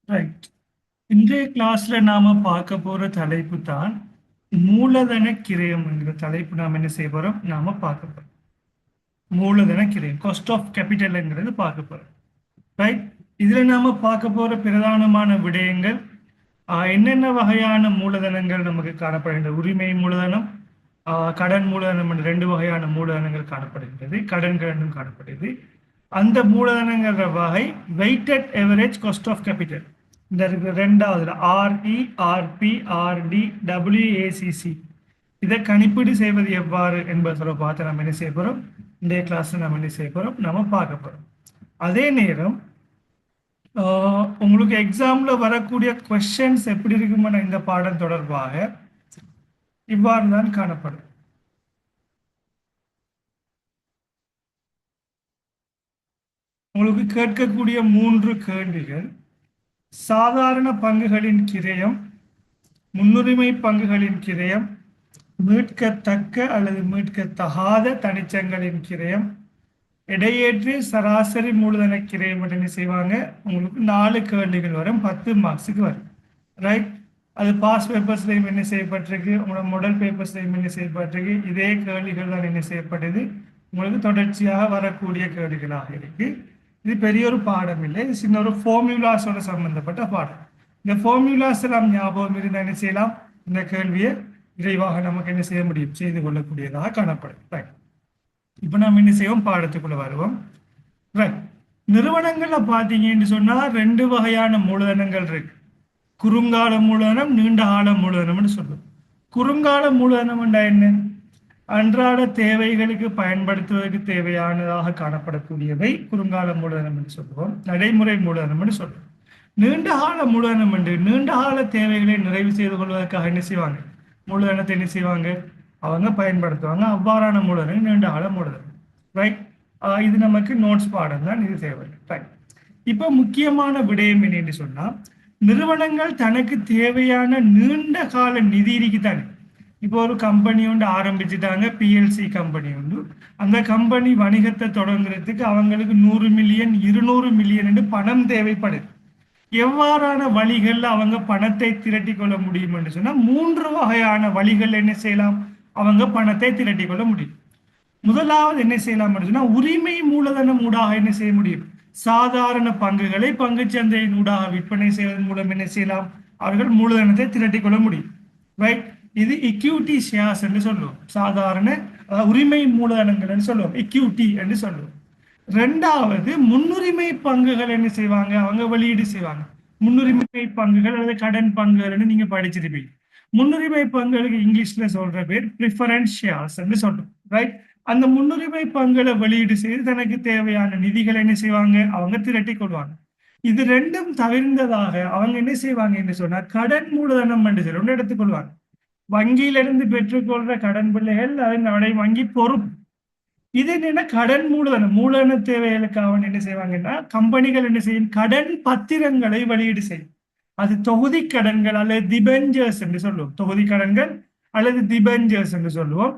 Right. இன்றைய கிளாஸ்ல நாம பார்க்க போற தலைப்பு தான் மூலதன கிரயம் என்கிற தலைப்பு. நாம என்ன செய்ய போறோம்? நாம பார்க்க போறோம் மூலதன கிரயம், காஸ்ட் ஆஃப் கேபிட்டல்ங்கிறது பார்க்க போறோம். ரைட். இதுல நாம பார்க்க போற பிரதானமான விடயங்கள் என்னென்ன வகையான மூலதனங்கள் நமக்கு காணப்படுகின்றது. உரிமை மூலதனம், கடன் மூலதனம் என்ற ரெண்டு வகையான மூலதனங்கள் காணப்படுகின்றது. கடன்கள் ரெண்டும் காணப்படுகிறது. அந்த மூலதனங்கிற வகை weighted average cost of capital. இந்த இருக்கிற ரெண்டாவதுல ஆர்இ, ஆர்பி, ஆர்டி, டபிள்யூஏசிசி, இதை கணிப்பீடு செய்வது எவ்வாறு என்பதை பார்த்து நம்ம என்ன செய்ய போறோம்? இந்த கிளாஸ்ல நம்ம என்ன செய்ய போறோம்? நம்ம பார்க்க போறோம். அதே நேரம் உங்களுக்கு எக்ஸாம்ல வரக்கூடிய கொஸ்டின்ஸ் எப்படி இருக்குமான இந்த பாடம் தொடர்பாக இவ்வாறு தான் காணப்படும். உங்களுக்கு கேட்கக்கூடிய 3 கேள்விகள்: சாதாரண பங்குகளின் கிரயம், முன்னுரிமை பங்குகளின் கிரயம், மீட்கத்தக்க அல்லது மீட்கத்தகாத தனிச்சங்களின் கிரயம், இடையேற்று சராசரி மூலதன கிரயம் என்ன செய்வாங்க. உங்களுக்கு 4 கேள்விகள் வரும், 10 மார்க்ஸுக்கு வரும். ரைட். அது பாஸ் பேப்பர்ஸ்லையும் என்ன செய்யப்பட்டிருக்கு, உங்களோட மாடல் பேப்பர்ஸ்லையும் என்ன செய்யப்பட்டிருக்கு. இதே கேள்விகள் தான் என்ன செய்யப்பட்டது, உங்களுக்கு தொடர்ச்சியாக வரக்கூடிய கேள்விகளாக இருக்கு. இது பெரிய ஒரு பாடம் இல்லை, இது சின்ன ஒரு ஃபார்முலாஸோட சம்பந்தப்பட்ட பாடம். இந்த ஃபார்முலாஸ் எல்லாம் ஞாபகம் இருந்தால் என்ன செய்யலாம், இந்த கேள்வியை விரைவாக நமக்கு என்ன செய்ய முடியும், செய்து கொள்ளக்கூடியதாக காணப்படும். ரைட். இப்போ நம்ம என்ன செய்வோம், பாடத்துக்குள்ள வருவோம். ரைட். நிறுவனங்கள்ல பார்த்தீங்கன்னு சொன்னா 2 வகையான மூலதனங்கள் இருக்கு. குறுங்கால மூலதனம், நீண்ட கால மூலதனம்னு சொல்லுவோம். குறுங்கால மூலதனம் என்ன? அன்றாட தேவைகளுக்கு பயன்படுத்துவதற்கு தேவையானதாக காணப்படக்கூடியவை குறுங்கால மூலதனம் என்று சொல்லுவோம். நடைமுறை மூலதனம் என்று சொல்லுவோம். நீண்ட கால மூலதனம் என்று நீண்ட கால தேவைகளை நிறைவு செய்து கொள்வதற்காக என்ன செய்வாங்க, மூலதனத்தை என்ன செய்வாங்க, அவங்க பயன்படுத்துவாங்க. அவ்வாறான மூலதனம் நீண்ட கால மூலதனம். ரைட். இது நமக்கு நோட்ஸ் பாடம் தான், இது தேவை. ரைட். இப்போ முக்கியமான விடயம் என்னன்னு சொன்னா, நிறுவனங்கள் தனக்கு தேவையான நீண்ட கால நிதி இருக்குதானே. இப்போ ஒரு கம்பெனி ஒன்று ஆரம்பிச்சுட்டாங்க, பிஎல்சி கம்பெனி ஒன்று. அந்த கம்பெனி வணிகத்தை தொடங்குறதுக்கு அவங்களுக்கு 100 மில்லியன் 200 மில்லியன் என்று பணம் தேவைப்படுது. எவ்வாறான வழிகளில் அவங்க பணத்தை திரட்டி கொள்ள முடியும் என்று சொன்னா, 3 வகையான வழிகள் என்ன செய்யலாம், அவங்க பணத்தை திரட்டி கொள்ள முடியும். முதலாவது என்ன செய்யலாம் சொன்னா, உரிமை மூலதனம் ஊடாக என்ன செய்ய முடியும், சாதாரண பங்குகளை பங்குச்சந்தையின் ஊடாக விற்பனை செய்வதன் மூலம் என்ன செய்யலாம், அவர்கள் மூலதனத்தை திரட்டி கொள்ள முடியும். ரைட். இது இக்யூட்டி ஷேர்ஸ் என்று சொல்லுவோம். சாதாரண உரிமை மூலதனங்கள் என்று சொல்லுவோம், இக்யூட்டி என்று சொல்லுவோம். ரெண்டாவது முன்னுரிமை பங்குகள் என்ன செய்வாங்க, அவங்க வெளியீடு செய்வாங்க. முன்னுரிமை பங்குகள் அல்லது கடன் பங்குகள் நீங்க படிச்சிருப்பீங்க. முன்னுரிமை பங்குகளுக்கு இங்கிலீஷ்ல சொல்ற பேர் ப்ரிஃபரன்ஸ் ஷேர்ஸ் என்று சொல்றோம். ரைட். அந்த முன்னுரிமை பங்குகளை வெளியீடு செய்து தனக்கு தேவையான நிதிகளை என்ன செய்வாங்க, அவங்க திரட்டி கொள்வாங்க. இது ரெண்டும் தவிர்ந்ததாக அவங்க என்ன செய்வாங்க என்று சொன்னா, கடன் மூலதனம் என்று சொல்லி ஒன்று எடுத்துக்கொள்வாங்க. வங்கியிலிருந்து பெற்றுக்கொள்ற கடன் பிள்ளைகள் அதை வங்கி பொறுப்பு. இது என்னன்னா கடன் மூலதனம், மூலதன தேவைகளுக்காக என்ன செய்வாங்கன்னா, கம்பெனிகள் என்ன செய்யும், கடன் பத்திரங்களை வெளியீடு செய்யும். அது தொகுதி கடன்கள் அல்லது டிபெஞ்சர்ஸ் என்று சொல்லுவோம். தொகுதி கடன்கள் அல்லது டிபெஞ்சர்ஸ் என்று சொல்லுவோம்.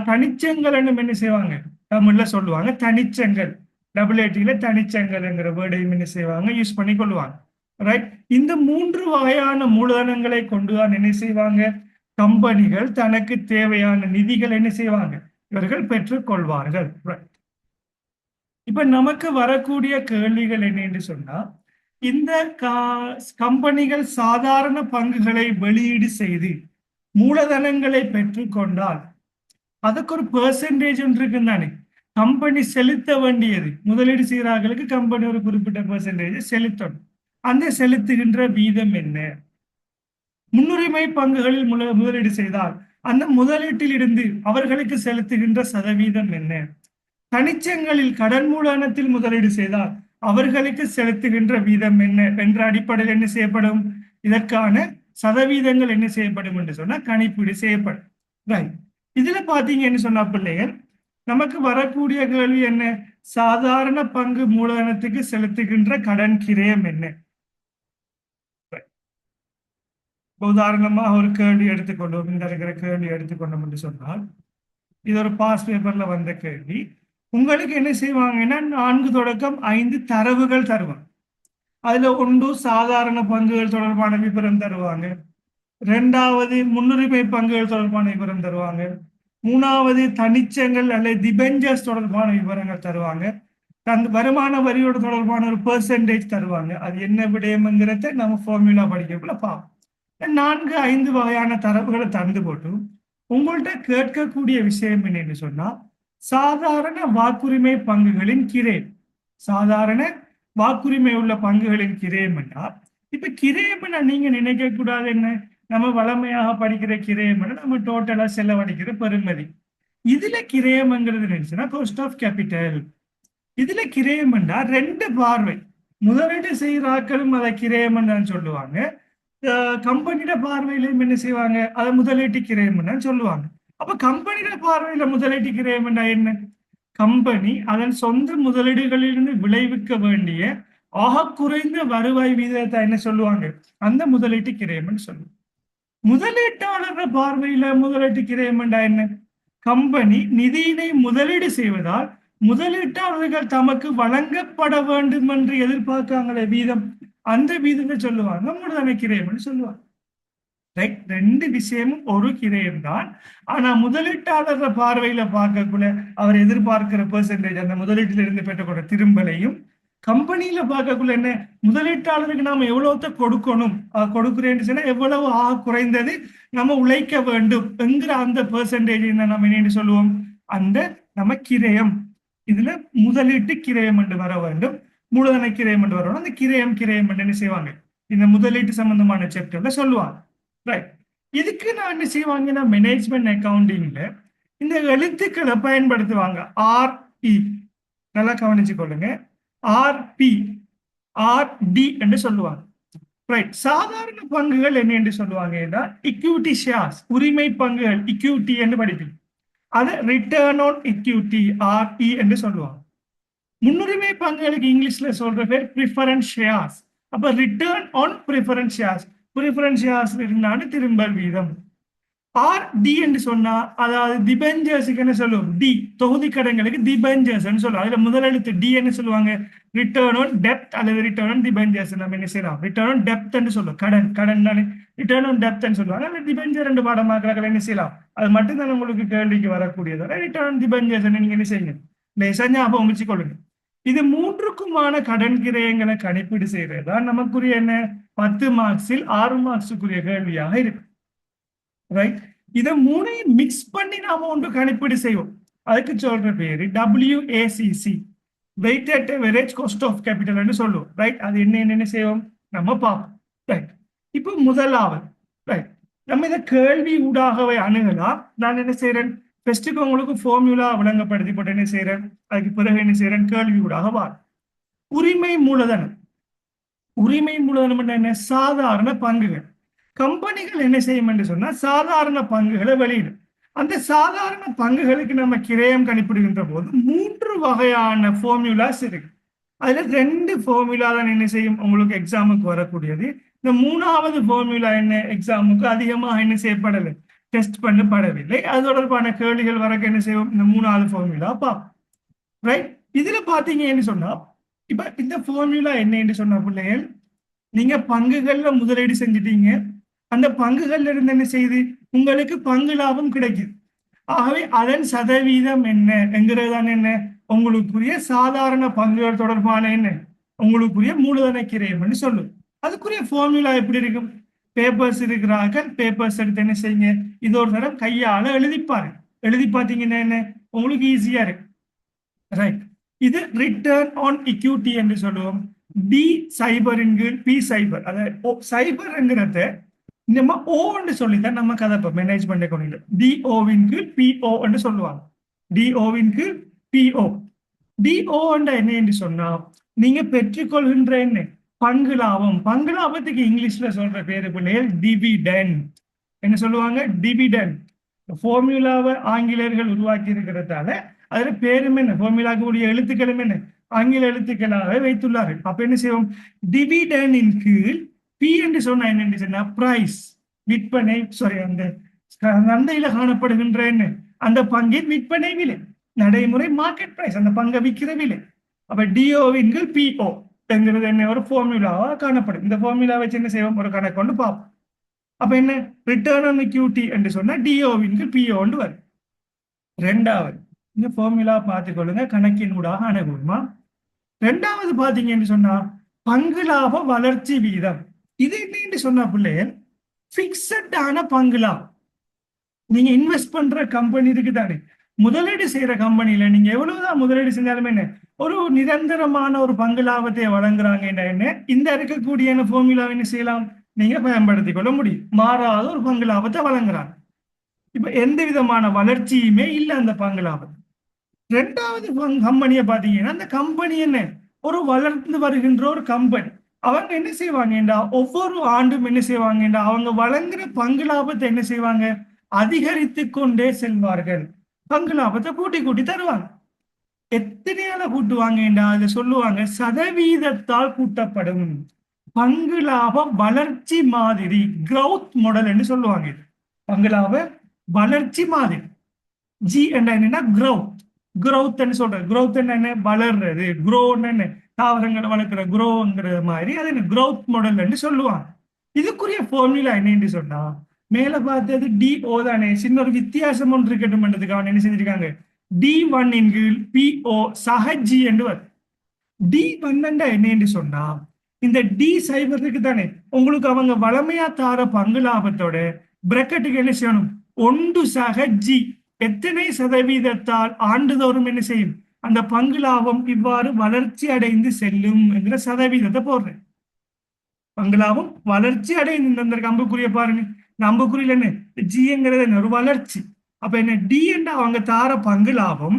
தனிச்சங்கள் என்ன செய்வாங்க, தமிழ்ல சொல்லுவாங்க தனிச்சங்கள். டபிள்யூடியில தனிச்சங்கள்ங்கிற வேர்டையும் என்ன செய்வாங்க, யூஸ் பண்ணி கொள்வாங்க. ரைட். இந்த 3 வகையான மூலதனங்களை கொண்டுதான் என்ன செய்வாங்க, கம்பெனிகள் தனக்கு தேவையான நிதிகள் என்ன செய்வாங்க, இவர்கள் பெற்றுக் கொள்வார்கள். இப்ப நமக்கு வரக்கூடிய கேள்விகள் என்னன்னு சொன்னா, இந்த கம்பெனிகள் சாதாரண பங்குகளை வெளியீடு செய்து மூலதனங்களை பெற்றுக்கொண்டால் அதுக்கு ஒரு பெர்சன்டேஜ் ஒன்று இருக்குன்னு தானே. கம்பெனி செலுத்த வேண்டியது, முதலீடு செய்கிறார்களுக்கு கம்பெனி ஒரு குறிப்பிட்ட பெர்சன்டேஜ் செலுத்தணும். அந்த செலுத்துகின்ற வீதம் என்ன? முன்னுரிமை பங்குகளில் முதலீடு செய்தால் அந்த முதலீட்டில் இருந்து அவர்களுக்கு செலுத்துகின்ற சதவீதம் என்ன? தனிச்சங்களில் கடன் மூலதனத்தில் முதலீடு செய்தால் அவர்களுக்கு செலுத்துகின்ற வீதம் என்ன என்ற அடிப்படையில் என்ன செய்யப்படும், இதற்கான சதவீதங்கள் என்ன செய்யப்படும் என்று சொன்னா கணிப்பீடு செய்யப்படும். ரைட். இதுல பாத்தீங்கன்னு சொன்னா பிள்ளைகள், நமக்கு வரக்கூடிய கேள்வி என்ன, சாதாரண பங்கு மூலதனத்துக்கு செலுத்துகின்ற கடன் கிரயம் என்ன? உதாரணமாக ஒரு கேள்வி எடுத்துக்கொண்டோம், இந்த இருக்கிற கேள்வி எடுத்துக்கொண்டோம் என்று சொன்னால், இது ஒரு பாஸ் பேப்பர்ல வந்த கேள்வி. உங்களுக்கு என்ன செய்வாங்கன்னா 4 தொடக்கம் 5 தரவுகள் தருவாங்க. அதுல ஒன்று சாதாரண பங்குகள் தொடர்பான விவரம் தருவாங்க, ரெண்டாவது முன்னுரிமை பங்குகள் தொடர்பான விவரம் தருவாங்க, மூணாவது தனிச்சங்கள் அல்லது டிபெஞ்சர்ஸ் தொடர்பான விவரங்கள் தருவாங்க, வருமான வரியோட தொடர்பான ஒரு பெர்சன்டேஜ் தருவாங்க. அது என்ன விடயம்ங்கிறத நம்ம ஃபார்முலா படிக்கக்குள்ள பார்ப்போம். 4-5 வகையான தரவுகளை தந்து போட்டு உங்கள்கிட்ட கேட்கக்கூடிய விஷயம் என்னன்னு சொன்னா சாதாரண வாக்குரிமை பங்குகளின் கிரயம். சாதாரண வாக்குரிமை உள்ள பங்குகளின் கிரயம் என்றால் இப்ப கிரயம் நீங்க நினைக்க கூடாது என்ன, நம்ம வளமையாக படிக்கிற கிரயம் நம்ம டோட்டலா செலவழிக்கிற பெறுமதி. இதுல கிரயம்ங்கிறது நினைச்சுன்னா காஸ்ட் ஆஃப் கேபிட்டல். இதுல கிரயம் ரெண்டு பார்வை. முதலீடு செய்கிறாக்களும் அதை கிரயம் சொல்லுவாங்க, கம்பெனியோட பார்வையிலும் என்ன செய்வாங்க, அதை முதலீட்டு கிரயம் சொல்லுவாங்க. அப்ப கம்பெனியோட பார்வையில முதலீட்டு கிரயம் என்ன, கம்பெனி அதன் சொந்த முதலீடுகளிலிருந்து விளைவிக்க வேண்டிய ஆக குறைந்த வருவாய் வீதத்தை என்ன சொல்லுவாங்க, அந்த முதலீட்டு கிரயம் சொல்லுவாங்க. முதலீட்டாளர் பார்வையில முதலீட்டு கிரயம் என்ன, கம்பெனி நிதியினை முதலீடு செய்வதால் முதலீட்டாளர்கள் தமக்கு வழங்கப்பட வேண்டும் என்று எதிர்பார்க்காங்களே வீதம், அந்த வீதத்தை சொல்லுவாங்க மூலதன கிரயம் சொல்லுவாங்க. ரைட், ரெண்டு விஷயமும் ஒரு கிரயம் தான். ஆனா முதலீட்டாளர் பார்வையில பார்க்கக்குள்ள அவர் எதிர்பார்க்கிற பெர்சன்டேஜ் அந்த முதலீட்டில இருந்து பெற்றக்கூட திரும்பலையும், கம்பெனியில பார்க்கக்குள்ள என்ன முதலீட்டாளருக்கு நாம எவ்வளவு கொடுக்கணும், கொடுக்குறேன்னு சொன்னா எவ்வளவு குறைந்தது நம்ம உழைக்க வேண்டும் என்கிற அந்த பெர்சன்டேஜ் நம்ம என்னன்னு சொல்லுவோம், அந்த நம்ம கிரயம். இதுல முதலீட்டு கிரயம் என்று வர வேண்டும், மூலதன கிரயம் என்று வரணும். அந்த கிரயம் என்ன செய்வாங்க இந்த முதலீட்டு சம்பந்தமான சாப்டர்ல சொல்லுவாங்க. ரைட், இதுக்கு நான் என்ன செய்வாங்கன்னா மேனேஜ்மெண்ட் அக்கவுண்டிங்ல இந்த எழுத்துக்களை பயன்படுத்துவாங்க. RE நல்லா கவனிச்சு கொள்ளுங்க, RP RD என்று சொல்லுவாங்க. ரைட், சாதாரண பங்குகள் என்ன என்று சொல்லுவாங்க, இக்யூட்டி ஷேர்ஸ் உரிமை பங்குகள், இக்யூட்டி என்று படிப்பீங்க. அதை ரிட்டர்ன் ஆன் இக்யூட்டி RE என்று சொல்லுவாங்க. முன்னுரிமை பங்குகளுக்கு இங்கிலீஷ்ல சொல்ற பேர் ப்ரிஃபரன்ஸ் ஷேர்ஸ். அப்ப return on preference shares, preference shares இருந்தாலும் திரும்பல் வீதம். RD என்று சொன்னா அதாவது டிபெஞ்சர்ஸுக்கு என்ன சொல்லுவோம், டி தொகுதி கடன்களுக்கு டிபெஞ்சர்ஸ் சொல்லுவோம். அதுல முதலெழுத்து டி என்ன சொல்லுவாங்க, ரிட்டர்ன் ஆன் டெப்ட் அல்லது ரிட்டர்ன் ஆன் டிபெஞ்சர்ஸ். நம்ம என்ன செய்யலாம், ரிட்டர்ன் ஆன் டெப்ட் என்று சொல்லுவோம், கடன் தானே ரிட்டர்ன் ஆன் டெப்ட் சொல்லுவாங்க. அந்த டிபெஞ்சர் ரெண்டு பாடமாக்கிறார்கள் என்ன செய்யலாம், அது மட்டும் தான் உங்களுக்கு கேள்விக்கு வரக்கூடியதோட ரிட்டர்ன் ஆன் டிபெஞ்சர்ஸ் நீங்க என்ன செய்யுங்க லேசா ஞாபகம் வச்சு கொள்ளுங்க. இது மூன்றுக்குமான கடன் கிரயங்களை கணிப்பீடு செய்யறதுதான் நமக்குரிய என்ன 10 மார்க்ஸில் 6 மார்க்ஸுக்குரிய கேள்வியாக இருக்கு. ரைட், இதை மூணையும் மிக்ஸ் பண்ணி நாம ஒன்று கணிப்பீடு செய்வோம். அதுக்கு சொல்ற பேரு WACC, weighted average cost of capital சொல்லுவோம். ரைட், அது என்ன செய்வோம் நம்ம பார்ப்போம். ரைட், இப்போ முதலாவது ரைட் நம்ம இதை கேள்வி ஊடாகவே அணுகலாம். நான் என்ன செய்யறேன், ஃபர்ஸ்ட்டுக்கு உங்களுக்கு ஃபார்முலா விளங்கப்படுத்தி போட்டு என்ன செய்யறேன், அதுக்கு பிறகு என்ன செய்யறேன் கேள்வி ஊடாக வா. உரிமை மூலதனம். உரிமை மூலதனம் என்ன, சாதாரண பங்குகள். கம்பெனிகள் என்ன செய்யும் என்று சொன்னா சாதாரண பங்குகளை வெளியிடும். அந்த சாதாரண பங்குகளுக்கு நம்ம கிரயம் கணிப்பிடுகின்ற போது 3 வகையான ஃபார்முலாஸ் இருக்கு. அதுல 2 ஃபார்முலா தான் என்ன செய்யும் உங்களுக்கு எக்ஸாமுக்கு வரக்கூடியது. இந்த 3வது ஃபார்முலா என்ன எக்ஸாமுக்கு அதிகமாக என்ன செய்யப்படலை, டெஸ்ட் பண்ணப்படவில்லை. அது தொடர்பான கேள்விகள் வரக்கு என்ன செய்வோம், இந்த 3வது ஃபார்முலா பார்ப்போம். ரைட், இதுல பாத்தீங்கன்னு சொன்னா இப்ப இந்த ஃபார்முலா என்ன சொன்னா பிள்ளைகள், நீங்க பங்குகள்ல முதலீடு செஞ்சிட்டீங்க, அந்த பங்குகள்ல இருந்து என்ன செய்யுது உங்களுக்கு பங்கு லாபம் கிடைக்குது. ஆகவே அதன் சதவீதம் என்ன என்கிறதான் என்ன உங்களுக்குரிய சாதாரண பங்குகள் தொடர்பான என்ன உங்களுக்குரிய மூலதன கிரயம் சொல்லும். அதுக்குரிய ஃபார்முலா எப்படி இருக்கும், பேப்பர்ஸ் இருக்கிறார்கள், பேப்பர்ஸ் எடுத்து என்ன செய்யுங்க இது ஒரு தடவை கையால எழுதிப்பாரு. எழுதி பார்த்தீங்கன்னா என்ன உங்களுக்கு ஈஸியா இருக்கு. ரைட், இது ரிட்டர்ன் ஆன் இக்யூட்டி என்று சொல்லுவோம். டி சைபரின் கீழ் பி சைபர், அதாவது சைபர்ங்கிறத நம்ம ஓன்னு சொல்லித்தான் நம்ம கதைப்போம் மேனேஜ்மெண்ட் அக்கௌண்டிங்ல. டிஓவின் கீழ் பிஓ என்று சொல்லுவாங்க. டிஓவின் கீழ் பிஓ. டிஓ என்ன என்று சொன்னா நீங்க பெற்றுக்கொள்கின்ற என்ன பங்கு லாபம். பங்கு லாபத்துக்கு இங்கிலீஷ்ல சொல்ற பேரு பிள்ளைகள் டிவிடெண்ட். என்ன சொல்லுவாங்க, டிவிடெண்ட். ஃபார்முலாவை ஆங்கிலேயர்கள் உருவாக்கி இருக்கிறதால அதுல பேரும் என்ன ஃபார்முலாக்கு உடைய எழுத்துக்களும் என்ன ஆங்கில எழுத்துக்களாக வைத்துள்ளார்கள். அப்ப என்ன செய்வோம், டிவிடெண்டின் கீழ் பி என்று சொன்னா என்ன சொன்னா பிரைஸ், விற்பனை, சாரி அந்த சந்தையில காணப்படுகின்ற என்ன அந்த பங்கின் விற்பனை விலை, நடைமுறை மார்க்கெட் பிரைஸ், அந்த பங்கை விற்கிற விலை. அப்ப டிஓவின் கீழ் பிஓ என்கிறது என்ன ஒரு ஃபார்முலாவா காணப்படும். இந்த ஃபார்முலா வச்சு என்ன செய்வோம், ஒரு கணக்கு கொண்டு பார்ப்போம். அப்ப என்ன, ரிட்டர்ன் ஆன் இக்யூட்டி என்று சொன்னா டிஓவின் பிஓ வரும். ரெண்டாவது இந்த ஃபார்முலா பார்த்துக்கொள்ளுங்க, கணக்கின் ஊடாக அணுகுமா. ரெண்டாவது பாத்தீங்கன்னு சொன்னா பங்கு லாப வளர்ச்சி வீதம். இது என்னன்னு சொன்னா பிள்ளைகள், பிக்சடான பங்கு லாபம். நீங்க இன்வெஸ்ட் பண்ற கம்பெனி இருக்கு தானே, முதலீடு செய்யற கம்பெனில நீங்க எவ்வளவுதான் முதலீடு செஞ்சாலுமே என்ன, ஒரு நிரந்தரமான ஒரு பங்கு லாபத்தை வழங்குறாங்க என்ன, இந்த இருக்கக்கூடிய ஃபார்முலா என்ன செய்யலாம், நீங்க பயன்படுத்திக் கொள்ள முடியும். மாறாத ஒரு பங்கு லாபத்தை வழங்குறாங்க. இப்ப எந்த விதமான வளர்ச்சியுமே இல்லை அந்த பங்கு லாபம். ரெண்டாவது கம்பெனியை பாத்தீங்கன்னா, அந்த கம்பெனி என்ன, ஒரு வளர்ந்து வருகின்ற ஒரு கம்பெனி. அவங்க என்ன செய்வாங்கடா, ஒவ்வொரு ஆண்டும் என்ன செய்வாங்கடா, அவங்க வழங்குற பங்கு லாபத்தை என்ன செய்வாங்க, அதிகரித்து கொண்டே செல்வார்கள். பங்கு லாபத்தை கூட்டி கூட்டி தருவாங்க. எத்தனையால கூட்டுவாங்கடா, அதை சொல்லுவாங்க சதவீதத்தால் கூட்டப்படும் பங்கு லாபம் வளர்ச்சி மாதிரி, கிரவுத் மாடல் என்று சொல்லுவாங்க. பங்கு லாப வளர்ச்சி மாதிரி. ஜி என்ன, கிரவுத். குரோத் சொல்றது, குரோத் என்ன, வளர்றது. குரோன்னு என்ன, தாவரங்களை வளர்க்கிற குரோங்கிற மாதிரி, அது என்ன குரோத் மாடல் சொல்லுவாங்க. இதுக்குரிய ஃபார்முலா என்னன்னு சொன்னா, மேல பார்த்தது டிஓ தானே, சின்ன ஒரு வித்தியாசம் ஒன்று இருக்கட்டும் என்ன செஞ்சிருக்காங்க, D1 இன் கீழ் PO சக G என்று வருது. D1 என்னன்னு சொன்னா, இந்த டி சைபர் இருக்கு தானே, உங்களுக்கு அவங்க வளமையா தார பங்கு லாபத்தோட பிரக்கெட்டுக்கு என்ன செய்யணும், 1 சக G, எத்தனை சதவீதத்தால் ஆண்டுதோறும் என்ன செய்யும், அந்த பங்கு லாபம் இவ்வாறு வளர்ச்சி அடைந்து செல்லும் என்கிற சதவீதத்தை போடுறேன். பங்கு லாபம் வளர்ச்சி அடைந்து, இந்த அம்புக்குரிய பாருங்க, இந்த அம்புக்குறியில என்ன, ஜிங்கிறது என்ன, ஒரு வளர்ச்சி. அப்ப என்ன, டி என்ற அவங்க தார பங்கு லாபம்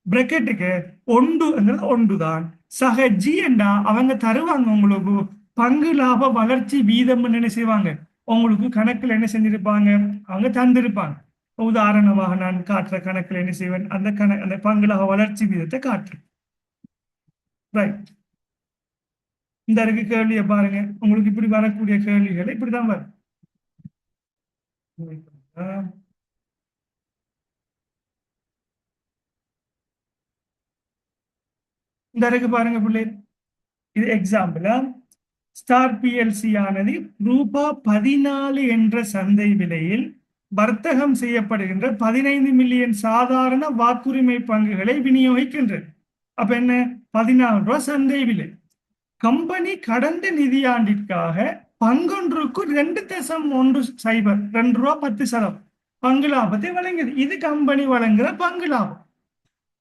பிரக்கெட்டுக்கு 1 ஒன்றுதான், சக ஜி என்றா அவங்க தருவாங்க உங்களுக்கு பங்கு லாப வளர்ச்சி வீதம் என்ன செய்வாங்க, உங்களுக்கு கணக்குல என்ன செஞ்சிருப்பாங்க, அவங்க தந்திருப்பாங்க. உதாரணமாக நான் காட்டுற கணக்கில் என்ன செய்வேன், அந்த பங்குலாக வளர்ச்சி வீதத்தை காட்டுறேன். ரைட், இந்த இருக்கு கேள்வியை பாருங்க. உங்களுக்கு இப்படி வரக்கூடிய கேள்விகள் இப்படிதான் வரும். இந்த இருக்கு பாருங்க பிள்ளை, இது எக்ஸாம்பிளா. ஸ்டார் பிஎல்சி ஆனது ரூபாய் 14 என்ற சந்தை விலையில் வர்த்தகம் செய்யப்படுகின்ற 15 மில்லியன் சாதாரண வாக்குரிமை பங்குகளை விநியோகிக்கின்றது. அப்ப என்ன, 14 ரூபாய் சந்தை விலை. கம்பெனி கடந்த நிதியாண்டிற்காக பங்கொன்றுக்கு 2.10, 2 ரூபாய் 10 பங்கு லாபத்தை வழங்கியது. இது கம்பெனி வழங்குற பங்கு லாபம்.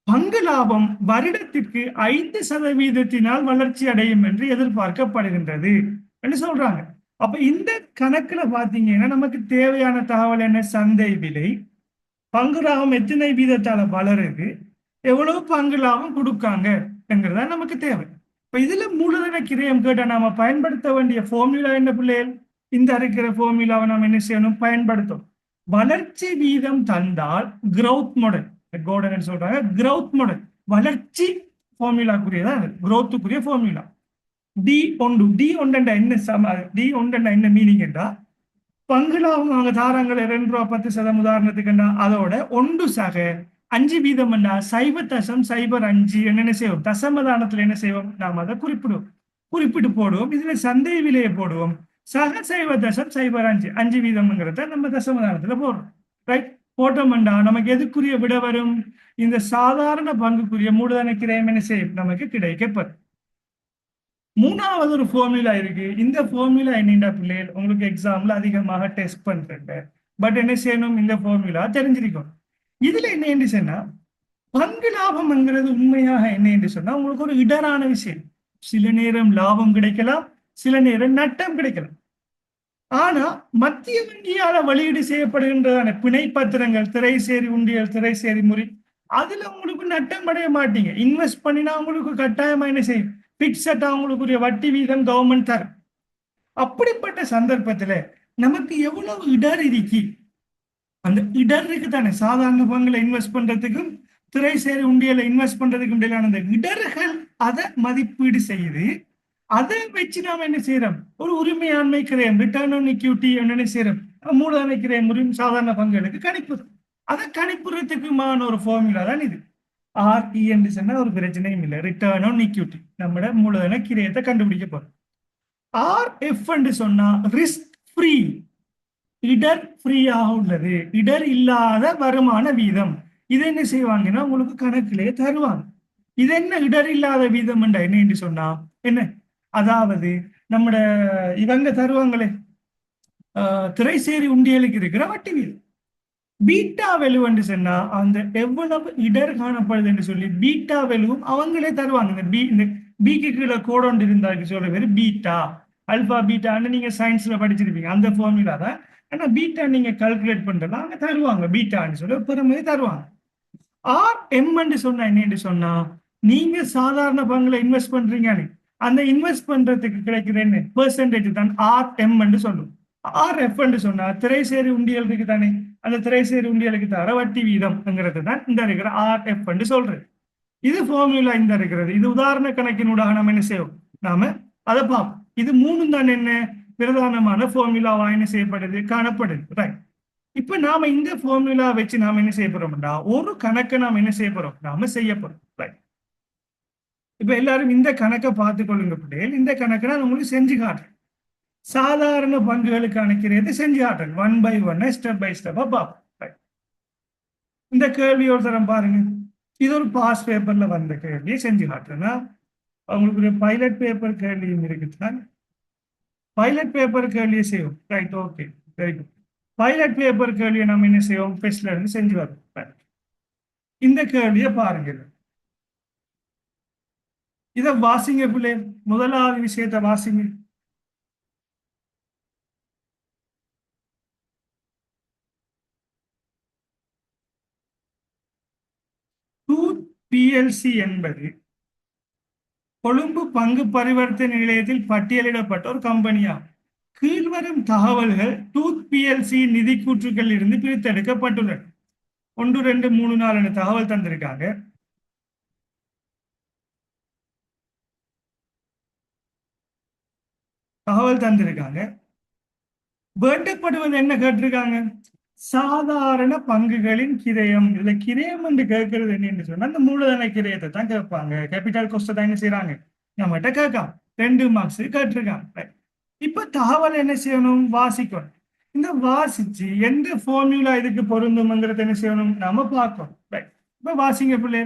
பங்கு லாபம் வருடத்திற்கு 5% வளர்ச்சி அடையும் என்று எதிர்பார்க்கப்படுகின்றது என்று சொல்றாங்க. அப்ப இந்த கணக்குல பாத்தீங்கன்னா நமக்கு தேவையான தகவல் என்ன, சந்தை விலை, பங்கு லாபம் எத்தனை வீதத்தால வளருது, எவ்வளவு பங்கு லாபம் கொடுக்காங்க என்கிறதா நமக்கு தேவை. இப்ப இதுல மூலதன கிரயம் கேட்டா நாம பயன்படுத்த வேண்டிய ஃபார்முலா என்ன பிள்ளைகள், இந்த இருக்கிற ஃபார்முலாவை நாம் என்ன செய்யணும், பயன்படுத்தும். வளர்ச்சி வீதம் தந்தால் கிரவுத் மாடல், கோடன் சொல்றாங்க கிரவுத் மாடல், வளர்ச்சி ஃபார்முலாக்குரியதா, குரோத்துக்குரிய ஃபார்முலா. D1 என்ன மீனிங் என்றா, பங்கு லாபம் அவங்க தாராங்களை 2 ரூபாய் 10 உதாரணத்துக்கு, அதோட 1 சக 5 வீதம் 0.05 என்ன செய்வோம், தசமதானத்துல என்ன செய்வோம், நாம் அதை குறிப்பிட்டு போடுவோம். இதுல சந்தை விலையை போடுவோம், சக 0.05 5 வீதம்ங்கிறத நம்ம தசமதானத்துல போடுறோம். ரைட், போட்டோம்டா நமக்கு எதுக்குரிய விட வரும், இந்த சாதாரண பங்குக்குரிய மூலதன கிரயம் என்ன செய்யும், நமக்கு கிடைக்கப்படும். மூணாவது ஒரு ஃபார்முலா இருக்கு. இந்த ஃபார்முலா என்னென்ன பிள்ளைகள் உங்களுக்கு எக்ஸாம்ல அதிகமாக டெஸ்ட் பண்றேன். பட் என்ன செய்யணும், இந்த ஃபார்முலா தெரிஞ்சிருக்கும். இதுல என்ன சொன்னா, பங்கு லாபம்ங்கிறது உண்மையாக என்ன சொன்னா உங்களுக்கு ஒரு இடரான விஷயம். சில நேரம் லாபம் கிடைக்கலாம், சில நேரம் நட்டம் கிடைக்கலாம். ஆனா மத்திய வங்கியால வெளியீடு செய்யப்படுகின்றதான பிணை பத்திரங்கள், திரைசேரி உண்டியல், திரைசேரி முறை, அதுல உங்களுக்கு நட்டம் அடைய மாட்டீங்க. இன்வெஸ்ட் பண்ணினா உங்களுக்கு கட்டாயமா என்ன செய்யும், பிக்சட்டா உங்களுக்குரிய வட்டி வீதம் கவர்மெண்ட் தரும். அப்படிப்பட்ட சந்தர்ப்பத்துல நமக்கு எவ்வளவு இடர் இருக்கு, அந்த இடர் இருக்கு தானே, சாதாரண பங்குல இன்வெஸ்ட் பண்றதுக்கும் திரைசேரி உண்டியல இன்வெஸ்ட் பண்றதுக்கும் இடையிலான அந்த இடர்கள், அதை மதிப்பீடு செய்து அதை வச்சு நாம என்ன செய்யறோம், ஒரு உரிமையாண்மை கிரயம், ரிட்டர்ன் ஆன் இக்யூட்டி என்ன செய்யறோம், மூலதன கிரயம் சாதாரண பங்குகளுக்கு கணிப்பு. அதை கணிப்புறதுக்குமான ஒரு ஃபார்முலா தான் இது. RE என்று சொன்னா ஒரு பிரச்சனையும் இல்லை, ரிட்டர்ன் ஆன் இக்யூட்டி. நம்மட மூலதன கிரயத்தை கண்டுபிடிக்க போறோம். RF என்று சொன்னா ரிஸ்க் ஃப்ரீ, இடர் ஃப்ரீயாக உள்ளது, இடர் இல்லாத வருமான வீதம். இது என்ன செய்வாங்கன்னா உங்களுக்கு கணக்கிலே தருவாங்க. இது என்ன இடர் இல்லாத வீதம் என்ன சொன்னா என்ன, அதாவது நம்மட இவங்க தருவாங்களே திரைசேரி உண்டியலுக்கு இருக்கிற வட்டி வீதம். பீட்டா வெலுவென்று சொன்னா அந்த எவ்வளவு இடர் காணப்படுது என்று சொல்லி பீட்டா வெலுவும் அவங்களே தருவாங்க. இந்த பிக்கு கீழே கோடொண்டு இருந்தாருக்கு சொல்ற பேரு பீட்டா. அல்பா பீட்டான்னு நீங்க சயின்ஸ்ல படிச்சிருப்பீங்க, அந்த ஃபார்முலா தான். ஆனா பீட்டா நீங்க கால்குலேட் பண்றதா அவங்க தருவாங்க, பீட்டான்னு சொல்லி பெருமையை தருவாங்க. RM சொன்னா என்னன்னு சொன்னா நீங்க சாதாரண பங்குல இன்வெஸ்ட் பண்றீங்க, அந்த இன்வெஸ்ட் பண்றதுக்கு கிடைக்கிற என்ன பெர்சன்டேஜ் தான் RM சொல்லும். RF சொன்னா திரைசேரி உண்டியல் இருக்கு தானே, அந்த திரைசேரி உண்டியலுக்கு தர வட்டி வீதம்ங்கிறது தான் இந்த இருக்கிற RF சொல்றது. இது ஃபார்முலா இந்த இருக்கிறது. இது உதாரண கணக்கினூடாக நம்ம என்ன செய்வோம், நாம அதை பார்ப்போம். இது மூணும் தான் என்ன பிரதானமான ஃபார்முலாவா என்ன செய்யப்படுது, காணப்படுது. ரைட். இப்ப நாம இந்த ஃபார்முலா வச்சு நாம என்ன செய்ய போறோம்டா, ஒரு கணக்கை நாம என்ன செய்ய போறோம், நாம செய்ய போறோம். ரைட். இப்ப எல்லாரும் இந்த கணக்கை பார்த்து கொள்ளுங்க பிள்ளைகள். இந்த கணக்கை நான் உங்களுக்கு செஞ்சு காட்டுறேன். சாதாரண பங்குகளுக்கான கிரயத்தை செஞ்சு காட்டுறேன். 1 by 1 ஸ்டெப் பை ஸ்டெப்பா பார்ப்போம். இந்த கேள்வி ஒரு தரம் பாருங்க. இது ஒரு பாஸ் பேப்பர்ல வந்த கேள்வியை செஞ்சு காட்டுறேன்னா உங்களுக்கு ஒரு பைலட் பேப்பர் கேள்வியும் இருக்குதான். பைலட் பேப்பர் கேள்வியை செய்வோம். Right, okay, very good. Pilot paper கேள்வியை நம்ம என்ன செய்வோம், பெஸ்ட்ல இருந்து செஞ்சு வரோம். இந்த கேள்வியை பாருங்க. இதை வாசிங்க பிள்ளை, முதலாவது விஷயத்தை வாசிங்க. டூத் பிஎல்சி என்பது கொழும்பு பங்கு பரிவர்த்தனை நிலையத்தில் பட்டியலிடப்பட்ட ஒரு கம்பெனியாகும். கீழ்வரும் தகவல்கள் டூத் பிஎல்சி நிதி கூற்றுகளில் இருந்து பிரித்தெடுக்கப்பட்டுள்ளன. 1 2 3 4 தகவல் தந்திருக்காங்க. வேண்டப்படுவது என்ன கேட்டிருக்காங்க, சாதாரண பங்குகளின் கிரயம். இதுல கிரயம் என்று கேட்கறது என்னன்னு சொன்னா அந்த மூலதன கிரயத்தை தான் கேட்பாங்க. கேபிட்டல் கோஸ்ட் தான் என்ன செய்யறாங்க, நம்மகிட்ட கேட்காம 2 மார்க்ஸ் கேட்டிருக்காங்க. இப்ப தகவல் என்ன செய்யணும், வாசிக்கணும். இந்த வாசிச்சு எந்த ஃபார்முலா இதுக்கு பொருந்தும்ங்கிறத என்ன செய்யணும், நம்ம பார்க்கணும். இப்ப வாசிங்க பிள்ளை.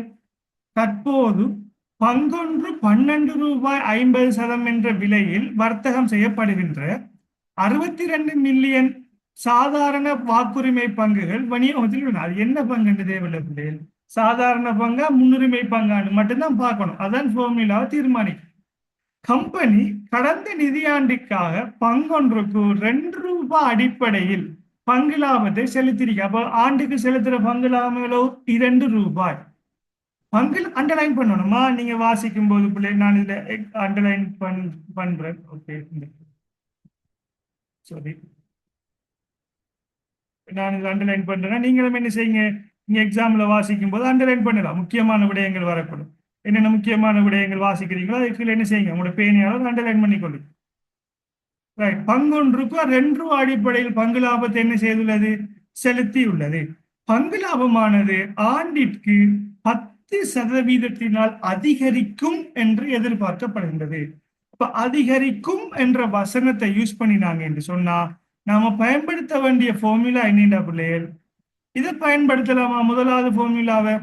தற்போது பங்கொன்று 12 ரூபாய் 50 என்ற விலையில் வர்த்தகம் செய்யப்படுகின்ற 62 மில்லியன் சாதாரண வாக்குரிமை பங்குகள் வணிகத்தில் உள்ளன. அது என்ன பங்கு என்று தேவையில்லை பிள்ளைகள், சாதாரண பங்கா முன்னுரிமை பங்கான்னு மட்டும்தான் பார்க்கணும். அதான் ஃபார்முலாவை தீர்மானிக்கும். கம்பெனி கடந்த நிதியாண்டுக்காக பங்கொன்றுக்கு 2 ரூபாய் அடிப்படையில் பங்கு லாபத்தை செலுத்திருக்க. அப்போ ஆண்டுக்கு செலுத்துற பங்கு லாபம் 2 ரூபாய். பங்கில் அண்டர்லைன் பண்ணணுமா நீங்க வாசிக்கும் போது பிள்ளை, நான் இதுல அண்டர்லைன் பண்றேன். ஓகே, சாரி, நான் இதை அண்டர்லைன் பண்றேன்னா நீங்களும் என்ன செய்யுங்க, நீங்க எக்ஸாம்ல வாசிக்கும் போது அண்டர்லைன் பண்ணலாம். முக்கியமான விடயங்கள் வரக்கூடும். என்னென்ன முக்கியமான விடயங்கள் வாசிக்கிறீங்களோ அதுக்கு என்ன செய்யுங்க, உங்களோட பேனையாளர் அண்டர்லைன் பண்ணிக்கொள்ளுங்க. ரைட். பங்கொன்றுக்கு 2 ரூபாய் அடிப்படையில் பங்கு லாபத்தை என்ன செய்துள்ளது, செலுத்தியுள்ளது. பங்கு லாபமானது ஆண்டிற்கு 10% அதிகரிக்கும் என்று எதிர்பார்க்கப்படுகின்றது. இப்ப அதிகரிக்கும் என்ற வசனத்தை யூஸ் பண்ணினாங்க என்று சொன்னா நாம பயன்படுத்த வேண்டிய ஃபார்முலா என்னடா பிள்ளைகள், இதை பயன்படுத்தலாமா முதலாவது ஃபார்முலாவை.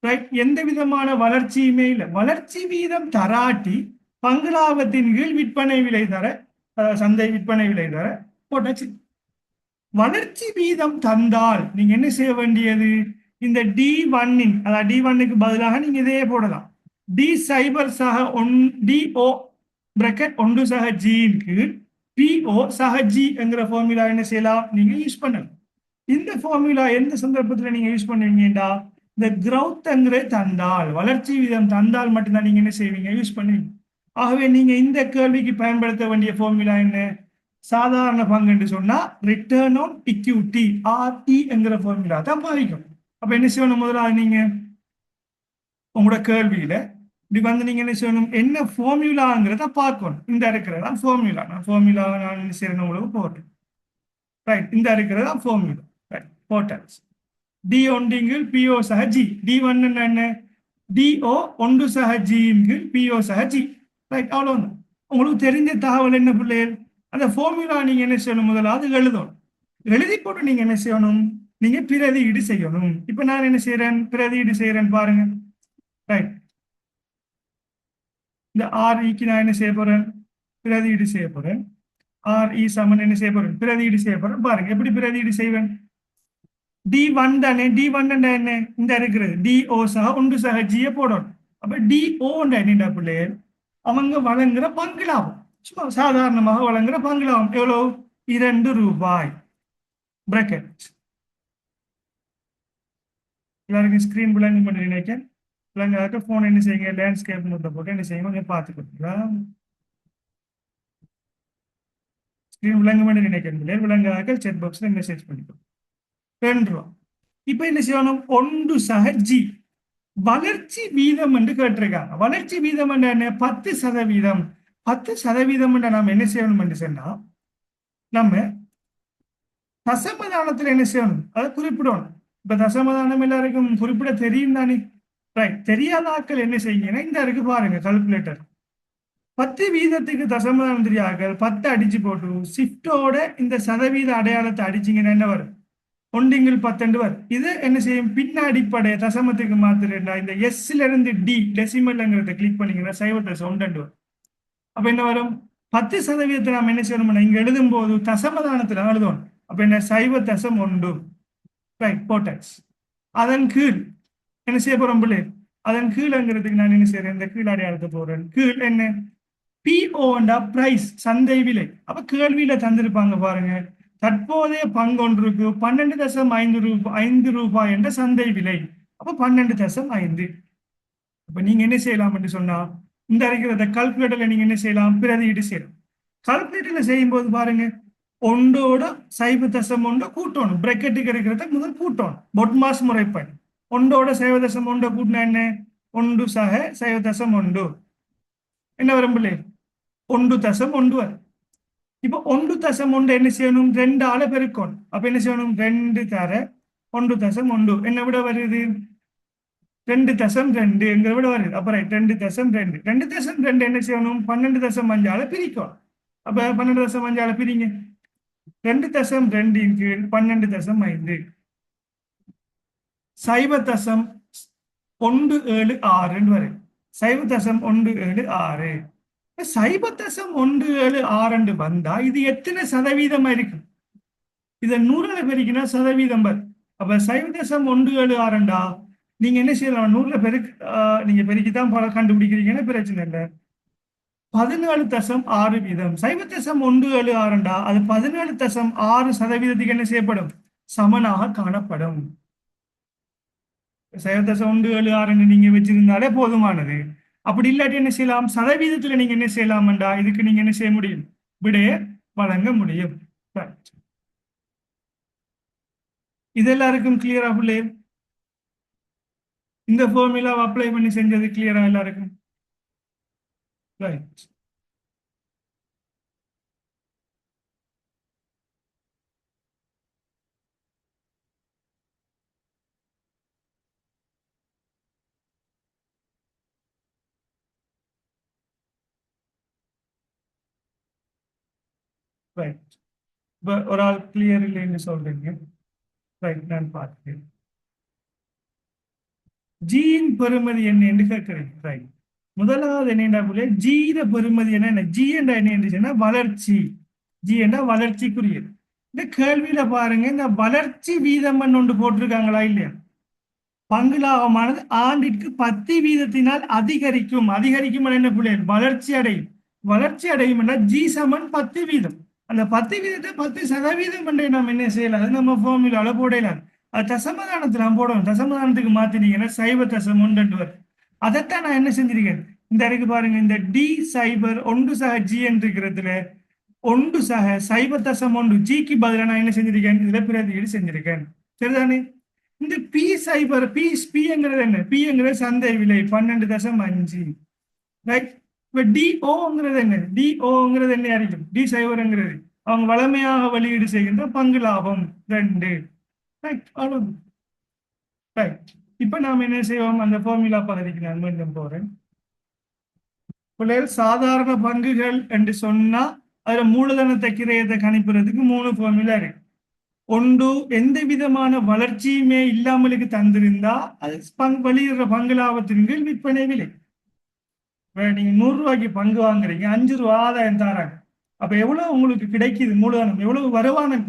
ரைட். எந்த விதமான வளர்ச்சியுமே இல்லை. வளர்ச்சி வீதம் தராட்டி பங்கு லாபத்தின் கீழ் விற்பனை விலை தர, சந்தை விற்பனை விலை தர போட்டாச்சு. வளர்ச்சி வீதம் தந்தால் நீங்க என்ன செய்ய வேண்டியது, இந்த D1 அதாவது D1க்கு பதிலாக நீங்க இதையே போடலாம். D0 சக DO பிராக்கெட் 1 சக G கீழ் PO சக G என்கிற ஃபார்முலா என்ன செய்யலாம், நீங்க யூஸ் பண்ணலாம். இந்த ஃபார்முலா எந்த சந்தர்ப்பத்தில் நீங்க யூஸ் பண்ணுவீங்கடா, இந்த கிரௌத்ங்கிறது தந்தால், வளர்ச்சி வீதம் தந்தால் மட்டும்தான் நீங்க என்ன செய்வீங்க, யூஸ் பண்ணுவீங்க. ஆகவே நீங்க இந்த கேள்விக்கு பயன்படுத்த வேண்டிய ஃபார்முலா என்ன, சாதாரண பங்கு என்று சொன்னா ரிட்டர்ன் ஆன் இக்யூட்டி RE என்கிற ஃபார்முலா தான் பாதிக்கும். அப்ப என்ன செய்யணும், முதலாவது நீங்க உங்களோட கேள்வியில இப்படி வந்து நீங்க என்ன செய்யணும், என்ன ஃபார்முலாங்கிறத பார்க்கணும். இந்த இருக்கிறதா ஃபார்முலா. நான் ஃபார்முலா நான் என்ன செய்யணும் உங்களுக்கு போட்டேன். ரைட். இந்த இருக்கிறதா ஃபார்முலா. ரைட், போட்டாச்சு. D1 PO சக G. D1 என்ன, டிஓ ஒன்று சக ஜியின் கீழ் பிஓ சக ஜி. ரைட், அவ்வளவுதான். உங்களுக்கு தெரிஞ்ச தகவல் என்ன பிள்ளைகள்? அந்த ஃபார்முலா நீங்க என்ன செய்யணும்? முதலாவது எழுதணும். எழுதி போட்டு நீங்க என்ன செய்யணும்? நீங்க பிரதியீடு செய்யணும். இப்ப நான் என்ன செய்யறேன்? பிரதியீடு செய்யறேன் பாருங்க. ரைட், இந்த ஆர்இக்கு நான் என்ன செய்ய போறேன்? பிரதியீடு செய்ய போறேன். ஆர்இ சமன் என்ன செய்ய போறேன்? பிரதியீடு செய்ய போறேன். பாருங்க எப்படி பிரதியீடு செய்வேன். D1 தானே, D1 என்ன இந்த இருக்கிறது டிஓ சக ஒன்று சக ஜிய போடணும். அப்ப டிஓ என்னடா பிள்ளைகள்? அவங்க வழங்குற பங்கு லாபம். சும்மா சாதாரணமாக வழங்குற பங்கு லாபம் எவ்வளவு? 2 ரூபாய். பிராக்கெட். எல்லாருக்கும் ஸ்கிரீன் விளங்கும் பண்ணி நினைக்கிறேன். விளங்காத போன் என்ன செய்யுங்க? லேண்ட்ஸ்கேப் மூட்டை போட்டு என்ன செய்யுங்க? கொஞ்சம் பார்த்துக்கோங்களா? ஸ்கிரீன் விளங்கும் பண்ணி நினைக்கிறேன். விளங்காத செட் பாக்ஸ்ல மெசேஜ் பண்ணிக்கோ. 2 ரூபா. இப்ப என்ன செய்யணும்? ஒன்று சக ஜி வளர்ச்சி வீதம் என்று கேட்டிருக்காங்க. வளர்ச்சி வீதம் என்ன? 10%. 10% நாம் என்ன செய்யணும் என்று சொன்னா, நம்ம தசமதானத்துல என்ன செய்யணும்? அதை குறிப்பிடணும். இப்ப தசமதானம் எல்லாருக்கும் குறிப்பிட தெரியும் தானே? ரைட், தெரியாத ஆட்கள் என்ன செய்யுங்கன்னா, இந்த இருக்கு பாருங்க கால்குலேட்டர். 10 வீதத்துக்கு தசமதானம் தெரியார்கள் 10 அடிச்சு போட்டு ஷிஃப்டோட இந்த சதவீத அடையாளத்தை அடிச்சிங்கன்னா என்ன வரும்? ஒண்டிங்கில் 10 வரும். இது என்ன செய்யும்? பின்னாடிப்படைய தசமத்துக்கு மாத்திரா இந்த எஸ்ல இருந்து டி டெசிமல்ங்கிறத கிளிக் பண்ணீங்கன்னா 0.1 வரும். அப்ப என்ன வரும்? 10% நாம் என்ன செய்யணும்? இங்க எழுதும் போது தசமதானத்துல எழுதணும். அப்ப என்ன? 0.1. ரைட், போட்டாச்சு. அதன் கீழ் என்ன செய்ய போறோம் பிள்ளை? அதன் கீழ்ங்கிறதுக்கு நான் என்ன செய்யறேன்? இந்த கீழ் அடையாளத்தை போடுறேன். கீழ் என்ன? பிஓண்டா பிரைஸ், சந்தை விலை. அப்ப கேள்வியில தந்திருப்பாங்க பாருங்க, தற்போதைய பங்கொன்றுக்கு 12.5 ரூபாய் என்ற சந்தை விலை. அப்ப 12.5. அப்ப நீங்க என்ன செய்யலாம் என்று சொன்னா, இந்த இருக்கிறத கால்குலேட்டர்ல நீங்க என்ன செய்யலாம்? பிரதியீடு செய்யலாம். கால்குலேட்டர்ல செய்யும் போது பாருங்க, ஒன்றோட 0.1 கூட்டணும். பிராக்கெட்டுக்கு இருக்கிறத முதல் கூட்டணும். பொட்மாஸ் முறைப்படி ஒன்றோட 0.1 கூட்டினா என்ன? 1 சக 0.1 என்ன வரும் பிள்ளை? 1.1 வரும். இப்ப 1.1 என்ன செய்யணும்? 2ஆல பெருக்கணும். அப்ப என்ன செய்யணும்? 2 தர 1.1 என்ன விட வருது? 2.2 எங்களை விட வருது. அப்புறம் 2.2 2.2 என்ன செய்யணும்? 12.5ஆல பிரிக்கும். அப்ப 12.5ஆல பிரிங்க. 2.2 கீழ் 12.5 0.176 வரும். 0.176 0.176 வந்தா இது எத்தனை சதவீதமா இருக்கு? இதை 100ல பெருக்கினா சதவீதம் வரும். அப்ப 0.176 நீங்க என்ன செய்யலாம்? 100ல நீங்க பெருக்கித்தான் பல கண்டுபிடிக்கிறீங்கன்னு பிரச்சனை இல்லை. 14.6 வீதம். 0.176 அது 14.6% என்ன செய்யப்படும்? சமனாக காணப்படும். 0.176 நீங்க வச்சிருந்தாலே போதுமானது. அப்படி இல்லாட்டி என்ன செய்யலாம்? சதவீதத்துல நீங்க என்ன செய்யலாம்டா, இதுக்கு நீங்க என்ன செய்ய முடியும்? விடைய வழங்க முடியும். இது எல்லாருக்கும் கிளியரா பிள்ளை? இந்த ஃபார்முலாவை அப்ளை பண்ணி செஞ்சது கிளியரா எல்லாருக்கும்? ரைட். ரைட். இப்ப ஒரு ஆள் கிளியர் இல்லைன்னு சொல்றீங்க. ரைட், நான் பார்க்கிறேன். ஜியின் பெறுமதி என்ன என்று கேட்கிறேன். ரைட், முதலாவது என்னடா போல ஜியில பெறுமதி என்ன? ஜி என்ற என்ன? வளர்ச்சி. ஜி என்ற வளர்ச்சிக்குரியது. இந்த கேள்வியில பாருங்க, இந்த வளர்ச்சி வீதம் ஒன்று போட்டிருக்காங்களா இல்லையா? பங்கு லாபமானது ஆண்டிற்கு 10% அதிகரிக்கும். அதிகரிக்கும் என்ன பிள்ளைகள்? வளர்ச்சி அடையும். வளர்ச்சி அடையும் என்றால் ஜி சமன் 10%. அந்த 10% 10% என்று நம்ம என்ன செய்யலாம்? அது நம்ம ஃபார்முலால போடலாம். அது தசமதானத்துல நாம் போடணும். தசமதானத்துக்கு மாத்தினீங்கன்னா 0.1 வரும். அதைத்தான் நான் என்ன செஞ்சிருக்கேன்? இந்த இருக்கு பாருங்க, இந்த டி 0.1 சக ஜி என்று இருக்கிறதுல 1 சக 0.1 ஜிக்கு பதிலாக நான் என்ன செஞ்சிருக்கேன்? இதுல பிரதியீடு செஞ்சிருக்கேன். சரிதானே? இந்த பி சைபர் பிங்கிறது என்ன? பிங்கிறது சந்தை விலை 12.5. ரைட். இப்ப டிஓங்கிறது என்ன? டிஓங்கிறது என்ன அறிக்கும்? டி சைபர்ங்கிறது அவங்க வளமையாக வெளியீடு செய்கின்ற பங்கு லாபம் 2. ரைட், அவ்வளவு. ரைட். இப்ப நாம் என்ன செய்வோம், அந்த ஃபார்முலா பகுதிக்கு நான் மீண்டும் போறேன். பிள்ளைகள் சாதாரண பங்குகள் என்று சொன்னா அதுல மூலதனத்தை கிரயத்தை கணிப்புறதுக்கு 3 ஃபார்முலா இருக்கு. ஒன்று, எந்த விதமான வளர்ச்சியுமே இல்லாமலுக்கு தந்திருந்தா அது வெளியிடுற பங்கு லாபத்தின் கீழ் விற்பனை விலை. நீங்க 100 ரூபாய்க்கு பங்கு வாங்குறீங்க, 5 ரூபா ஆதாயம் தராங்க. அப்ப எவ்வளவு உங்களுக்கு கிடைக்குது மூலதனம், எவ்வளவு வருமானம்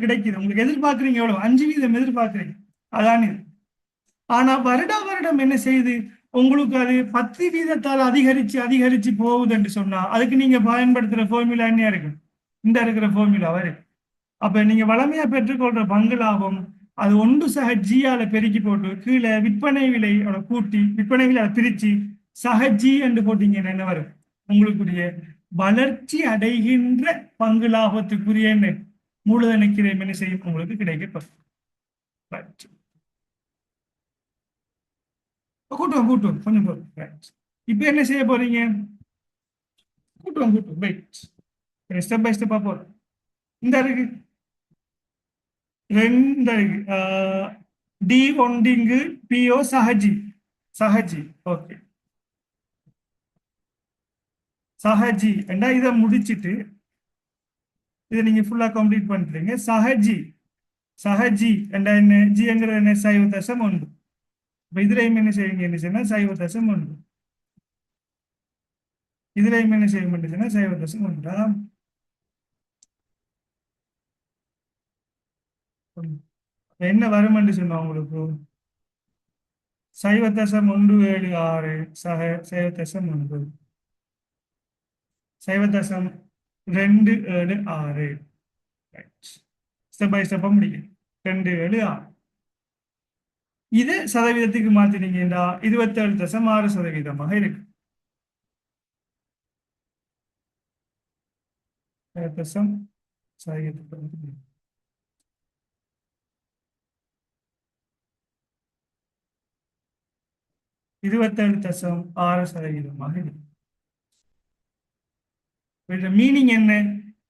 கிடைக்குது உங்களுக்கு, எதிர்பார்க்குறீங்க எவ்வளவு, 5% எதிர்பார்க்குறீங்க, அதான் இது. ஆனா வருடம் என்ன செய்யுது, உங்களுக்கு அது 10% அதிகரிச்சு அதிகரிச்சு போகுது என்று சொன்னா அதுக்கு நீங்க பயன்படுத்துற ஃபார்முலா என்ன இருக்கு, இந்த இருக்கிற ஃபார்முலா வரும். அப்ப நீங்க வளமையா பெற்றுக்கொள்ற பங்கு லாபம் அது 1/G பெருக்கி போட்டு கீழே விற்பனை விலை கூட்டி விற்பனை விலை பிரிச்சு சக-G என்று போட்டீங்கன்னா என்ன வரும், உங்களுக்குரிய வளர்ச்சி அடைகின்ற பங்கு லாபத்துக்குரிய மூலதன கிரயம் என்ன செய்யும், உங்களுக்கு கிடைக்கப்படும். கூட்டுவோம் கொஞ்சம் போதும். இப்ப என்ன செய்ய போறீங்க, கூட்டுவோம் வெயிட், ஸ்டெப் பை ஸ்டெப்பா போறோம். இந்த இருக்கு ரெண்டு டி ஒண்டிங்கு பிஓ சஹஜி ஓகே. சஹஜி என்றா இதை முடிச்சிட்டு இதை நீங்க ஃபுல்லா கம்ப்ளீட் பண்றீங்க. சஹஜி என்றா என்ன, ஜிங்கிறது என்ன, 0.1. இதுலையும் என்ன செய்வீங்க என்ன சொன்னா 0.1, இதுலையும் என்ன செய்ய மாட்டேன்னா 0.1. என்ன வரும் என்று சொன்னா உங்களுக்கு 0.176 சக 0.1 0.276. ஸ்டெப் பை ஸ்டெப்பா முடியும். 276 இது சதவீதத்துக்கு மாத்தினீங்கன்னா 27.6% இருக்கு. 27.6% இருக்கு. மீனிங் என்ன,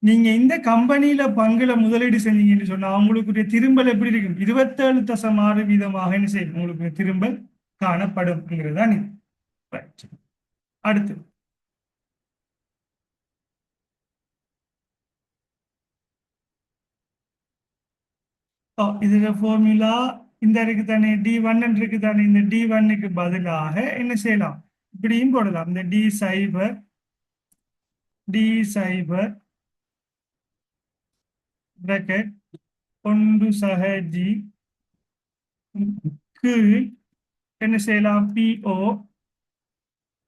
நீங்க இந்த கம்பெனியில பங்குல முதலீடு செஞ்சீங்கன்னு சொன்னா அவங்களுக்குரிய திரும்பல் எப்படி இருக்கும், 27.6% என்ன செய்யும், உங்களுக்கு திரும்பல் காணப்படும். அடுத்து இதுல ஃபார்முலா இந்த இருக்கு தானே, D1 இருக்கு தானே, இந்த D1க்கு பதிலாக என்ன செய்யலாம், இப்படியும் போடலாம். இந்த D0 பிராக்கெட் 1/G கீழ் என்ன செய்யலாம், PO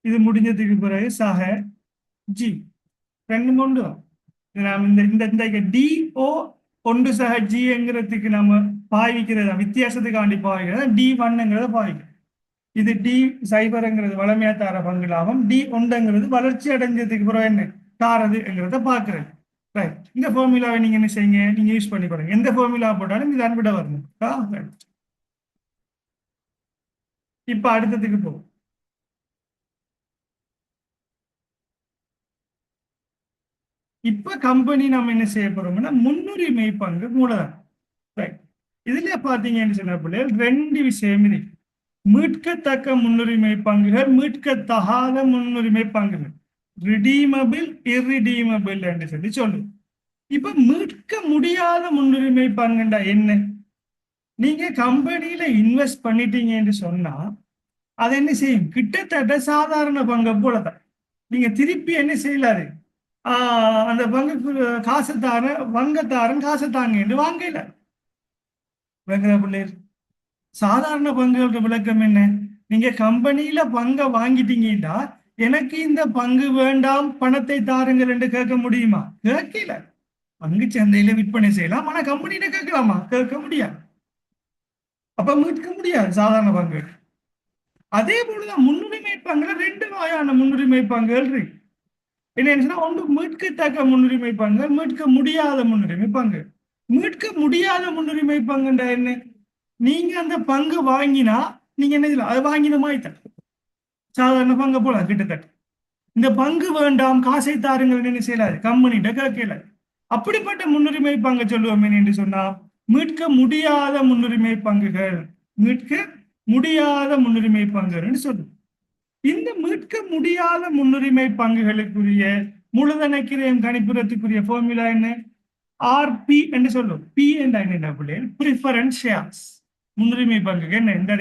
இது முடிஞ்சதுக்கு பிறகு சக-G 2 தான். நாம் இந்த DO 1/Gங்கிறதுக்கு நம்ம பாவிக்கிறதா வித்தியாசத்துக்காண்டி பாவிக்கிறதா D1ங்கிறத பாவிக்கிறோம். இது D0ங்கிறது வளமையா தார பங்கு லாபம், D1ங்கிறது வளர்ச்சி அடைஞ்சதுக்கு பிறகு என்ன தாரதுங்கிறத பாக்குறது. ரைட், இந்த ஃபார்முலாவை நீங்க என்ன செய்யுங்க, நீங்க யூஸ் பண்ணி பாருங்க. எந்த ஃபார்முலா போட்டாலும் இது அன்பிட வரணும். இப்ப அடுத்ததுக்கு போகும். இப்ப கம்பெனி நம்ம என்ன செய்ய போறோம்னா முன்னுரிமை பங்கு மூலதனம். ரைட், இதுல பாத்தீங்கன்னு சொன்ன பிள்ளைகள் 2 விஷயம் இருக்கு, மீட்கத்தக்க முன்னுரிமை பங்குகள், மீட்கத்தகாத முன்னுரிமை பங்குகள், ரிடீமபிள் இர்ரிடீமபிள் என்று சொல்லுவோம். இப்ப மீட்க முடியாத முன்னுரிமை பங்குண்டா என்ன, நீங்க கம்பெனியில இன்வெஸ்ட் பண்ணிட்டீங்கன்னு சொன்னா அது என்ன செய்யும், கிட்டத்தட்ட சாதாரண பங்கை போலதான். நீங்க திருப்பி என்ன செய்யலாரு, அந்த பங்குக்கு காசுத்தாரன் வங்கத்தாரன் காசை தாங்க என்று வாங்கல. பிள்ளைகள் சாதாரண பங்குகளோட விளக்கம் என்ன, நீங்க கம்பெனியில பங்கை வாங்கிட்டீங்கன்னா எனக்கு இந்த பங்கு வேண்டாம் பணத்தை தாருங்கள் என்று கேட்க முடியுமா, கேட்கல. பங்கு சந்தையில விற்பனை செய்யலாம், ஆனா கம்பெனியில கேட்கலாமா, கேட்க முடியாது. அப்ப மீட்க முடியாது சாதாரண பங்கு. அதே போலதான் முன்னுரிமை பங்குல 2 வகையான முன்னுரிமை பங்குகள் இருக்கு. என்ன, ஒன்று மீட்கத்தக்க முன்னுரிமை பங்கு, மீட்க முடியாத முன்னுரிமை பங்கு. மீட்க முடியாத முன்னுரிமை பங்குன்ற என்ன, நீங்க அந்த பங்கு வாங்கினா நீங்க என்ன செய்யலாம், அது வாங்கின மாதிரி தான் சாதாரண பங்கு போல கிட்டத்தட்ட. இந்த பங்கு வேண்டாம் காசை தாருங்கள் என்ன செய்யலாது, கம்பெனிட்ட கேட்கல. அப்படிப்பட்ட முன்னுரிமை பங்கு சொல்லுவோம் என்று சொன்னா மீட்க முடியாத முன்னுரிமை பங்குகள். மீட்க முடியாத முன்னுரிமை பங்குன்னு சொல்லுவோம். இந்த மீட்க முடியாத முன்னுரிமை பங்குகளுக்குரிய மூலதன கிரயம் கணிப்புறத்துக்குரிய ஃபார்முலா என்ன? ஆர்பி என்று சொல்லுவோம். பி என்ற என்ன பிரிஃபரன்ஸ் ஷேர்ஸ். முன்னுரிமை பங்குகள் என்ன இந்த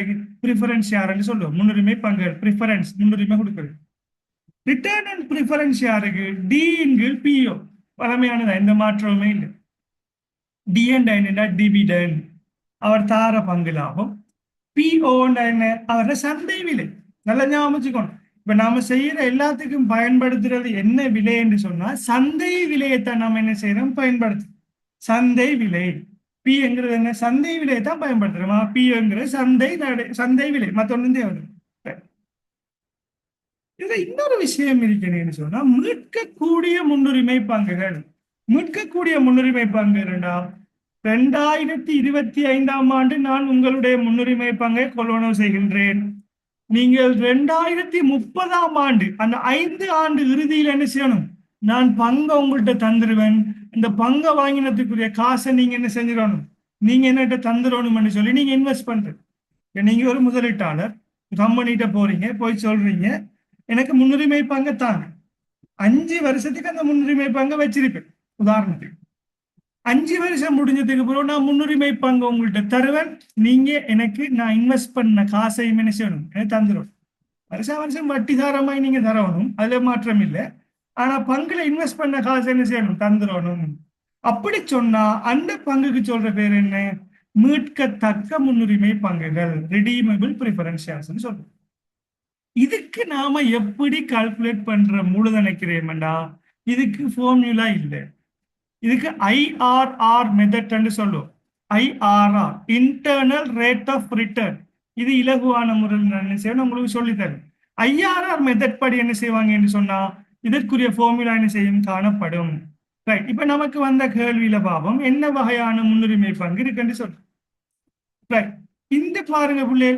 பிரிஃபரன்ஸ் ஷேர் என்று சொல்லுவோம். முன்னுரிமை பங்குகள் பிரிஃபரன்ஸ் முன்னுரிமை கொடுக்கிறது. ரிட்டர்ன் அண்ட் ப்ரிஃபரன்ஸ் ஷேருக்கு டி இன்கில் பிஓ பழமையானதா, எந்த மாற்றமுமே இல்லை. டி என்ன டிவிடன், அவர் தார பங்கு லாபம். பிஓ என்ன அவரோட சந்தை விலை. நல்லா ஞாபகம் வச்சுக்கணும். இப்ப நாம செய்யற எல்லாத்துக்கும் பயன்படுத்துறது என்ன விலை என்று சொன்னா சந்தை விலையைத்தான் நாம என்ன செய்யறோம் பயன்படுத்து. சந்தை விலை. பி என்கிறது என்ன? சந்தை விலையை தான் பயன்படுத்துறோமா? பி என்கிறது சந்தை விலை, மற்றொன்னு தேவை. இதுல இன்னொரு விஷயம் இருக்கிறேன்னு சொன்னா மீட்கக்கூடிய முன்னுரிமை பங்குகள். மீட்கக்கூடிய முன்னுரிமை பங்குடா 2025 ஆண்டு நான் உங்களுடைய முன்னுரிமை பங்கை கொள்வனவு செய்கின்றேன். நீங்கள் 2030 ஆண்டு அந்த 5 ஆண்டு இறுதியில் என்ன செய்யணும்? நான் பங்கை உங்கள்கிட்ட தந்துருவேன். இந்த பங்கை வாங்கினதுக்குரிய காசை நீங்க என்ன செஞ்சிடணும்? நீங்க என்னகிட்ட தந்துடணும்னு சொல்லி நீங்க இன்வெஸ்ட் பண்றது. நீங்க ஒரு முதலீட்டாளர் கம்பெனிகிட்ட போறீங்க, போய் சொல்றீங்க எனக்கு முன்னுரிமை பங்கு தாங்க. 5 வருஷத்துக்கு அந்த முன்னுரிமை பங்கை வச்சிருப்பேன். உதாரணத்துக்கு 5 வருஷம் முடிஞ்சதுக்கு பிறகு நான் முன்னுரிமை பங்கு உங்கள்கிட்ட தருவேன். நீங்க எனக்கு நான் இன்வெஸ்ட் பண்ண காசை என்ன செய்யணும்? எனக்கு தந்துடும். வருஷம் வருஷம் வட்டி தாரமாய் நீங்க தரணும், அதுல மாற்றம் இல்லை. ஆனா பங்குல இன்வெஸ்ட் பண்ண காசை என்ன செய்யணும்? தந்துடணும். அப்படி சொன்னா அந்த பங்குக்கு சொல்ற பேர் என்ன? மீட்கத்தக்க முன்னுரிமை பங்குகள், ரிடீமபிள் ப்ரிஃபரன்ஸ் ஷேர்ஸ் சொல்றோம். இதுக்கு நாம எப்படி கால்குலேட் பண்ற மூலதன கிரயம்டா? இதுக்கு ஃபார்முலா இல்லை. இதுக்கு ஐஆர்ஆர் மெத்தட் சொல்லுவோம். IRR internal rate of return. இது இலகுவான முறையில் என்ன செய்யணும் உங்களுக்கு சொல்லித்தரும். ஐஆர்ஆர் மெத்தட் படி என்ன செய்வாங்க என்று சொன்னா இதற்குரிய ஃபார்முலா என்ன செய்யும் காணப்படும். ரைட். இப்ப நமக்கு வந்த கேள்வியில பாவம் என்ன வகையான முன்னுரிமை பங்கு இருக்குன்னு சொல்றோம். ரைட். இந்த பாருங்க பிள்ளை,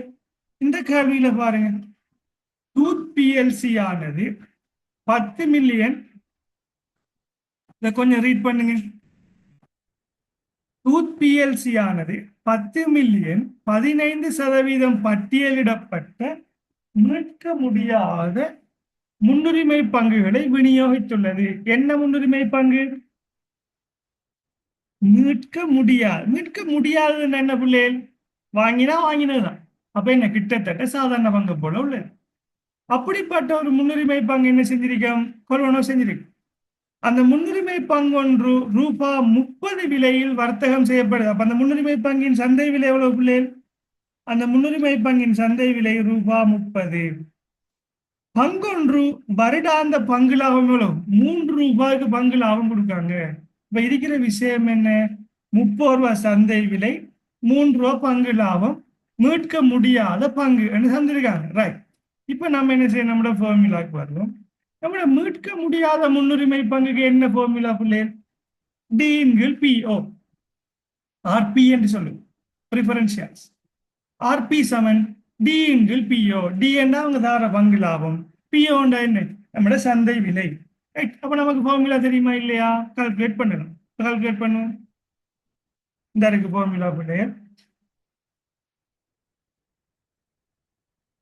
இந்த கேள்வியில பாருங்க டூத் பிஎல்சி ஆனது 10 மில்லியன். இதை கொஞ்சம் ரீட் பண்ணுங்க. டூத் பிஎல்சி ஆனது 10 மில்லியன் 15% பட்டியலிடப்பட்ட மீட்க முடியாத முன்னுரிமை பங்குகளை விநியோகித்துள்ளது. என்ன முன்னுரிமை பங்கு? மீட்க முடியாது. மீட்க முடியாதுன்னு என்ன பிள்ளைகள்? வாங்கினா வாங்கினதுதான். அப்ப என்ன கிட்டத்தட்ட சாதாரண பங்கு போல உள்ளது. அப்படிப்பட்ட ஒரு முன்னுரிமை பங்கு என்ன செஞ்சிருக்கோம்? கொள்வனவு செஞ்சிருக்கோம். அந்த முன்னுரிமை பங்கு ஒன்று ரூபாய் 30 விலையில் வர்த்தகம் செய்யப்படுது. அப்ப அந்த முன்னுரிமை பங்கின் சந்தை விலை எவ்வளவு பிள்ளைகள்? அந்த முன்னுரிமை பங்கின் சந்தை விலை ரூபாய் 30. பங்கொன்று வருடாந்த பங்கு லாபம் எவ்வளவு? 3 ரூபாய்க்கு பங்கு லாபம் கொடுக்காங்க. இப்ப இருக்கிற விஷயம் என்ன? 30 ரூபாய் சந்தை விலை, 3 ரூபாய் பங்கு லாபம், மீட்க முடியாத பங்கு தந்திருக்காங்க. ரைட். இப்ப நம்ம என்ன செய்யணும்? நம்மளோட ஃபார்முலாக்கு வருவோம். நம்மளோட மீட்க முடியாத முன்னுரிமை பங்குக்கு என்ன ஃபார்முலா பிள்ளைகள்? டி இன்கில் பிஓ, ஆர்பி என்று சொல்லுவோம். Preference shares. ஆர்பி சமன் டி இன்கில் பிஓ. டி என்ன அவங்க தார பங்கு லாபம், பிஓ என்ன நம்மளோட சந்தை விலை. ரைட். அப்ப நமக்கு ஃபார்முலா தெரியுமா இல்லையா? கால்குலேட் பண்ணணும். கால்குலேட் பண்ணுவோம். இந்த இருக்கு ஃபார்முலா பிள்ளைகள்.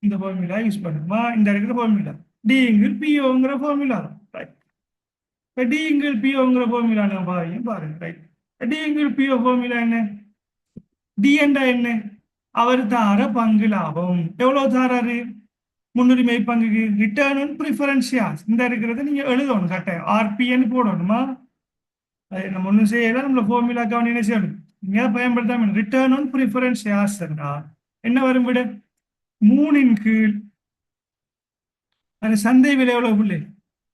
இந்த ஃபார்முலா யூஸ் பண்ணுமா? இந்த இருக்கிற ஃபார்முலா டி இன்கில் பிஓங்கிற ஃபார்முலா தான். ரைட். இப்போ டி இன்கில் பிஓங்கிற ஃபார்முலா நான் பாருங்க. ரைட். டி இன்கில் பிஓ ஃபார்முலா என்ன? டி என்றா என்ன? அவர் தார பங்கு லாபம். எவ்வளவு தாராரு? முன்னுரிமை பங்குக்கு ரிட்டர்ன் ஆன் ப்ரிஃபரன்ஸ் ஷேர்ஸ். இந்த இருக்கிறத நீங்க எழுதணும் கட்டாயம். ஆர்பின்னு போடணுமா? அது நம்ம ஒன்றும் செய்யலாம். நம்மள ஃபார்முலா கவனம் என்ன செய்யணும்? நீங்க பயன்படுத்தாம ரிட்டர்ன் ஆன் ப்ரிஃபரன்ஸ் ஷேர்ஸ் என்ன வரும் விட? 3 கீழ் அது சந்தை விலை எவ்வளவு பிள்ளை?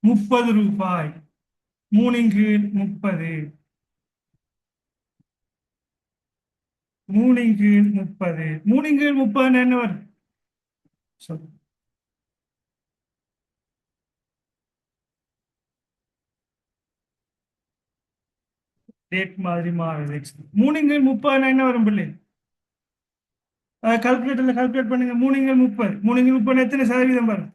30 ரூபாய். 3 கீழ் 30. 3 கீழ் 30. 3 கீழ் 30 என்ன வரும்? சொல். டேட் மாதிரி மாறுது. 3 கீழ் 30 என்ன வரும் பிள்ளை? கால்குலேட்டர்ல கால்குலேட் பண்ணுங்க. 3 கீழ் 30. 3 கீழ் 30 எத்தனை சதவீதம் வரும்?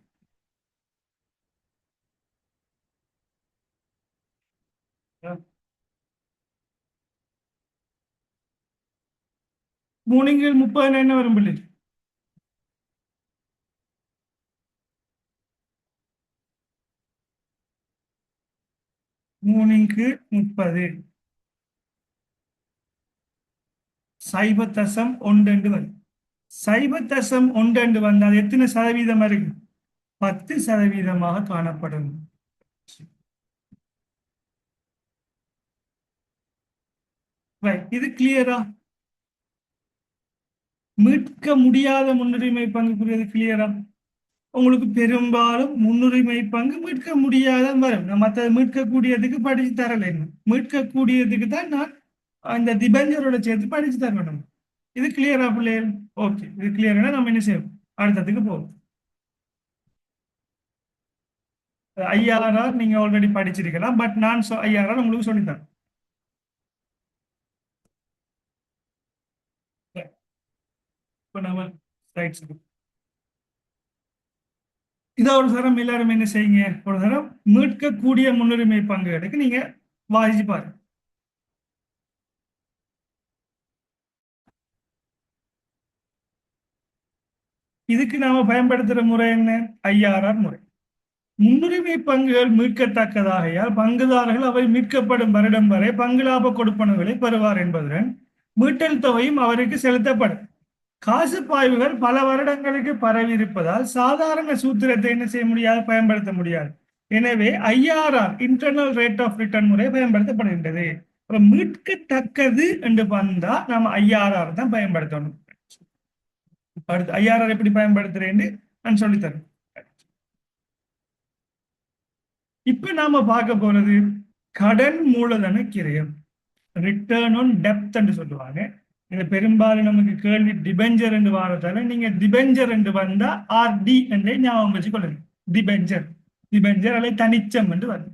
3 கீழ் 30 என்ன வரும் பிள்ளை? 3/30 0.1 வரும். 0.1 வந்தால் எத்தனை சதவீதம் இருக்கு? 10% காணப்படும். இது கிளியரா? மீட்க முடியாத முன்னுரிமை பங்குக்குரியது கிளியரா? உங்களுக்கு பெரும்பாலும் முன்னுரிமை பங்கு மீட்க முடியாத வரும். நான் மற்ற மீட்கக்கூடியதுக்கு படிச்சு தரல. மீட்கக்கூடியதுக்கு தான் நான் அந்த டிபெஞ்சரோட சேர்த்து படிச்சு தரணும். இது கிளியரா பிள்ளைகள்? ஓகே, இது கிளியர்னா நம்ம என்ன செய்வோம்? அடுத்ததுக்கு போவோம். ஐஆர்ஆர் நீங்க ஆல்ரெடி படிச்சிருக்கலாம், பட் நான் ஐஆர்ஆர் உங்களுக்கு சொல்லித்தரேன். இப்போ நம்ம ஸ்லைட்ஸுக்கு இதை ஒரு தரம் எல்லாரும் என்ன செய்யுங்க, ஒரு தரம் மீட்கக்கூடிய முன்னுரிமை பங்குகளுக்கு நீங்க வாசிச்சு பாருங்க. இதுக்கு நாம பயன்படுத்துற முறை என்ன? ஐஆர்ஆர் முறை. முன்னுரிமை பங்குகள் மீட்கத்தக்கதாகையால் பங்குதாரர்கள் அவை மீட்கப்படும் வருடம் வரை பங்கு லாப கொடுப்பனவுகளை பெறுவார் என்பதுடன் மீட்டல் தொகையும் அவருக்கு செலுத்தப்படும். காசு பாய்வுகள் பல வருடங்களுக்கு பரவி இருப்பதால் சாதாரண சூத்திரத்தை என்ன செய்ய முடியாது, பயன்படுத்த முடியாது. எனவே IRR internal rate of return முறை பயன்படுத்தப்படுகின்றது. மீட்கத்தக்கது என்று வந்தா நம்ம ஐஆர்ஆர் தான் பயன்படுத்தணும். அடுத்து ஐஆர்ஆர் எப்படி பயன்படுத்துறேன்னு நான் சொல்லித்தரேன். இப்ப நாம பார்க்க போறது கடன் மூலதன கிரயம், ரிட்டர்ன் ஆன் டெப்த் என்று சொல்லுவாங்க. இது பெரும்பாலும் நமக்கு கேள்வி டிபெஞ்சர் என்று வாரத்தால நீங்க டிபெஞ்சர் என்று வந்தா ஆர்டி என்றே ஞாபகம் வச்சு கொள்ளுங்க. டிபெஞ்சர் டிபெஞ்சர் அல்லது தனிச்சம் என்று வருது.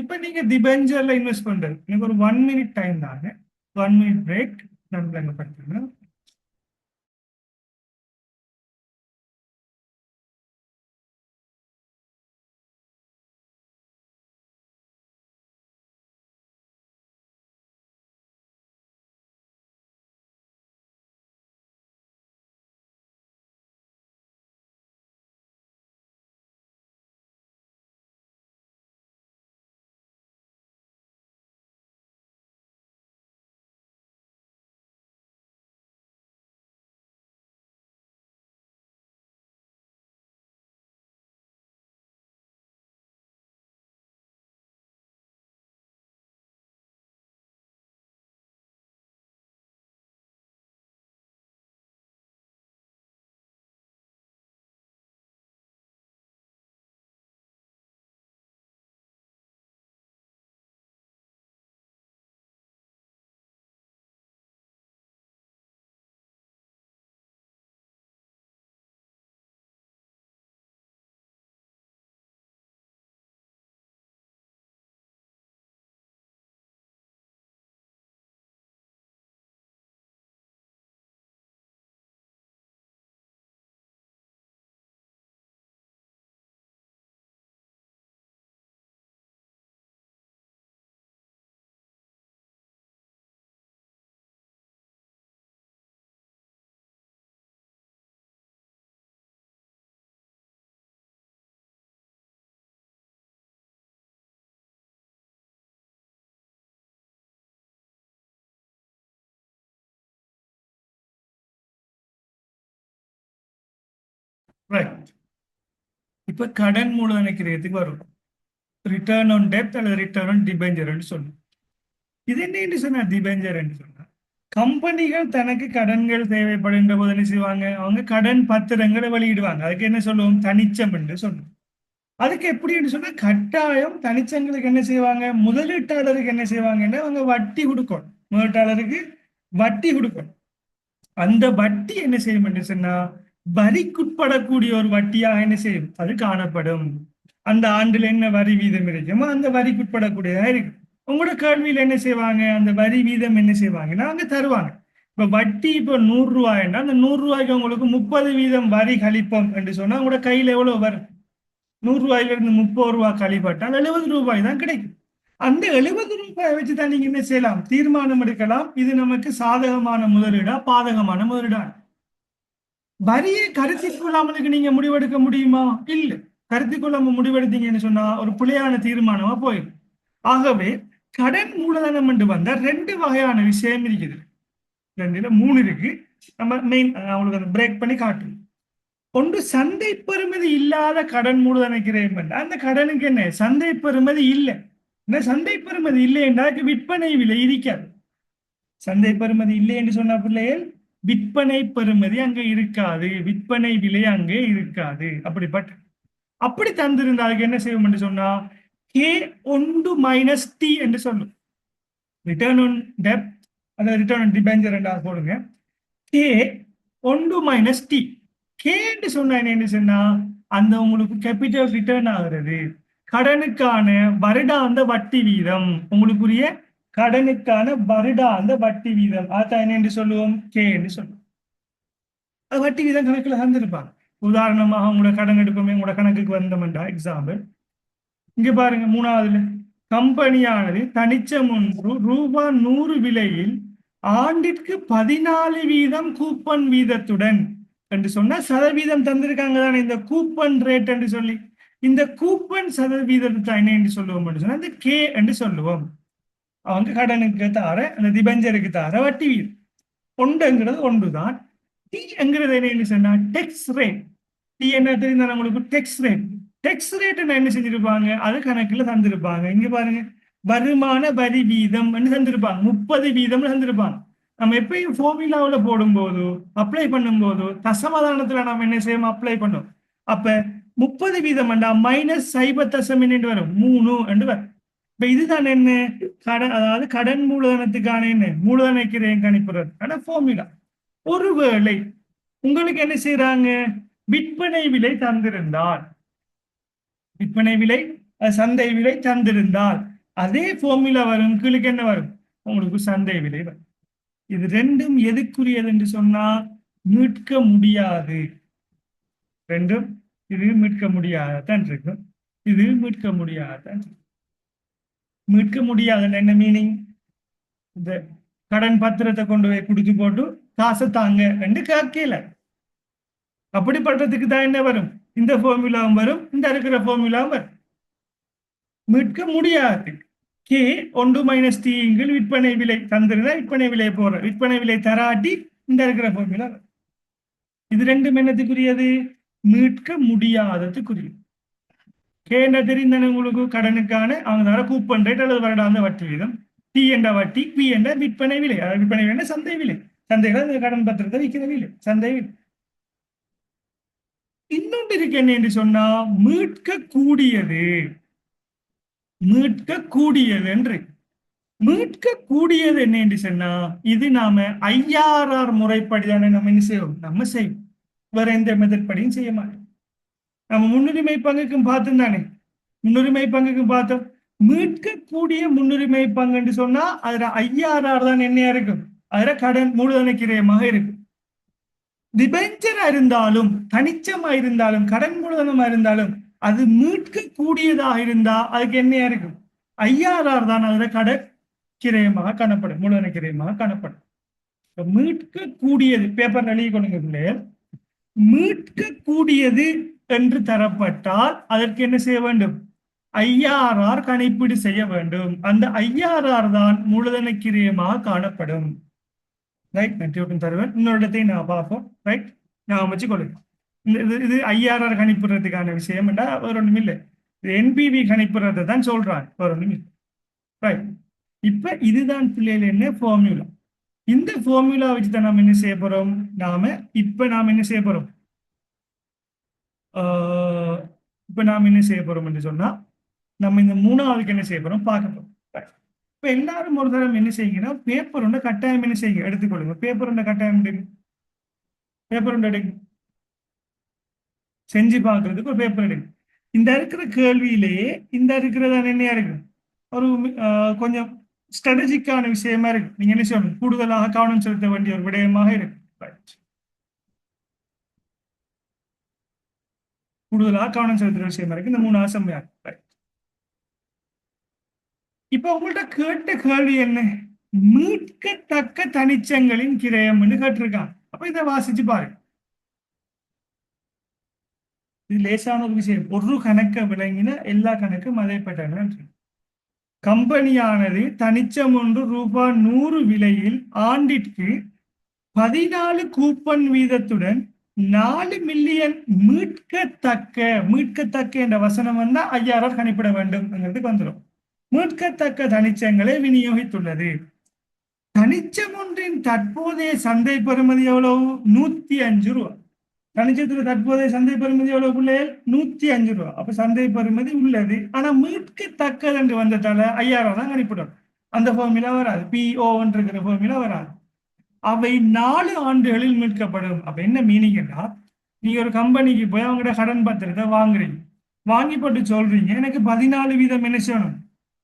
இப்ப நீங்க டிபெஞ்சர்ல இன்வெஸ்ட் பண்றது எனக்கு ஒரு 1 minute டைம் தாங்க. 1 minute பிரேக். நான் விளங்கப்படுத்துறேன். ரைட். இப்ப கடன் மூலதன கிரயத்துக்கு வரும். ரிட்டர்ன் ஆன் டெப்த் அல்லது ரிட்டர்ன் ஆன் டிபெஞ்சர் சொல்லும். இது என்ன சொன்னா டிபெஞ்சர் சொன்னா கம்பெனிகள் தனக்கு கடன்கள் தேவைப்படுகின்ற போது என்ன செய்வாங்க, அவங்க கடன் பத்திரங்களை வெளியிடுவாங்க. அதுக்கு என்ன சொல்லுவோம், தனிச்சம் என்று சொல்லுவோம். அதுக்கு எப்படின்னு சொன்னா கட்டாயம் தனிச்சங்களுக்கு என்ன செய்வாங்க, முதலீட்டாளருக்கு என்ன செய்வாங்கன்னா அவங்க வட்டி கொடுக்கணும். முதலீட்டாளருக்கு வட்டி கொடுக்கணும். அந்த வட்டி என்ன செய்யும் என்று சொன்னா வரிக்குட்படக்கூடிய ஒரு வட்டியாக என்ன செய்யும், அது காணப்படும். அந்த ஆண்டுல என்ன வரி வீதம் இருக்குமோ அந்த வரிக்குட்படக்கூடியதாக இருக்கு. உங்களோட கேள்வியில என்ன செய்வாங்க, அந்த வரி வீதம் என்ன செய்வாங்கன்னா அங்க தருவாங்க. இப்ப வட்டி இப்போ 100 ரூபாய்னா அந்த 100 ரூபாய்க்கு உங்களுக்கு 30% வரி கழிப்போம் என்று சொன்னா உங்களோட கையில எவ்வளவு வரும்? 100 ரூபாயில இருந்து 30 ரூபாய் கழிப்பட்டால் 70 ரூபாய் தான் கிடைக்கும். அந்த 70 ரூபாயை வச்சு தான் நீங்க என்ன செய்யலாம், தீர்மானம் எடுக்கலாம் இது நமக்கு சாதகமான முதலீடா பாதகமான முதலீடா. வரியை கருத்தில் கொள்ளாமலுக்கு நீங்க முடிவெடுக்க முடியுமா? இல்ல. கருத்தில் கொள்ளாம முடிவெடுத்தீங்கன்னு சொன்னா ஒரு பிழையான தீர்மானமா போயிடும். ஆகவே கடன் மூலதனம் என்று வந்தா ரெண்டு வகையான விஷயம் இருக்குது. ரெண்டுல மூணு இருக்கு. நம்ம மெயின் அவங்களுக்கு அந்த பிரேக் பண்ணி காட்டும். ஒன்று சந்தை பெறுமதி இல்லாத கடன் மூலதன கிரயம். அந்த கடனுக்கு என்ன சந்தை பெறுமதி இல்லை. சந்தை பெறுமதி இல்லை என்றால் விற்பனை விலை இருக்காது. சந்தை பெறுமதி இல்லை என்று சொன்ன பிள்ளைகள் விற்பனை பெறுமதி அங்க இருக்காது, விற்பனை விலை அங்கே இருக்காது. அப்படி தந்திருந்தா அதுக்கு என்ன செய்வோம் என்று சொன்னா கே ஒன்று மைனஸ் டி என்று சொல்லும். ரிட்டர்ன் ஆன் டெப்ட் அல்லது ரிட்டர்ன் ஆன் டிபெஞ்சர் என்றால் போடுங்க. கே ஒன்று மைனஸ் டி. கே என்று சொன்னா என்ன சொன்னா அந்த உங்களுக்கு கேபிட்டல் ரிட்டர்ன் ஆகிறது. கடனுக்கான வருடாந்த வட்டி வீதம், உங்களுக்குரிய கடனுக்கான வருடாந்த வட்டி வீதம் அதான் என்ன என்று சொல்லுவோம்? கே என்று சொல்லுவோம். அது வட்டி வீதம் கணக்குல தந்திருப்பாங்க. உதாரணமாக உங்களோட கடன் எடுப்போமே, உங்களோட கணக்குக்கு வந்தோம்டா எக்ஸாம்பிள் இங்க பாருங்க. மூணாவதுல கம்பெனியானது தனிச்சம் ஒன்று ரூபாய் 100 விலையில் ஆண்டிற்கு 14 வீதம் கூப்பன் வீதத்துடன் என்று சொன்னா சதவீதம் தந்திருக்காங்க தானே, இந்த கூப்பன் ரேட் என்று சொல்லி இந்த கூப்பன் சதவீதத்தை என்ன என்று சொல்லுவோம் சொன்னா இந்த கே என்று சொல்லுவோம். அவங்க கடனுக்கு தார அந்த டிபெஞ்சருக்கு தார வட்டி வீதம் ஒன்றுங்கிறது ஒன்றுதான். டி என்கிறது என்ன சொன்னா டெக்ஸ் ரேட். டி என்ன தெரியுதா உங்களுக்கு? டெக்ஸ் ரேட். டெக்ஸ் ரேட் என்ன செஞ்சிருப்பாங்க? அது கணக்குல தந்திருப்பாங்க. இங்க பாருங்க, வருமான வரி வீதம் தந்திருப்பாங்க, 30 வீதம் தந்திருப்பாங்க. நம்ம எப்பயும் ஃபார்முலாவில் போடும்போது அப்ளை பண்ணும்போது தசமதானத்துல நம்ம என்ன செய்யணும்? அப்ளை பண்ணும். அப்ப 30 வீதம் மைனஸ் சைபர் தசம் என்ன வரும்? 3 என்று வரும். இப்ப இதுதான் என்ன கடன், அதாவது கடன் மூலதனத்துக்கான என்ன மூலதன கிரயம் கணிப்புறது ஃபார்முலா. ஒருவேளை உங்களுக்கு என்ன செய்யறாங்க? விற்பனை விலை தந்திருந்தால், விற்பனை விலை சந்தை விலை தந்திருந்தால் அதே ஃபார்முலா வரும். உங்களுக்கு என்ன வரும்? உங்களுக்கு சந்தை விலை வரும். இது ரெண்டும் எதுக்குரியது என்று சொன்னா மீட்க முடியாது. ரெண்டும் இது மீட்க முடியாததான் இருக்கும். இது மீட்க முடியாததான். மீட்க முடியாத என்ன மீனிங்? இந்த கடன் பத்திரத்தை கொண்டு போய் குடிச்சு போட்டு காசை தாங்க என்று கேட்கல. அப்படிப்பட்டதுக்கு தான் என்ன வரும்? இந்த ஃபார்முலாவும் வரும், இந்த இருக்கிற ஃபார்முலாவும் வரும். மீட்க முடியாது. கே ஒன்று மைனஸ் டி விற்பனை விலை தந்திருந்தா விற்பனை விலை போற, விற்பனை விலை தராட்டி இந்த இருக்கிற ஃபார்முலா. இது ரெண்டும் என்னத்துக்குரியது? மீட்க முடியாததுக்குரியது. கே என்ன தெரிந்தானே உங்களுக்கு? கடனுக்கான அவங்க தர கூப்பன் ரேட் அல்லது வருடாந்த வட்டி வீதம். டி என்ற வட்டி, பி என்ற விற்பனை விலை, அதாவது விற்பனை விலை சந்தை விலை. சந்தைகள் கடன் பத்திரத்தை விற்கிற விலை, சந்தை விலை. இன்னொன்று இருக்கு என்ன என்று சொன்னா மீட்க கூடியது. மீட்க கூடியது என்று மீட்க கூடியது என்ன என்று சொன்னா இது நாம ஐஆர்ஆர் முறைப்படிதானே நம்ம என்ன செய்வோம்? நம்ம செய்வோம். வேற எந்த மெத்தட் படியும் செய்ய மாட்டோம். நம்ம முன்னுரிமை பங்குக்கும் பார்த்தோம் தானே, முன்னுரிமை பங்குக்கும் பார்த்தோம். மீட்கக்கூடிய முன்னுரிமை பங்கு என்று சொன்னா அதுல ஐஆர்ஆர் தான் என்னையா இருக்கும்? அதுல கடன் மூலதன கிரயமாக இருக்கும். டிபெஞ்சரா இருந்தாலும் தனிச்சமா இருந்தாலும் கடன் மூலதனமா இருந்தாலும் அது மீட்க கூடியதாக இருந்தா அதுக்கு என்னையா இருக்கும்? ஐஆர்ஆர் தான் அதுல கடன் கிரயமாக காணப்படும், மூலதன கிரயமாக காணப்படும். மீட்க கூடியது பேப்பர் எழுதி கொள்ளுங்க பிள்ளைகள். மீட்க கூடியது என்று தரப்பட்டால் அதற்கு என்ன செய்ய வேண்டும்? ஐஆர்ஆர் கணிப்பீடு செய்ய வேண்டும். அந்த ஐஆர்ஆர் தான் மூலதன கிரயமாக காணப்படும். ரைட், நன்றி தருவேன். இன்னொரு இடத்தையும் நான் பார்ப்போம். ரைட், நான் வச்சுக்கொள்ளுங்க. இது ஐஆர்ஆர் கணிப்புறதுக்கான விஷயம் என்றா வேற ஒன்றும் இல்லை. என்பிவி கணிப்புறதை தான் சொல்றாங்க, வேற ஒன்றும் இல்லை. ரைட், இப்ப இதுதான் பிள்ளைகள் என்ன ஃபார்முலா. இந்த ஃபார்முலா வச்சு தான் நாம என்ன செய்ய போறோம்? நாம என்ன செய்ய போறோம்? இப்ப நாம என்ன செய்ய போறோம் என்று சொன்னா நம்ம இந்த மூணாவதுக்கு என்ன செய்ய போறோம் பார்க்க போறோம். இப்ப எல்லாரும் ஒரு தரம் என்ன செய்யுங்கன்னா பேப்பர் ஒன்று கட்டாயம் என்ன செய்யுங்க, எடுத்துக்கொள்ளுங்க. பேப்பர் ஒன்று கட்டாயம் எடுங்க, பேப்பர் ஒன்று எடுங்க. செஞ்சு பார்க்கறதுக்கு ஒரு பேப்பர் எடுங்க. இந்த இருக்கிற கேள்வியிலேயே இந்த இருக்கிறதா என்னையா இருக்கு? ஒரு கொஞ்சம் ஸ்ட்ராட்டஜிக்கான விஷயமா இருக்கு. நீங்க என்ன செய்யணும்? கூடுதலாக கவனம் செலுத்த வேண்டிய ஒரு விடயமாக இருக்கு. கூடுதலாக கவனம் செலுத்துற விஷயமா இருக்கு இந்த 3 அசம்பிளியா. இப்ப உங்கள்ட்ட கேட்ட கேள்வி என்ன? மீட்கத்தக்க தனிச்சங்களின் கிரயம் கேட்டிருக்காங்க. அப்ப இதை வாசிச்சு பாருங்க. இது லேசான ஒரு விஷயம். ஒரு கணக்கை விளங்கின எல்லா கணக்கும் அதே பேட்டர்ன். கம்பெனியானது தனிச்சம் ஒன்று ரூபாய் 100 விலையில் ஆண்டிற்கு 14 கூப்பன் வீதத்துடன் 4 மில்லியன் மீட்கத்தக்க என்ற வசனம் வந்தா 5000 கணிப்பிட வேண்டும் வந்துடும். மீட்கத்தக்க தனிச்சங்களை விநியோகித்துள்ளது. தனிச்சம் ஒன்றின் தற்போதைய சந்தை பெறுமதி எவ்வளவு? 105 ரூபா. தனிச்சத்துல தற்போதைய சந்தை பெறுமதி எவ்வளவு பிள்ளைகள்? 105 ரூபா. அப்ப சந்தை பெறுமதி உள்ளது, ஆனா மீட்கத்தக்கது என்று வந்ததால 5000 தான் கணிப்பிடும். அந்த ஃபார்முலா வராது, PO இருக்கிற ஃபார்முலா வராது. அவை 4 ஆண்டுகளில் மீட்கப்படும். அப்ப என்ன மீனிங்னா, நீங்க ஒரு கம்பெனிக்கு போய் அவங்களோட கடன் பத்திரத்தை வாங்குறீங்க, வாங்கி போட்டு சொல்றீங்க எனக்கு 14 வீதம் என்ன செய்யணும்,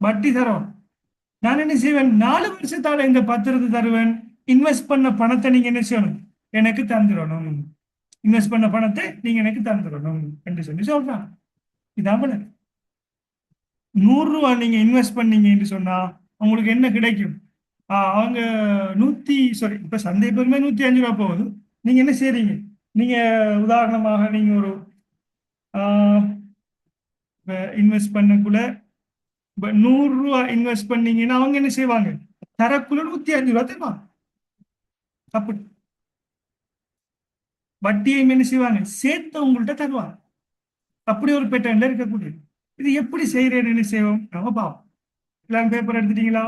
வட்டி தரும். நான் என்ன செய்வேன், 4 வருஷத்தால இந்த பத்திரத்தை தருவேன். இன்வெஸ்ட் பண்ண பணத்தை நீங்க என்ன செய்யணும், எனக்கு தந்துடணும். இன்வெஸ்ட் பண்ண பணத்தை நீங்க எனக்கு தந்துடணும் என்று சொல்லி சொல்றான். இதான் 100 ரூபாய் நீங்க இன்வெஸ்ட் பண்ணீங்க என்று சொன்னா உங்களுக்கு என்ன கிடைக்கும்? அவங்க இப்ப சந்தை பெருமை 105 ரூபாய் போகுது. நீங்க என்ன செய்றீங்க, நீங்க உதாரணமாக நீங்க ஒரு இன்வெஸ்ட் பண்ணக்குள்ள 100 ரூபாய் இன்வெஸ்ட் பண்ணீங்கன்னா அவங்க என்ன செய்வாங்க, தரக்குள்ள 105 ரூபாய் தருவாங்க. அப்படி வட்டியை என்ன செய்வாங்க, சேர்த்து உங்கள்கிட்ட தருவாங்க. அப்படி ஒரு பேட்டர்ன்ல இருக்கக்கூடியது. இது எப்படி செய்யறேன்னு செய்வோம் நம்ம பார்ப்போம். எல்லாம் பேப்பர் எடுத்துட்டீங்களா?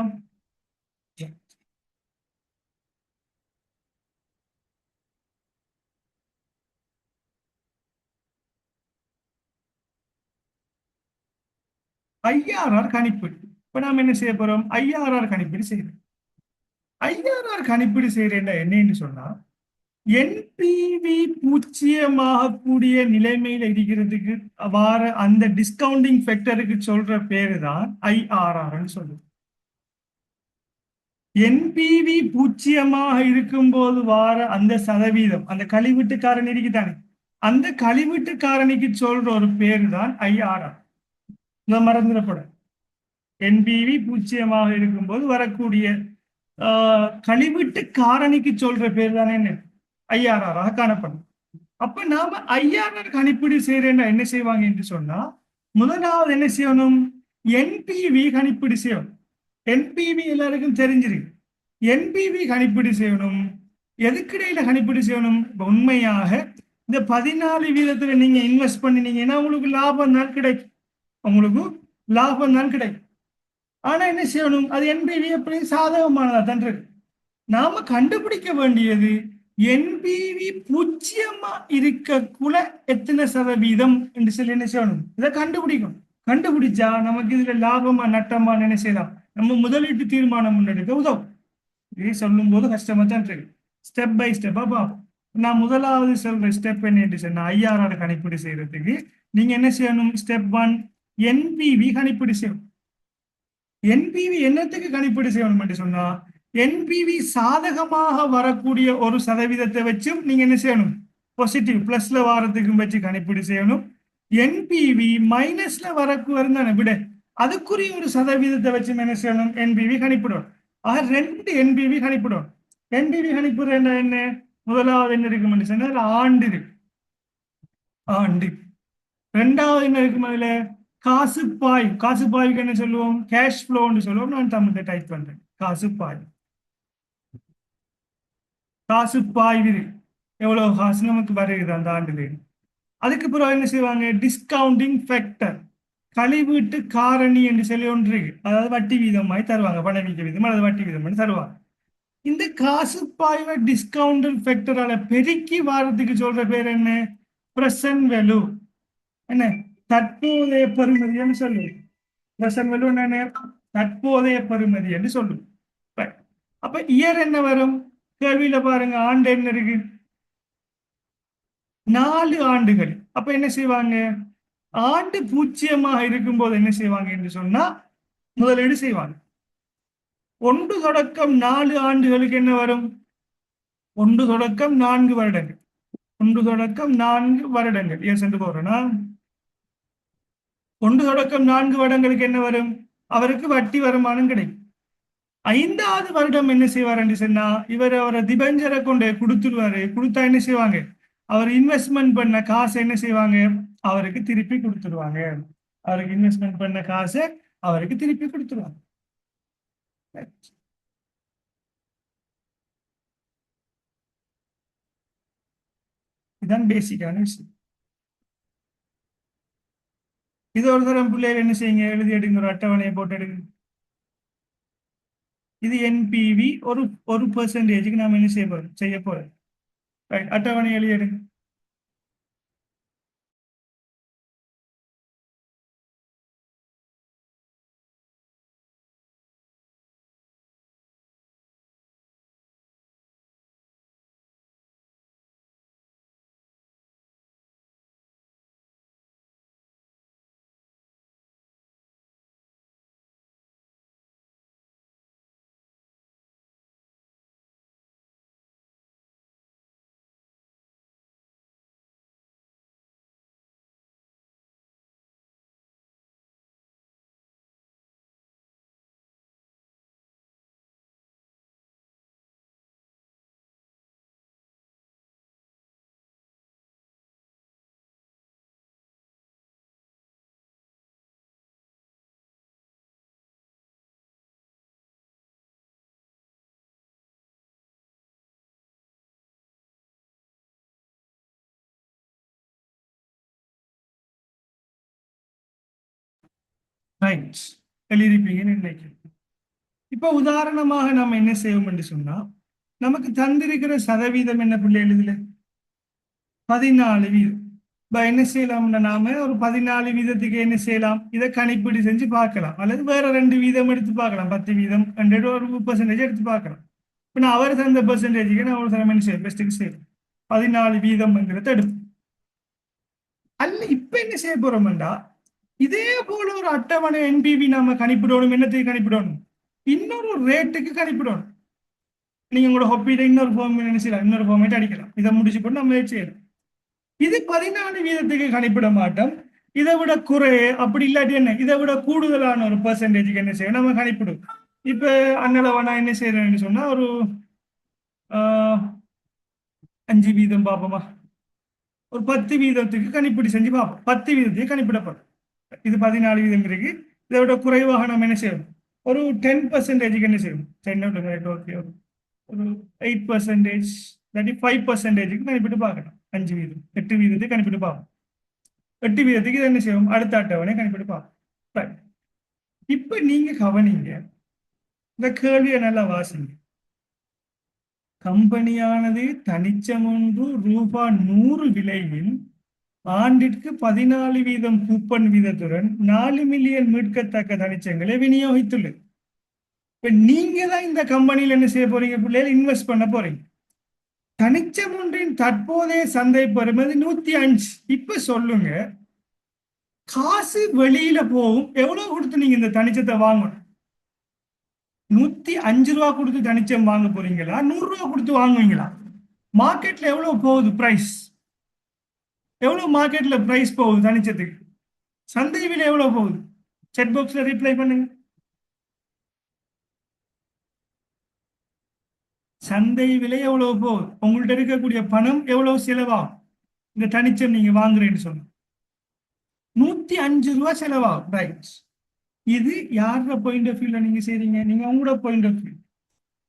IRR கணிப்பீடு. இப்ப நாம என்ன செய்ய போறோம், IRR கணிப்பீடு செய்யறோம். IRR கணிப்பீடு செய்யறேன் என்னன்னு சொன்னா, என்பிவி பூச்சியமாக கூடிய நிலைமையில இருக்கிறதுக்கு வார அந்த டிஸ்கவுண்டிங் ஃபேக்டருக்கு சொல்ற பேரு தான் IRR சொல்லுது. என்பிவி பூச்சியமாக இருக்கும்போது வார அந்த சதவீதம், அந்த கழிவீட்டு காரணி இருக்குதானே, அந்த கழிவீட்டு காரணிக்கு சொல்ற ஒரு பேரு தான் IRR. மறந்துடப்படும். என்பிவி பூச்சியமாக இருக்கும்போது வரக்கூடிய கழிவீட்டு காரணிக்கு சொல்ற பேர் தானே என்ன, IRR காணப்படும். அப்ப நாம IRR கணிப்பீடு செய்யறேன்னா என்ன செய்வாங்க என்று சொன்னா, முதலாவது என்ன செய்யணும், என்பிவி கணிப்பீடு செய்யணும். என்பிவி எல்லாருக்கும் தெரிஞ்சிருக்கு. என்பிவி கணிப்பீடு செய்யணும். எதுக்கிடையில கணிப்பீடு செய்யணும், உண்மையாக இந்த 14 வீதத்துல நீங்க இன்வெஸ்ட் பண்ணினீங்கன்னா உங்களுக்கு லாபம் தான் கிடைக்கும். உங்களுக்கு லாபம் தான் கிடைக்கும். ஆனா என்ன செய்யணும், அது என்பிவி எப்படி சாதகமானதா தான் இருக்கு. நாம கண்டுபிடிக்க வேண்டியது என்பிவி பூஜ்ஜியமா இருக்கக்குள்ள எத்தனை சதவீதம் என்று சொல்லி என்ன செய்யணும், இதை கண்டுபிடிக்கும். கண்டுபிடிச்சா நமக்கு இதுல லாபமா நட்டமா என்ன செய்யலாம், நம்ம முதலீட்டு தீர்மானம் முன்னெடுக்க உதவும். இதை சொல்லும் போது கஷ்டமா தான் இருக்கு. ஸ்டெப் பை ஸ்டெப்பா பார்ப்போம். நான் முதலாவது சொல்ற ஸ்டெப் என்ன சொன்னா, IRR கணிப்பீடு செய்யறதுக்கு நீங்க என்ன செய்யணும், ஸ்டெப் 1 என்பிவி கணிப்பீடு செய்யணும். என்பிவி என்னத்துக்கு கணிப்பீடு செய்யணும் என்று சொன்னா, என்பிவி சாதகமாக வரக்கூடிய ஒரு சதவீதத்தை வச்சும் நீங்க என்ன செய்யணும், பாசிட்டிவ் பிளஸ்ல வாரத்துக்கும் வச்சு கணிப்பீடு செய்யணும். என்பிவி மைனஸ்ல வரக்கு வருந்தானே விட, அதுக்குரிய ஒரு சதவீதத்தை வச்சு என்ன செய்யணும், என்பிவி கணிப்பிடும். ஆக 2 என்பிவி கணிப்பிடும். என்பிவி கணிப்பிடுற என்ன, முதலாவது என்ன இருக்குன்னு சொன்னா ஆண்டு இருக்கு, ஆண்டு. ரெண்டாவது என்ன இருக்கும், அதுல காசு பாய். காசு பாய்க்கு என்ன சொல்லுவோம், கேஷ் ஃப்ளோன்னு சொல்லுவோம். நான் தமிழ்ல டைப் பண்றேன், காசு பாய். காசு பாய்வு எவ்வளவு காசு நமக்கு வருகிறது அந்த ஆண்டுல. அதுக்கு பிறகு என்ன செய்வாங்க, டிஸ்கவுண்டிங் ஃபேக்டர், கழிவீட்டு காரணி என்று சொல்லி ஒன்று இருக்கு. அதாவது வட்டி வீதமாய் தருவாங்க, பணவீக்க வீதம் அல்லது வட்டி வீதம் தருவாங்க. இந்த காசு பாய்வை டிஸ்கவுண்ட் ஃபேக்டரால பெருக்கி வாரத்துக்கு சொல்ற பேர் என்ன, பிரசன்ட் வேல்யூ. என்ன, தற்போதைய பெறுமதி என்று சொல்லுவோம். பிரசன்ட் வேல்யூ என்ன, தற்போதைய பெறுமதி என்று சொல்லுவோம். அப்ப இயர் என்ன வரும், கேள்வியில பாருங்க, ஆண்டு என்ன இருக்கு, 4 ஆண்டுகள். அப்ப என்ன செய்வாங்க, ஆண்டு பூஜ்ஜியமாக இருக்கும்போது என்ன செய்வாங்க என்று சொன்னா முதலீடு செய்வாங்க. 1 தொடக்கம் 4 ஆண்டுகளுக்கு என்ன வரும், 1 தொடக்கம் 4 வருடங்கள். 1 தொடக்கம் 4 வருடங்கள் என்று போறேன்னா, 1 தொடக்கம் 4 வருடங்களுக்கு என்ன வரும், அவருக்கு வட்டி வருமானம் கிடைக்கும். 5வது வருடம் என்ன செய்வார் என்று சொன்னா, இவர் அவரை திபஞ்சரை கொண்டு கொடுத்துருவாரு. கொடுத்தா என்ன செய்வாங்க, அவர் இன்வெஸ்ட்மெண்ட் பண்ண காசை என்ன செய்வாங்க, அவருக்கு திருப்பி கொடுத்துருவாங்க. அவருக்கு இன்வெஸ்ட்மெண்ட் பண்ண காசை அவருக்கு திருப்பி கொடுத்துருவாங்க. இதுதான் பேசிக்கான விஷயம். இது ஒரு தரம் பிள்ளைகள் என்ன செய்யுங்க, எழுதி எடுங்க, ஒரு அட்டவணையை போட்டு எடுங்க. இது என்பிவி ஒரு ஒரு பெர்சன்டேஜுக்கு நாம என்ன செய்ய போறோம். ரைட், அட்டவணை எழுதி எடுங்க. ரைட், எழுதிருப்பீங்கன்னு நினைக்கிறேன். இப்ப உதாரணமாக நம்ம என்ன செய்வோம் என்று சொன்னா, நமக்கு தந்திருக்கிற சதவீதம் என்ன பிள்ளை எழுதுல, 14 வீதம். இப்ப என்ன செய்யலாம்னா, நாம ஒரு 14 வீதத்துக்கு என்ன செய்யலாம், இதை கணிப்பீடு செஞ்சு பார்க்கலாம், அல்லது வேற 2 வீதம் எடுத்து பார்க்கலாம். 10 வீதம் ஒரு பெர்சன்டேஜ் எடுத்து பார்க்கலாம். இப்ப நான் அவர் தந்த பெர்சன்டேஜுக்கு நான் ஒரு தரம் என்ன செய்யும், பெஸ்ட்டுக்கு செய்யலாம். 14 வீதம்ங்கிறத எடுப்போம். அல்ல இப்ப என்ன செய்ய போறோம்டா, இதே போல ஒரு அட்டவணை என்பிவி நாம கணிப்பிடணும். என்னத்துக்கு கணிப்பிடணும், இன்னொரு ரேட்டுக்கு கணிப்பிடணும். நீங்க உங்களோட ஹொப்பியில இன்னொரு ஃபார்ம் என்ன செய்யலாம், இன்னொரு ஃபார்மேட் அடிக்கலாம். இதை முடிச்சு போட்டு நம்ம செய்யலாம். இது 14 வீதத்துக்கு கணிப்பிட மாட்டோம். இதை விட குறை, அப்படி இல்லாட்டி என்ன, இதை விட கூடுதலான ஒரு பெர்சன்டேஜுக்கு என்ன செய்யணும், நம்ம கணிப்பிடும். இப்ப அண்ணளவா நான் என்ன செய்யறேன்னு சொன்னா, ஒரு 5 வீதம் பார்ப்போமா, ஒரு 10 வீதத்துக்கு கணிப்பீடு செஞ்சு பார்ப்போம். 10 வீதத்துக்கு கணிப்பிடப்படும். இது 14 வீதம் இருக்கு. இதை விட குறைவாக நம்ம என்ன செய்யணும், ஒரு 10%க்கு என்ன செய்யணும், 10 ஓகே, ஒரு 8%, இல்லாட்டி 5%க்கு கணிப்பிட்டு பார்க்கணும். 5 வீதம், 8 வீதத்துக்கு கணிப்பிட்டு பார்ப்போம். 8 வீதத்துக்கு இதை என்ன செய்வோம், அடுத்த அட்டவணை கணிப்பிட்டு பார்ப்போம். Right. இப்ப நீங்க கவனிங்க, இந்த கேள்வியை நல்லா வாசிங்க. கம்பெனியானது தனிச்சம் ஒன்று ரூபாய் 100 விலையில் ஆண்டிற்கு 14 வீதம் கூப்பன் வீதத்துடன் 4 மில்லியன் மீட்கத்தக்க தனிச்சங்களை விநியோகித்துள்ளது. இப்ப நீங்க தான் இந்த கம்பெனியில் என்ன செய்ய போறீங்க, பிள்ளைகள் இன்வெஸ்ட் பண்ண போறீங்க. தனிச்சம் ஒன்றின் தற்போதைய சந்தை பெறுமதி 105. இப்ப சொல்லுங்க, காசு வெளியில போகும், எவ்வளவு கொடுத்து நீங்க இந்த தனிச்சத்தை வாங்கணும்? 105 ரூபா கொடுத்து தனிச்சம் வாங்க போறீங்களா, 100 ரூபா கொடுத்து வாங்குவீங்களா? மார்க்கெட்ல எவ்வளவு போகுது பிரைஸ், எவ்வளவு மார்க்கெட்ல பிரைஸ் போகுது தனிச்சத்துக்கு, சந்தை விலை எவ்வளவு போகுது? செட் பாக்ஸ்ல ரிப்ளை பண்ணுங்க. சந்தை விலை எவ்வளவு போகுது, உங்கள்ட்ட இருக்கக்கூடிய பணம் எவ்வளவு செலவாகும் இந்த தனிச்சம் நீங்க வாங்குறேன்னு சொன்ன? 105 ரூபா செலவாகும். ரைட், இது யாரோட பாயிண்ட் ஆஃப் வியூல நீங்க செய்றீங்க, நீங்க உங்களோட பாயிண்ட் ஆஃப் வியூ.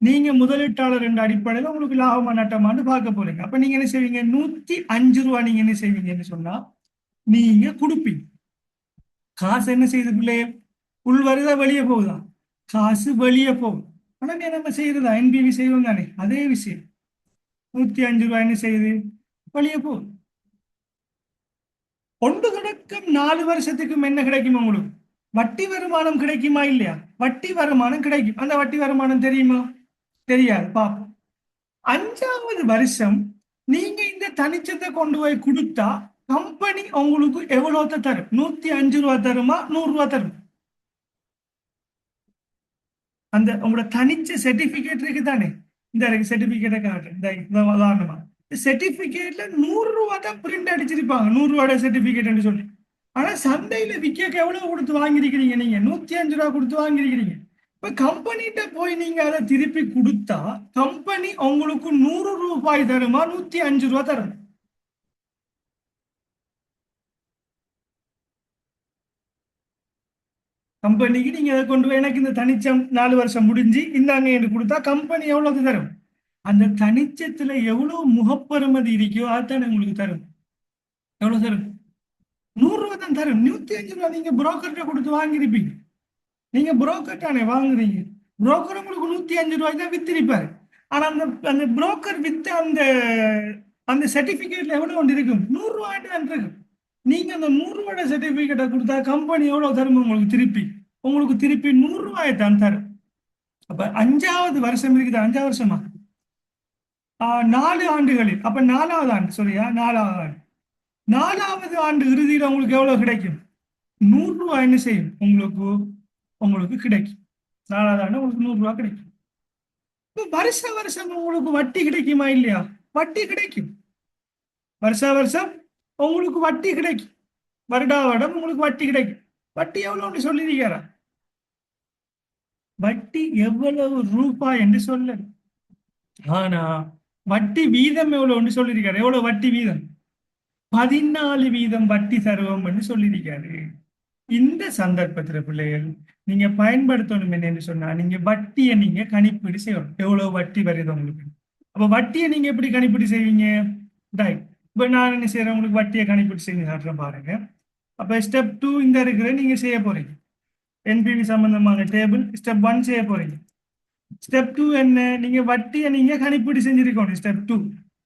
நீங்க முதலீட்டாளர் என்ற அடிப்படையில் உங்களுக்கு லாபமா நட்டமான்னு பார்க்க போறீங்க. அப்ப நீங்க என்ன செய்வீங்க, 105 ரூபா நீங்க என்ன செய்வீங்கன்னு சொன்னா, நீங்க கொடுப்பீங்க. காசு என்ன செய்யுது பிள்ளைய, உள் வருதா வெளியே போகுதா? காசு வெளியே போகுது. ஆனா நம்ம செய்யறதா, என்பிவி செய்வோம் தானே, அதே விஷயம். 105 ரூபாய் என்ன செய்யுது, வெளியே போகுது. 1 தொடக்கம் 4 வருஷத்துக்கும் என்ன கிடைக்கும் உங்களுக்கு, வட்டி வருமானம் கிடைக்குமா இல்லையா? வட்டி வருமானம் கிடைக்கும். அந்த வட்டி வருமானம் தெரியுமா, தெரியாது, பாப்போம். 5வது வருஷம் நீங்க இந்த தனிச்சத்தை கொண்டு போய் கொடுத்தா கம்பெனி உங்களுக்கு எவ்வளவு தரும், 105 ரூபா தருமா, 100 ரூபா தரும்? அந்த உங்களோட தனிச்ச சர்டிபிகேட் இருக்கு தானே, இந்த சர்டிபிகேட்டை காட்டுறேன். இந்த உதாரணமா சர்டிபிகேட்ல 100 ரூபா தான் பிரிண்ட் அடிச்சிருப்பாங்க, 100 ரூபாயோட சர்டிபிகேட் சொல்லி. ஆனா சந்தையில விற்க எவ்வளவு கொடுத்து வாங்கிருக்கிறீங்க, நீங்க 105 ரூபா கொடுத்து வாங்கிருக்கிறீங்க. இப்ப கம்பெனிட்ட போய் நீங்க அதை திருப்பி கொடுத்தா கம்பெனி உங்களுக்கு 100 ரூபாய் தருமா, 105 ரூபா தரும்? கம்பெனிக்கு நீங்க அதை கொண்டு போய் எனக்கு இந்த தனிச்சம் 4 வருஷம் முடிஞ்சு இந்தாங்க என்று கொடுத்தா கம்பெனி எவ்வளவு தரும்? அந்த தனிச்சத்துல எவ்வளவு முகப்பெறுமதி இருக்கோ அதுதானே உங்களுக்கு தரும். எவ்வளவு தரும்? 100 ரூபா தான் தரும். 105 ரூபா நீங்க புரோக்கர்கிட்ட கொடுத்து வாங்கியிருப்பீங்க. நீங்க புரோக்கர் தானே வாங்குறீங்க. புரோக்கர் உங்களுக்கு 105 ரூபாய்க்கு தான் வித்திருப்பாரு. ஆனா அந்த அந்த புரோக்கர் வித்த அந்த அந்த சர்டிபிகேட்ல எவ்வளவு ஒன்று இருக்கும்? 100 ரூபாய்ட்டு தான் இருக்கும். நீங்க அந்த 100 ரூபாய் சர்டிபிகேட்டை கொடுத்தா கம்பெனி எவ்வளவு தரும் உங்களுக்கு திருப்பி? உங்களுக்கு திருப்பி 100 ரூபாயை தான் தரும். அப்ப 5வது வருஷம் இருக்குது. 5 வருஷமா 4 ஆண்டுகளில் அப்ப 4வது ஆண்டு சரியா? 4வது ஆண்டு 4வது ஆண்டு இறுதியில் உங்களுக்கு எவ்வளவு கிடைக்கும்? 100 ரூபாய் என்ன செய்யும் உங்களுக்கு? உங்களுக்கு கிடைக்கும். 4வது ஆண்டு உங்களுக்கு 100 ரூபாய் கிடைக்கும். இப்ப வருஷ வருஷம் உங்களுக்கு வட்டி கிடைக்குமா இல்லையா? வட்டி கிடைக்கும். வருஷ வருஷம் உங்களுக்கு வட்டி கிடைக்கும். வருடா வருடம் உங்களுக்கு வட்டி கிடைக்கும். வட்டி எவ்வளவுன்னு சொல்லியிருக்காரா? வட்டி எவ்வளவு ரூபாய் என்று சொல்ல. ஆனா வட்டி வீதம் எவ்வளவுன்னு சொல்லியிருக்காரு. எவ்வளவு வட்டி வீதம்? 14% வட்டி தருவோம் என்று சொல்லியிருக்காரு. இந்த சந்தர்ப்பத்துல பிள்ளைகள் நீங்க பயன்படுத்தணும் என்னன்னு சொன்னா, நீங்க வட்டியை நீங்க கணிப்பீடு செய்யணும். எவ்வளவு வட்டி வருது உங்களுக்கு? அப்ப வட்டியை நீங்க எப்படி கணிப்பீடு செய்வீங்க? ரைட். இப்ப நான் என்ன செய்யறேன்? உங்களுக்கு வட்டியை கணிப்பீடு செய்ய காட்டுறேன் பாருங்க. அப்ப ஸ்டெப் 2 இந்த இருக்கிற நீங்க செய்ய போறீங்க. என்பிவி சம்பந்தமான டேபிள் ஸ்டெப் 1 செய்ய போறீங்க. ஸ்டெப் 2 என்ன? நீங்க வட்டியை நீங்க கணிப்பீடு செஞ்சிருக்கணும். ஸ்டெப் 2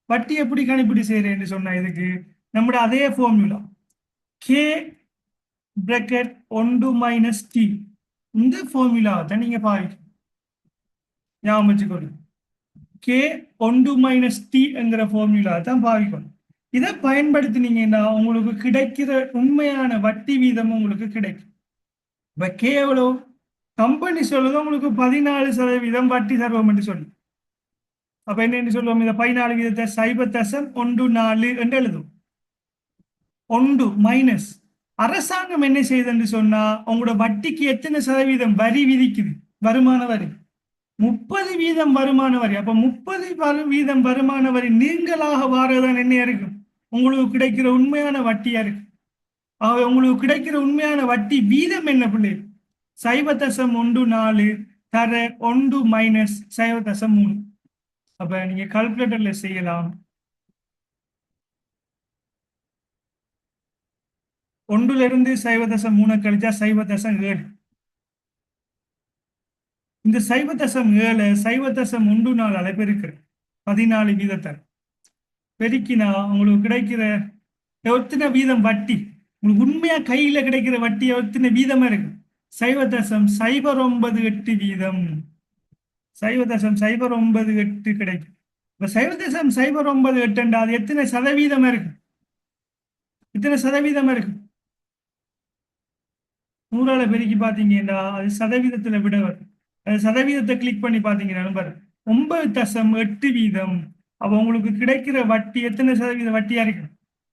வட்டி எப்படி கணிப்பீடு செய்யறேன்னு சொன்னா, இதுக்கு நம்முடைய அதே formula K bracket 1 minus T. இந்த ஃபார்முலாவை தான் நீங்க பாருங்க. ஞாபகம் வச்சுக்கணும். கே 1 மைனஸ் டி என்கிற ஃபார்முலா தான் பாவிக்கணும். இதை பயன்படுத்தினீங்கன்னா உங்களுக்கு கிடைக்கிற உண்மையான வட்டி வீதம் உங்களுக்கு கிடைக்கும். இப்ப கே எவ்வளவு? கம்பெனி சொல்லுது உங்களுக்கு 14% வட்டி தருவோம் என்று சொல்லி. அப்ப என்ன சொல்லுவோம்? இந்த 14% 0.14 என்று எழுதும். 1 மைனஸ் அரசாங்கம் என்ன செய்யுதுன்னு சொன்னா, உங்களோட வட்டிக்கு எத்தனை சதவீதம் வரி விதிக்குது? வருமான வரி 30% வருமான வரி. அப்ப 30% வருமான வரி நீங்களாக வாரதான் என்ன இருக்கும்? உங்களுக்கு கிடைக்கிற உண்மையான வட்டியா இருக்கு. ஆக உங்களுக்கு கிடைக்கிற உண்மையான வட்டி வீதம் என்ன பிள்ளை? 0.14 தர 1 மைனஸ் 0.3. அப்ப நீங்க கால்குலேட்டர்ல செய்யலாம். 1ல இருந்து 0.3 கழிச்சா 0.7. இந்த 0.7 0.14 பெருக்கு 14% பெருக்கினா உங்களுக்கு கிடைக்கிற எத்தனை வீதம் வட்டி? உங்களுக்கு உண்மையா கையில கிடைக்கிற வட்டி எத்தனை வீதமா இருக்கு? 0.098 வீதம். 0.098 கிடைக்கும். இப்ப 0.098 அது எத்தனை சதவீதமா இருக்கு? எத்தனை சதவீதமா இருக்கு? 100ஆல பெருக்கி பாத்தீங்கன்னா அது சதவீதத்துல விட வரும். அது சதவீதத்தை கிளிக் பண்ணி பாத்தீங்கன்னா நம்பர் 9.8 வீதம். அப்ப உங்களுக்கு கிடைக்கிற வட்டி எத்தனை சதவீதம் வட்டியா இருக்கு?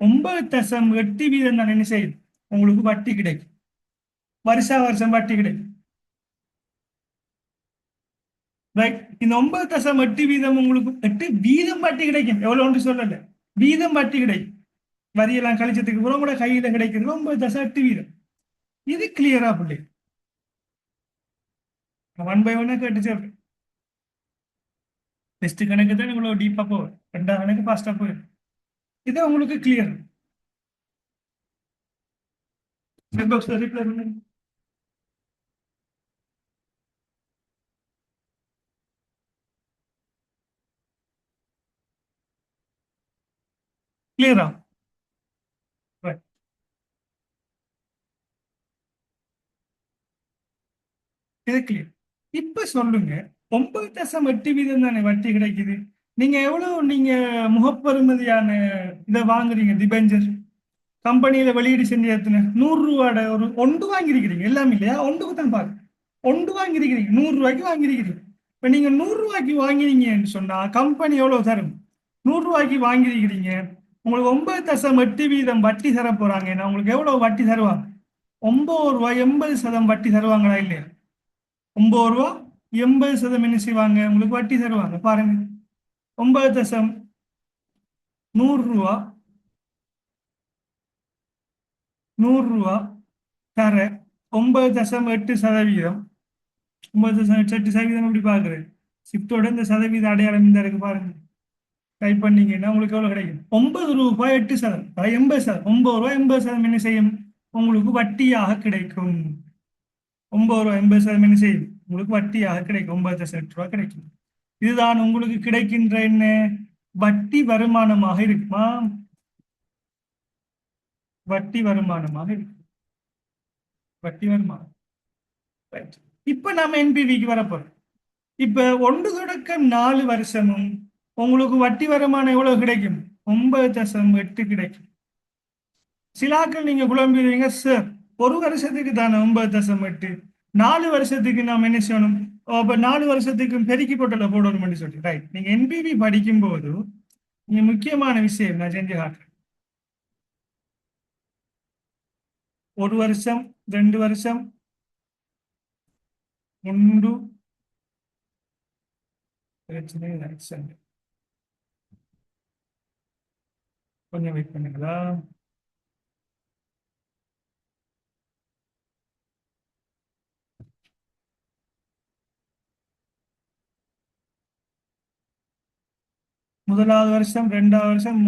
9.8 வீதம் தான் என்ன செய்யும்? உங்களுக்கு வட்டி கிடைக்கும். வருஷா வருஷம் வட்டி கிடைக்கும். ரைட். இந்த 9.8 வீதம் உங்களுக்கு 8 வீதம் வட்டி கிடைக்கும். எவ்வளவுன்னு சொல்லல, வீதம் வட்டி கிடைக்கும். வரியெல்லாம் கழிச்சதுக்கு அப்புறம் கூட கையில கிடைக்கிறது 9.8 வீதம். இது கிளியரா பிள்ளை? 1 பை 1 கேட்டு சொல்றேன். டெஸ்ட் கணக்கு தான் இவ்வளவு டீப்பா போகும். 2ஆம் கணக்கு ஃபாஸ்டா போயிடும். இது உங்களுக்கு கிளியர். ரிப்ளை பண்ணுங்க. கிளியரா? இது கிளியர். இப்ப சொல்லுங்க, 9.8 வீதம் தானே வட்டி கிடைக்குது. நீங்க எவ்வளவு நீங்க முகப்பெறுமதியான இதை வாங்குறீங்க? டிபெஞ்சர் கம்பெனியில வெளியீடு செஞ்ச எத்தனை? 100 ரூபாட ஒரு ஒன்று வாங்கியிருக்கிறீங்க. எல்லாம் இல்லையா? ஒன்றுக்கு தான் பாரு. ஒன்று வாங்கியிருக்கிறீங்க. 100 ரூபாய்க்கு வாங்கியிருக்கிறீங்க. இப்ப நீங்க 100 ரூபாய்க்கு வாங்கினீங்கன்னு சொன்னா கம்பெனி எவ்வளவு தரும்? 100 ரூபாய்க்கு வாங்கியிருக்கிறீங்க. உங்களுக்கு 9.8 வீதம் வட்டி தர போறாங்கன்னா உங்களுக்கு எவ்வளவு வட்டி தருவாங்க? 9 ரூபாய் 80% வட்டி தருவாங்களா இல்லையா? 9 ரூபா 80% என்ன செய்வாங்க? உங்களுக்கு வட்டி தருவாங்க. பாருங்க, 9 100 ரூபா 100 ரூபா தர 9.8%. 9.8% எப்படி பாக்குறேன்? ஷிஃப்டோட இந்த சதவீத அடையாளம் இந்த இருக்கு பாருங்க. டைப் பண்ணீங்கன்னா உங்களுக்கு எவ்வளவு கிடைக்கும்? 9 ரூபாய் 8 சதம், 80 சதம். 9 ரூபாய் 80 சதம் என்ன செய்யும்? உங்களுக்கு வட்டியாக கிடைக்கும். 9 ரூபாய் 80 சதம் என்ன செய்யும்? உங்களுக்கு வட்டியாக கிடைக்கும். 9.8 ரூபாய் கிடைக்கும். இதுதான் உங்களுக்கு கிடைக்கின்ற என்ன? வட்டி வருமானமாக இருக்குமா? வட்டி வருமானமாக இருக்கு. வட்டி வருமானம். Right. இப்ப நாம என்பிவிக்கு வரப்போறோம். இப்ப 1 தொடக்கம் 4 வருஷமும் உங்களுக்கு வட்டி வருமானம் எவ்வளவு கிடைக்கும்? 9.8 கிடைக்கும். சிலாக்கள் நீங்க குழம்பிடுவீங்க, சார் 1 வருஷத்துக்கு தானே 9.8, 4 வருஷத்துக்கு நாம் என்ன செய்யணும்? அப்ப 4 வருஷத்துக்கு பெருக்கி போட்டல போடணும்னு சொல்லி. ரைட். நீங்க என்பிவி படிக்கும் போது நீங்க முக்கியமான விஷயம் நான் செஞ்சு காட்டுறேன். 1 வருஷம், 2 வருஷம், 3 பிரச்சனை இல்லை. கொஞ்சம் வெயிட் பண்ணுங்களா? முதலாவது வருஷம், 2வது வருஷம்,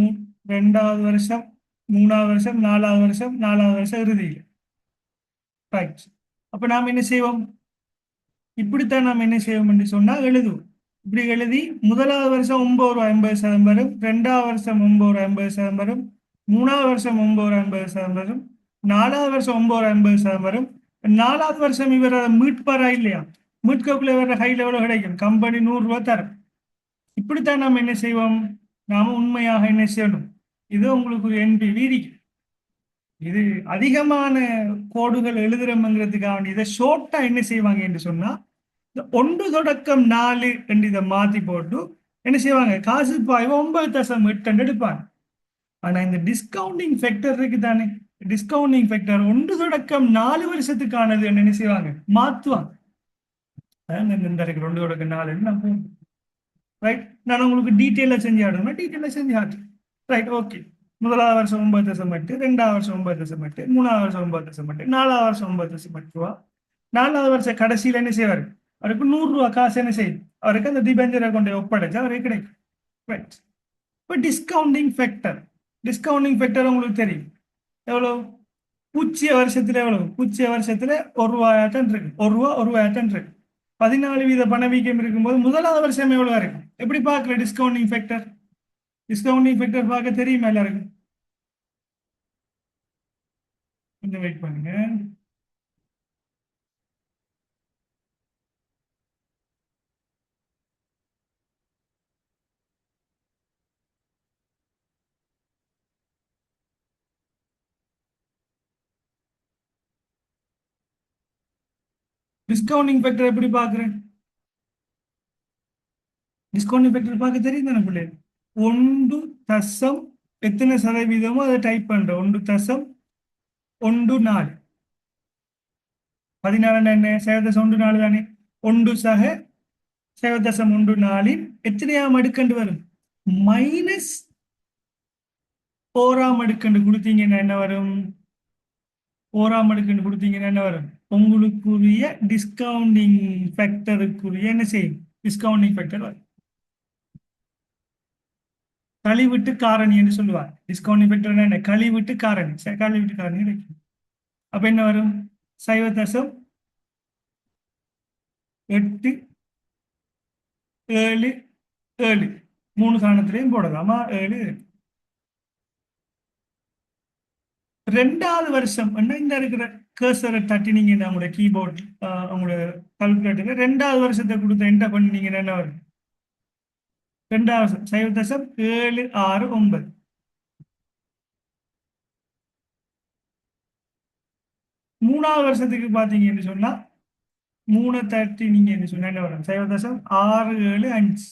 2வது வருஷம், 3வது வருஷம், 4வது வருஷம், 4வது வருஷம் இறுதியில். ரைட். அப்ப நாம் என்ன செய்வோம்? இப்படித்தான் நாம் என்ன செய்வோம் என்று சொன்னால் எழுதுவோம். இப்படி எழுதி முதலாவது வருஷம் 9 ரூபாய் 50 சதம் வரும், 2வது வருஷம் 9 ரூபாய் 50 சதம் வரும், 3வது வருஷம் 9 ரூபாய் 50 சதம் வரும், 4வது வருஷம் 9 ரூபாய் 50 சதம் வரும். 4வது வருஷம் இவர் அதை மீட்பாரா இல்லையா? மீட்கக்குள்ள இவர ஹை லெவலில் கிடைக்கும். கம்பெனி 100 ரூபாய் தரும். இப்படித்தான் நாம் என்ன செய்வோம்? நாம உண்மையாக என்ன செய்யணும்? இது உங்களுக்கு ஒரு என்பிவி இருக்கு. இது அதிகமான கோடுகள் எழுதுறோம்ங்கிறதுக்காக இதை ஷோர்ட்டா என்ன செய்வாங்க என்று சொன்னா, இந்த 1 தொடக்கம் 4 என்று இதை மாத்தி போட்டு என்ன செய்வாங்க? காசு பாய்வு 9.8 எடுப்பாங்க. ஆனா இந்த டிஸ்கவுண்டிங் ஃபேக்டர் இருக்கு தானே, டிஸ்கவுண்டிங் ஃபேக்டர் 1 தொடக்கம் 4 வருஷத்துக்கானது என்ன செய்வாங்க? மாத்துவாங்க. இந்த 2 தொடக்கம் 4 நான் ரைட். நான் உங்களுக்கு டீட்டெயிலாக செஞ்சு ஆடணும்னா டீட்டெயிலாக செஞ்சு ஆடுறேன். Right, okay. முதலாவது வருஷம் 9.8, 2வது வருஷம் 9.8, 3வது வருஷம் 9.8, 4வது வருஷம் 9.8 ரூபா. 4வது வருஷம் கடைசியில் என்ன செய்வார்? அவருக்கு 100 ரூபா காசு என்ன செய்யும்? அவருக்கு அந்த டிபெஞ்சரை கொண்டு ஒப்படைச்சு அவருக்கு கிடைக்கும். ரைட். இப்போ டிஸ்கவுண்டிங் ஃபேக்டர், டிஸ்கவுண்டிங் ஃபேக்டர் உங்களுக்கு தெரியும் எவ்வளோ? பூச்சிய வருஷத்துல எவ்வளவு? பூச்சிய வருஷத்துல 1 ரூபாயாட்டம் இருக்கு. 1 ரூபா 1 ரூபாயாட்டம் இருக்கு. 14 வீத பணவீக்கம் இருக்கும்போது முதலாவது வருஷம் எவ்வளவு இருக்கு? எப்படி பார்க்கல டிஸ்கவுண்டிங் ஃபேக்டர்? டிஸ்கவுண்டிங் ஃபேக்டர் பார்க்க தெரியுமா எல்லாருக்கும்? கொஞ்சம் வெயிட் பண்ணுங்க. டிஸ்கவுண்டிங் ஃபேக்டர் எப்படி பார்க்குறேன்? டிஸ்கவுண்டிங் ஃபேக்டர் பார்க்க தெரியும் தானே பிள்ளை? 1 தசம் எத்தனை சதவீதமோ அதை டைப் பண்றேன். 1.14. 14 என்ன? 0.14 தானே. 1 சக 0.14 எத்தனையாம் அடுக்கண்டு வரும்? -4ஆம் அடுக்கண்டு கொடுத்தீங்கன்னா என்ன வரும்? 4ஆம் அடுக்கண்டு கொடுத்தீங்கன்னா என்ன வரும்? உங்களுக்குரிய டிஸ்கவுண்டிங் ஃபேக்டருக்குரிய என்ன செய்யும்? டிஸ்கவுண்டிங் ஃபேக்டர் வரும். கழிவிட்டு காரணி என்று சொல்லுவார். டிஸ்கவுண்டிங் ஃபேக்டர் என்ன? கழிவிட்டு காரணி. கழிவிட்டு காரணி கிடைக்கும். அப்ப என்ன வரும்? 0.877 3 காரணத்திலையும் போடலாமா? 7. 2வது வருஷம் இந்த இருக்கிற கர்சரை தட்டினீங்கன்னா உங்களோட கீபோர்ட், உங்களோட கால்குலேட்டர்ல 2வது வருஷத்தை கொடுத்து என்டர் பண்ணினீங்கன்னா என்ன வரும்? 2வது 0.769. 3வது வருஷத்துக்கு பார்த்தீங்கன்னு சொன்னா 3 தட்டினீங்கன்னு சொன்னா என்ன வரும்? 0.675.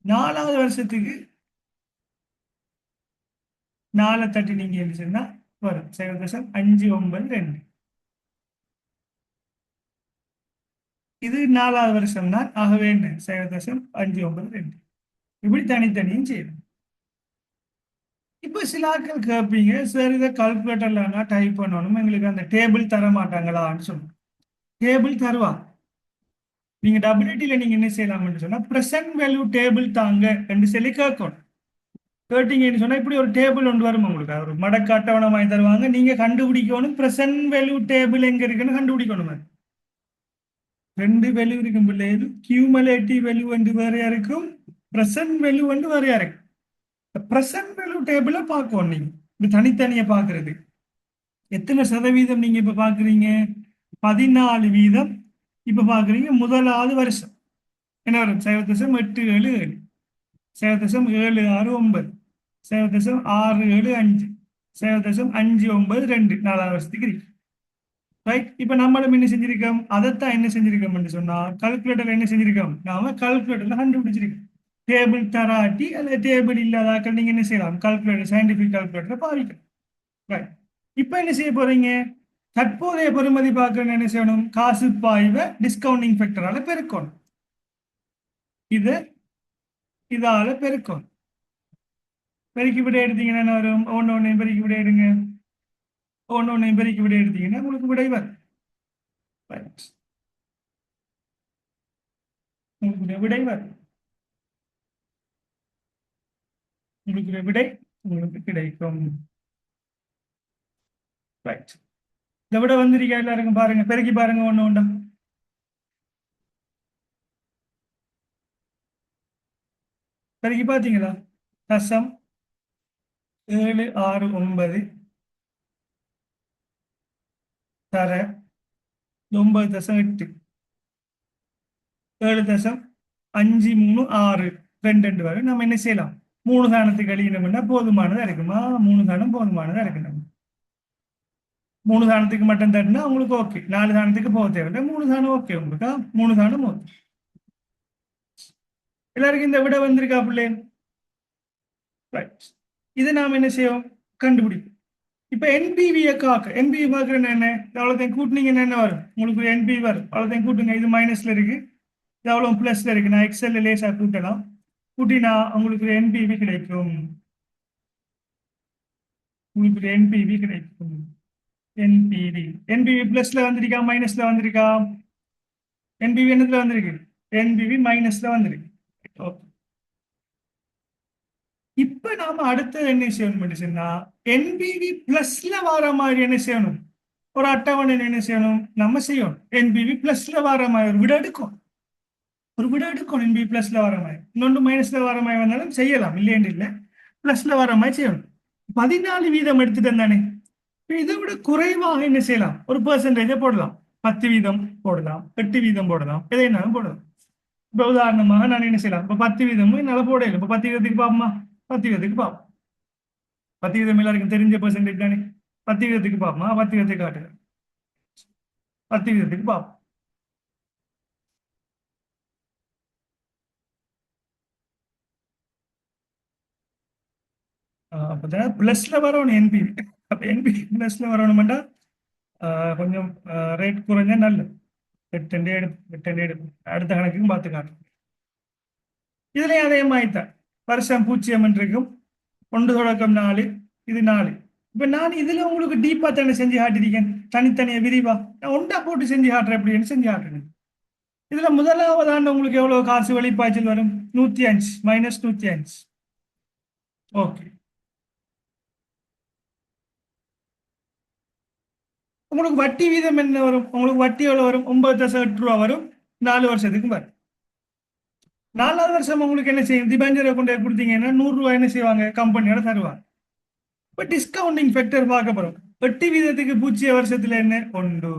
4வது வருஷத்துக்கு 4 தட்டினீங்கன்னு சொன்னா வரும் 0.592. இது 4வது வருஷம் தான். ஆகவே என்ன? 0.592. இப்படி தனித்தனியும் செய்யணும். இப்போ சில ஆட்கள் கேட்பீங்க, சார் இதை கால்குலேட்டர்ல டைப் பண்ணணும், எங்களுக்கு அந்த டேபிள் தர மாட்டாங்களான்னு சொல்லுவோம். டேபிள் தருவா. நீங்க டபிள்யூடியில் நீங்க என்ன செய்யலாம்னு சொன்னா பிரசன்ட் வேல்யூ டேபிள் தாங்க என்று சொல்லி கேட்கணும். கேட்டீங்கன்னு சொன்னா இப்படி ஒரு டேபிள் ஒன்று வரும் உங்களுக்கு, ஒரு மடக்கு அட்டவணை வாங்கி தருவாங்க. நீங்க கண்டுபிடிக்கணும் பிரசன்ட் வேல்யூ டேபிள் எங்க இருக்குன்னு கண்டுபிடிக்கணும். அது ரெண்டு வேல்யூ இருக்கும் பிள்ளைகள், கியூமுலேட்டிவ் வேல்யூ வந்து வேறையா இருக்கும், பிரசன்ட் வேல்யூ வந்து வேறையா இருக்கும். பிரசன்ட் வேல்யூ டேபிள பார்க்கணும் நீங்க, இது தனித்தனியா பார்க்கறது. எத்தனை சதவீதம் நீங்க இப்ப பாக்குறீங்க? 14%. இப்ப பாக்குறீங்க முதலாவது வருஷம் என்ன வரும்? 0.877, 0.769, 0.675, 0.592 4 வருஷத்துக்கு இருக்கு. ரைட். இப்ப நம்மளும் என்ன செஞ்சிருக்கோம்? அதைத்தான் என்ன செஞ்சிருக்கோம் சொன்னா கால்குலேட்டர் என்ன செஞ்சிருக்கோம்? நாம கால்குலேட்டர்ல கண்டுபிடிச்சிருக்கோம். டேபிள் தராட்டி அல்ல டேபிள் இல்லாதாக்கள் நீங்க என்ன செய்யலாம்? கால்குலேட்டர், சயின்டிபிக் கால்குலேட்டர் பாவிக்கலாம். ரைட். இப்ப என்ன செய்ய போறீங்க? தற்போதைய பெறுமதி பார்க்கணும், என்ன செய்யணும்? காசு பாய்வை டிஸ்கவுண்டிங் ஃபேக்டரால பெருக்கணும். இது இதால பெருக்கணும். பெருக்கி விட எடுத்தீங்கன்னா என்ன வரும்? ஒன்னு பெருக்கி விட எடுங்க. ஒன்னு பெருக்கி விட எடுத்தீங்கன்னா உங்களுக்கு விடை வரும். ரைட். உங்களுக்கு விடை வரும். உங்களுக்கு விடை உங்களுக்கு கிடைக்கும். ரைட். இதை விட வந்திருக்கா எல்லாருக்கும்? பாருங்க, பெருக்கி பாருங்க ஒண்ணு உண்டா. பெருக்கி பார்த்தீங்களா? 0.769 தர 9.8 7.536 2 வரை நம்ம என்ன செய்யலாம்? 3 தானத்துக்கு அழியணும்னா போதுமானதா இருக்குமா? 3 தானம் போதுமானதா இருக்கு. நம்ம 3 தானத்துக்கு மட்டும் தட்டினா உங்களுக்கு ஓகே, 4 தானத்துக்கு போக தேவையில்லை, 3 தானம் ஓகே உங்களுக்கு. 3 தானம் ஓகே. எல்லாருக்கும் இந்த விட வந்திருக்கா பிள்ளை? ரைட். இது நாம என்ன செய்வோம்? கண்டுபிடிப்போம். இப்ப என்பிவியை காக்க, என்பிவி பார்க்கறது என்ன? அவ்வளோத்தையும் கூட்டினீங்கன்னா என்ன வரும்? உங்களுக்கு என்பிவி வரும். அவ்வளோத்தையும் கூட்டுங்க. இது மைனஸ்ல இருக்கு, இது அவ்வளோ பிளஸ்ல இருக்கு. நான் எக்ஸல்ல லேசா கூட்டலாம். கூட்டினா உங்களுக்கு என்பிவி கிடைக்கும். உங்களுக்கு என்பிவி கிடைக்கும். என்பிவி என்பிவி பிளஸ்ல வந்திருக்கா மைனஸ்ல வந்திருக்கா? என்பிவி என்னத்துல வந்திருக்கு? என்பிவி மைனஸ்ல வந்திருக்கு. ஓகே. இப்ப நாம அடுத்தது என்ன செய்யணும் சொன்னா என்பிவி பிளஸ்ல வர மாதிரி என்ன செய்யணும்? ஒரு அட்டவணை என்ன செய்யணும்? நம்ம செய்யணும். என்பிவி பிளஸ்ல வர மாதிரி ஒரு விட எடுக்கும். ஒரு விட எடுக்கணும். என்பிவி பிளஸ்ல வர மாதிரி, இன்னொன்று மைனஸ்ல வர மாதிரி வந்தாலும் செய்யலாம், இல்லைன்னு இல்லை. பிளஸ்ல வர மாதிரி செய்யணும். 14% எடுத்துட்டேன் தானே. இதை விட குறைவாக என்ன செய்யலாம்? ஒரு பெர்சன்டேஜை போடலாம். 10% போடலாம், 8% போடலாம், எதைனாலும் போடலாம். இப்ப உதாரணமாக நான் என்ன செய்யலாம்? இப்ப 10% என்னால போடல. இப்ப 10% பார்ப்போமா? 10% பார்ப்போம். 10% எல்லாருக்கும் தெரிஞ்ச பெர்சன்டேஜ் தானே. 10% பார்ப்போமா? 10% காட்டுங்க. 10% பார்ப்போம். அப்பதான் பிளஸ்ல வரணும் என்பிவி. அப்ப என்பிவி பிளஸ்ல வரணும்டா கொஞ்சம் ரேட் குறைஞ்சா நல்லது. 8 எடுப்பு அடுத்த கணக்குக்கும் பார்த்து காட்டும். இதுலயும் அதே மாதிரிதான் வருஷம் 0 இருக்கும். 1 தொடக்கம் 4, இது 4. இப்ப நான் இதுல உங்களுக்கு டீப்பா தானே செஞ்சு காட்டிருக்கேன், தனித்தனியா விரிவா. நான் ஒன்றா போட்டு செஞ்சு காட்டுறேன். எப்படின்னு செஞ்சு காட்டுறேன். இதுல முதலாவது ஆண்டு உங்களுக்கு எவ்வளவு காசு வெளிப்பாய்ச்சல் வரும்? 105 மைனஸ் 105. ஓகே. உங்களுக்கு வட்டி வீதம் என்ன வரும்? உங்களுக்கு வட்டி எவ்வளவு வரும்? 9.8 ரூபா வரும். 4 வருஷத்துக்கு வரும். 4வது வருஷம் உங்களுக்கு என்ன செய்யும்? டிபெஞ்சரை கொண்டு கொடுத்தீங்கன்னா 100 ரூபாய் என்ன செய்வாங்க? கம்பெனியோட தருவாங்க. இப்ப டிஸ்கவுண்டிங் ஃபேக்டர் பார்க்க போறோம். வட்டி வீதத்துக்கு 0 வருஷத்துல என்ன? 1.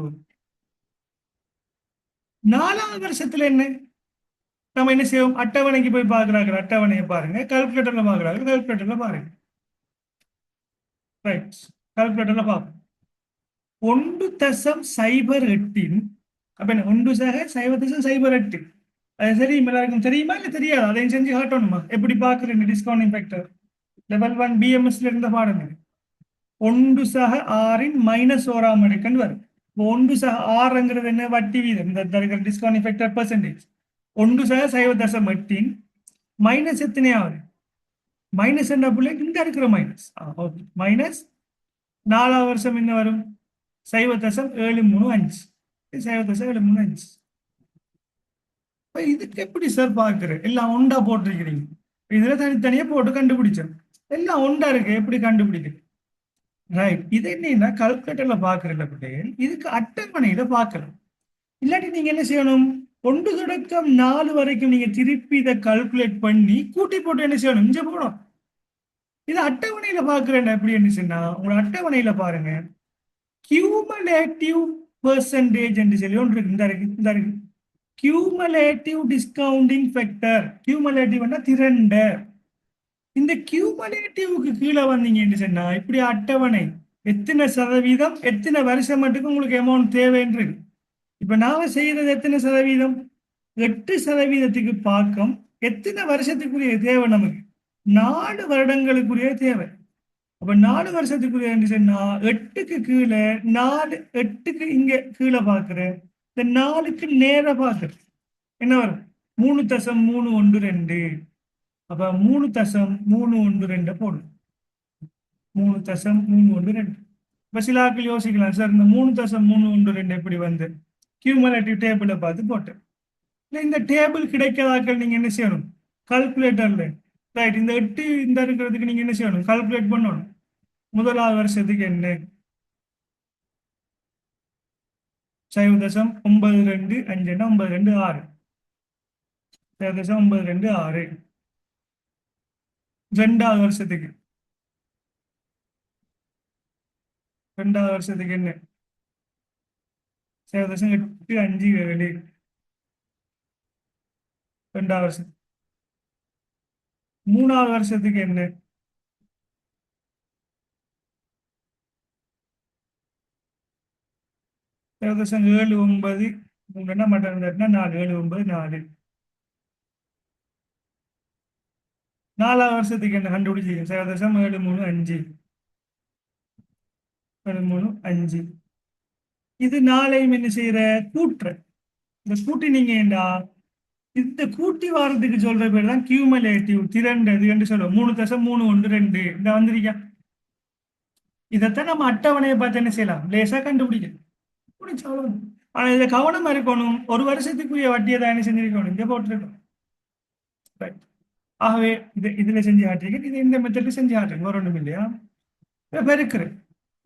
4வது வருஷத்துல என்ன? நம்ம என்ன செய்வோம்? அட்டவணைக்கு போய் பார்க்கிறாங்க. அட்டவணையை பாருங்க. கால்குலேட்டர்ல பார்க்கிறாங்க. கால்குலேட்டர்ல பாருங்க. ரைட். கால்குலேட்டர்ல பார்ப்போம். 1.08. அப்ப என்ன? 1.0.08. அது சரி, எல்லாருக்கும் தெரியுமா இல்ல தெரியாது? அதையும் செஞ்சு காட்டணுமா? எப்படி பாக்குறீங்க டிஸ்கவுண்டிங் ஃபேக்டர்? லெவல் 1 பிஎம்எஸ்ல இருந்த பாடம் இது. 1/6 -1 அடுக்குன்னு வரும். 1/6 என்ன? வட்டி வீதம். இந்த டிஸ்கவுண்டிங் ஃபேக்டர் பெர்சன்டேஜ். 1/0.8 மைனஸ் எத்தனையாவது? மைனஸ் என்ன பிள்ளை இந்த இருக்கிற மைனஸ் ஓகே மைனஸ் 4வது வருஷம் என்ன வரும் 0.735 0.735. இதுக்கு எப்படி சார் பார்க்குறேன் எல்லாம் ஒண்டா போட்டிருக்கிறீங்க இதுல தனித்தனியா போட்டு கண்டுபிடிச்சேன் எல்லாம் ஒண்டா இருக்கு எப்படி கண்டுபிடிக்கிறது ரைட் இது என்னன்னா கால்குலேட்டர்ல பாக்குறல பிள்ளைகள் இதுக்கு அட்டவணையில பார்க்கலாம் இல்லாட்டி நீங்க என்ன செய்யணும் 1 தொடக்கம் 4 வரைக்கும் நீங்க திருப்பி இதை கால்குலேட் பண்ணி கூட்டி போட்டு என்ன செய்யணும் இங்க போகணும் இது அட்டவணையில பாக்குறேன் எப்படி என்ன சொன்னா உங்க அட்டவணையில பாருங்க கியூமுலேட்டிவ் பெர்சன்டேஜ் என்று சொல்லி ஒன்று இருக்கு இந்த இருக்கு கியூமுலேட்டிவ் டிஸ்கவுண்டிங் ஃபேக்டர் கியூமுலேட்டிவ் திரண்ட இந்த கியூமுலேட்டிவ்க்கு கீழே வந்தீங்கன்னு சொன்னா இப்படி அட்டவணை எத்தனை சதவீதம் எத்தனை வருஷம் மட்டும் உங்களுக்கு அமௌண்ட் தேவைன்னு இப்ப நாம செய்யறது எத்தனை சதவீதம் 8% பாக்கம் எத்தனை வருஷத்துக்குரிய தேவை நமக்கு 4 வருடங்களுக்குரிய தேவை அப்ப 4 வருஷத்துக்குரிய சொன்னா 8க்கு கீழே 8க்கு இங்க கீழே பாக்குறேன் இந்த 4க்கு நேர பாக்குறேன் என்ன வரும் 3.312 அப்ப 3.312 போடும் 3.312 இப்ப சில ஆட்கள் யோசிக்கலாம் சார் இந்த 3.312 எப்படி வந்து கியூமுலேட்டிவ் டேபிளை பார்த்து போட்டேன் இந்த டேபிள் கிடைக்காதாக்கள் நீங்க என்ன செய்யணும் கால்குலேட்டர்ல ரைட் இந்த 8 இந்த இருக்கிறதுக்கு நீங்க என்ன செய்யணும் கால்குலேட் பண்ணணும் 1வது வருஷத்துக்கு என்ன 0.925 926 0.926 2வது வருஷத்துக்கு 2வது வருஷத்துக்கு என்ன 0.857 2வது வருஷம் 3வது வருஷத்துக்கு என்ன 0.79 என்ன மட்டும் 4.794 4வது வருஷத்துக்கு என்ன கண்டுபிடிச்சிங்க 0.735 735 இது 4ஐயும் என்ன செய்யற கூட்டுற இந்த கூட்டி நீங்க ஏண்டா இந்த கூட்டி வாரத்துக்கு சொல்ற பேர் தான் கியூமுலேட்டிவ் திரண்டது என்று சொல்லுவோம் 3.312 இந்த வந்திருக்கா இதைத்தான் நம்ம அட்டவணையை பார்த்து என்ன செய்யலாம் லேசா கண்டுபிடிக்கலாம் முடிச்சாலும் ஆனா இதை கவனமா இருக்கணும் 1 வருஷத்துக்குரிய வட்டியை தான் என்ன செஞ்சிருக்கணும் இங்க போட்டிருக்கணும் ஆகவே இதுல செஞ்சு ஆட்டிருக்கேன் இது இந்த மெத்தட்ல செஞ்சு ஆட்டுங்க ஒரு ஒண்ணும் இல்லையா பெருக்கிறேன்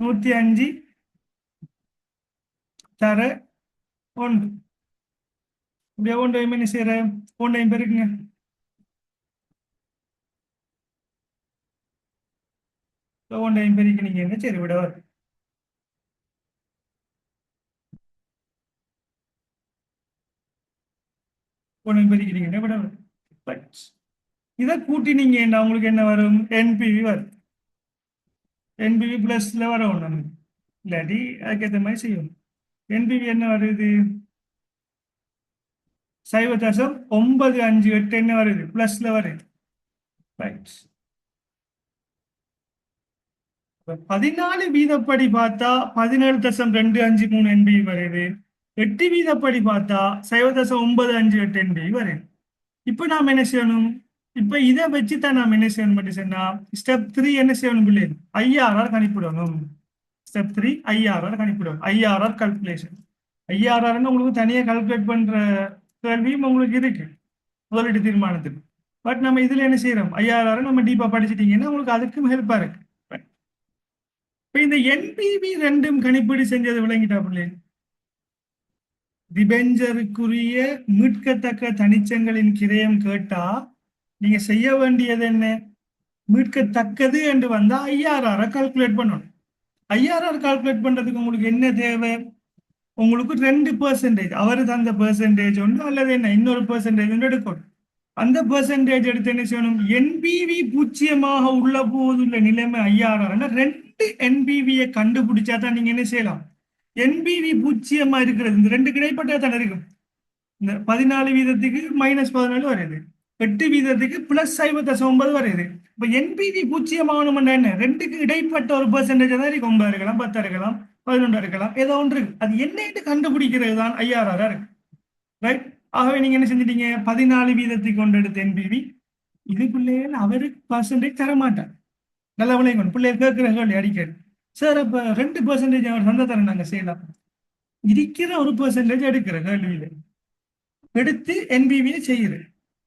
105 தர 1 இப்படியே 1 என்ன செய்யற 1 பெருக்குங்க 1 பெருக்கினீங்க என்ன சரி விட வரும் 1 பெருக்கினீங்க விட வரும் இதை கூட்டினீங்க என்ன உங்களுக்கு என்ன வரும் என்பிவி வரும் என்பிவி பிளஸ்ல வரும் நமக்கு இல்லாட்டி அதுக்கேற்ற மாதிரி செய்யும் என்பிவி என்ன வருது 0.958 என்ன வருது பிளஸ்ல வருது ரைட் 14 வீதப்படி பார்த்தா 17.253 என்பிவி வருது 8 வீதப்படி பார்த்தா 0.958 என்பிவி வருது இப்ப நாம் என்ன செய்யணும் இப்ப இதை வச்சுதான் நாம் என்ன செய்யணும் மட்டும் சொன்னா ஸ்டெப் 3 என்ன செய்யணும் பிள்ளை ஐஆர்ஆர் கணிப்பிடணும் ஸ்டெப் 3 ஐஆர்ஆர் கணிப்பிடணும் ஐஆர்ஆர் கால்குலேஷன் ஐஆர்ஆர்னு உங்களுக்கு தனியா கால்குலேட் பண்ற கேள்வியும் உங்களுக்கு இருக்கு முதலீட்டு தீர்மானத்துக்கு பட் நம்ம இதுல என்ன செய்யறோம் ஐஆர்ஆர் நம்ம டீப்பா படிச்சிட்டீங்கன்னா உங்களுக்கு அதுக்கும் ஹெல்ப்பா இருக்கு இப்ப இந்த என்பிவி ரெண்டும் கணிப்பீடு செஞ்சது விளங்கிட்டா பிள்ளை டிபெஞ்சருக்குரிய மீட்கத்தக்க தனிச்சங்களின் கிரயம் கேட்டா நீங்க செய்ய வேண்டியது என்ன மீட்கத்தக்கது என்று வந்தா ஐஆர்ஆர் கால்குலேட் பண்ணணும் ஐஆர்ஆர் கால்குலேட் பண்றதுக்கு உங்களுக்கு என்ன தேவை உங்களுக்கு 2% அவரு தந்த பெர்சன்டேஜ் ஒன்று அல்லது என்ன இன்னொரு பெர்சன்டேஜ் ஒன்று எடுக்கணும் அந்த பெர்சன்டேஜ் எடுத்து என்ன செய்யணும் என்பிவி பூஜ்ஜியமாக உள்ள போதுள்ள நிலைமை ஐஆர்ஆர் 2 என்பிவியை கண்டுபிடிச்சா தான் நீங்க என்ன செய்யலாம் என்பிவி பூஜ்ஜியமா இருக்கிறது இந்த 2 கிடைப்பட்டா தானே இருக்கும் இந்த 14 வீதத்துக்கு -14 வருது 8 வீதத்துக்கு +9 வருது இப்ப என்பிவி பூஜ்ஜியமாகணும் என்ன 2க்கு இடைப்பட்ட ஒரு பெர்சன்டேஜ் தான் இருக்கு 9 இருக்கலாம் 10 இருக்கலாம் 11 இருக்கலாம் ஏதோ ஒன்று இருக்கு அது என்னன்னு கண்டுபிடிக்கிறது தான் ஐஆர்ஆர் இருக்கு ரைட் ஆகவே நீங்க என்ன செஞ்சிட்டீங்க 14 வீதத்தை கொண்டு எடுத்த என்பிவி இது பிள்ளைகள் அவருக்கு பர்சன்டேஜ் தர மாட்டார். நல்ல விளையாடும் பிள்ளைகள் கேட்கிற கேள்வி அடிக்கடி, சார் அப்ப 2% அவர் தந்த தரேன் நாங்க செய்யலாம். இருக்கிற 1% எடுக்கிற கேள்வியில எடுத்து என்பிவியை செய்யுது,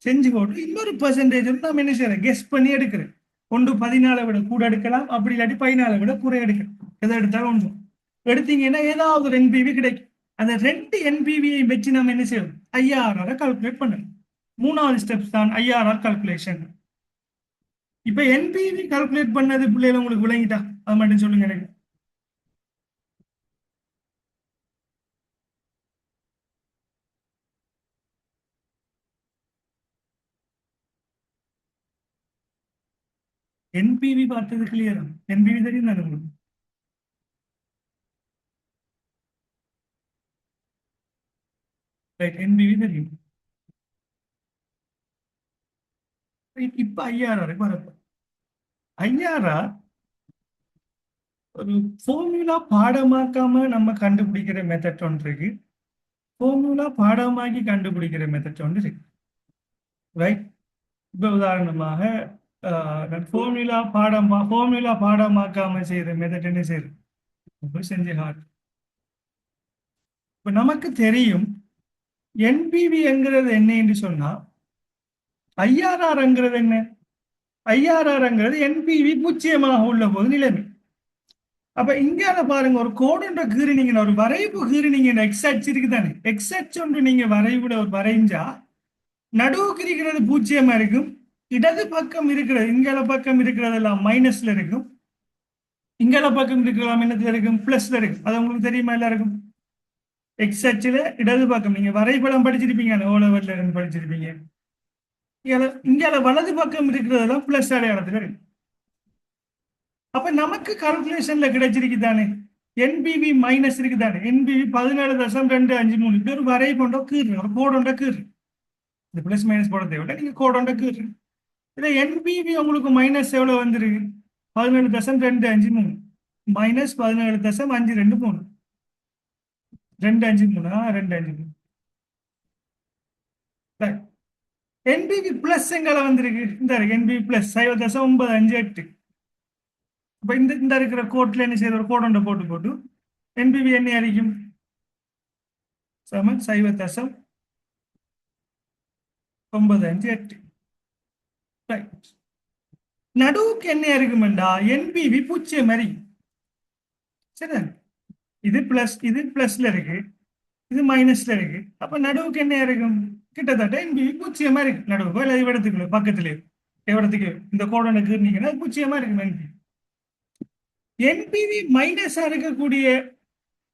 செஞ்சு போட்டு இன்னொரு பெர்சன்டேஜ் வந்து நம்ம என்ன செய்யறோம், கெஸ் பண்ணி எடுக்கிறேன். ஒன்று 14 விட கூட எடுக்கலாம், அப்படி இல்லாட்டி 14 விட குறை எடுக்கலாம். எதை எடுத்தாலும் ஒன்று எடுத்தீங்கன்னா ஏதாவது ஒரு என்பிவி கிடைக்கும். அந்த 2 என்பிவியை வச்சு நம்ம என்ன செய்யணும், ஐஆர்ஆரை கால்குலேட் பண்ணணும். 3வது ஸ்டெப்ஸ் தான் ஐஆர்ஆர் கால்குலேஷன். இப்ப என்பிவி கால்குலேட் பண்ணது பிள்ளைகள் உங்களுக்கு விளங்கிட்டா, அது மட்டும் சொல்லுங்க எனக்கு. என்பிவி பார்த்தது கிளியரா? என்பிவி தெரியும் தானே உங்களுக்கு? ரைட், என்பிவி தெரியும். இப்ப ஐஆர்ஆருக்கு வரப்போ ஐஆர்ஆர் ஒரு ஃபார்முலா பாடமாக்காம நம்ம கண்டுபிடிக்கிற மெத்தட் ஒன்று இருக்கு, ஃபார்முலா பாடமாக்கி கண்டுபிடிக்கிற மெத்தட் ஒன்று இருக்கு. ரைட், இப்போ உதாரணமாக ஃபார்முலா பாடமாக்காம செய்யற மெத்தட் என்ன செய்யுது, இப்போ செஞ்சு ஹார்ட். இப்போ நமக்கு தெரியும் என்பிவி என்கிறது என்ன என்று சொன்னா, ஐஆர்ஆர்ங்கிறது என்ன, ஐஆர்ஆர்ங்கிறது என்பிவி பூஜ்ஜியமாக உள்ள போது நிலைமை. அப்ப இங்க பாருங்க, ஒரு கோடுன்ற கீறினீங்க, ஒரு வரைவு கீறினீங்க, எக்ஸ் அச்சு இருக்கு தானே, எக்ஸ் அச்சு ஒன்று நீங்க வரைவுல ஒரு வரைஞ்சா நடுவுக்கு இருக்கிறது பூஜ்ஜியமா இருக்கும், இடது பக்கம் இருக்கிறது இங்கல பக்கம் இருக்கிறது எல்லாம் மைனஸ்ல இருக்கும், இங்கல பக்கம் இருக்கலாம் என்னத்துல இருக்கும், பிளஸ்ல இருக்கும். அது உங்களுக்கு தெரியுமா எல்லாருக்கும்? எக்ஸ் அச்சுல இடது பக்கம் நீங்க வரைபடம் படிச்சிருப்பீங்க, ஓ லெவல்ல இருந்து படிச்சிருப்பீங்க. இங்கல வலது பக்கம் இருக்கிறதெல்லாம் பிளஸ் அடையாளத்துல இருக்கு. அப்ப நமக்கு கால்குலேஷன்ல கிடைச்சிருக்கு தானே, என்பிவி மைனஸ் இருக்கு தானே, என்பிவி 17.253. இப்படி ஒரு வரை கொண்ட கீறு, ஒரு கோடொண்ட கீறு. இந்த பிளஸ் மைனஸ் போட தேவையில்லை, நீங்க கோடொண்ட கீறு. இதுல என்பிவி உங்களுக்கு மைனஸ் எவ்வளவு வந்துருக்கு, 17.253 மைனஸ் 17.523, 253, 253. என்பிவி பிளஸ் எங்களை வந்திருக்கு, இந்த என்பிவி பிளஸ் 0.958. இப்ப இந்த இருக்கிற கோட்ல என்ன செய்யற, ஒரு கோடொண்ட போட்டு போட்டு என்பிவி என்ன அறிக்கும், சமன் 0.958. நடுவுக்கு என்ன இருக்குமெண்டா என்பிவி பூஜ்ஜியம் மாதிரி. சரி, இது பிளஸ், இது பிளஸ்ல இருக்கு, இது மைனஸ்ல இருக்கு. அப்ப நடுவுக்கு என்ன இருக்கும், கிட்டத்தட்ட என்பிவி பூஜ்ஜியமா இருக்கு. நடுவுக்கு இல்லை இடத்துக்குள்ள பக்கத்துல இடத்துக்கு இந்த கோடனை கீர்னீங்கன்னா பூஜ்ஜியமா இருக்கு என்பிவி. என்பிவி மைனஸா இருக்கக்கூடிய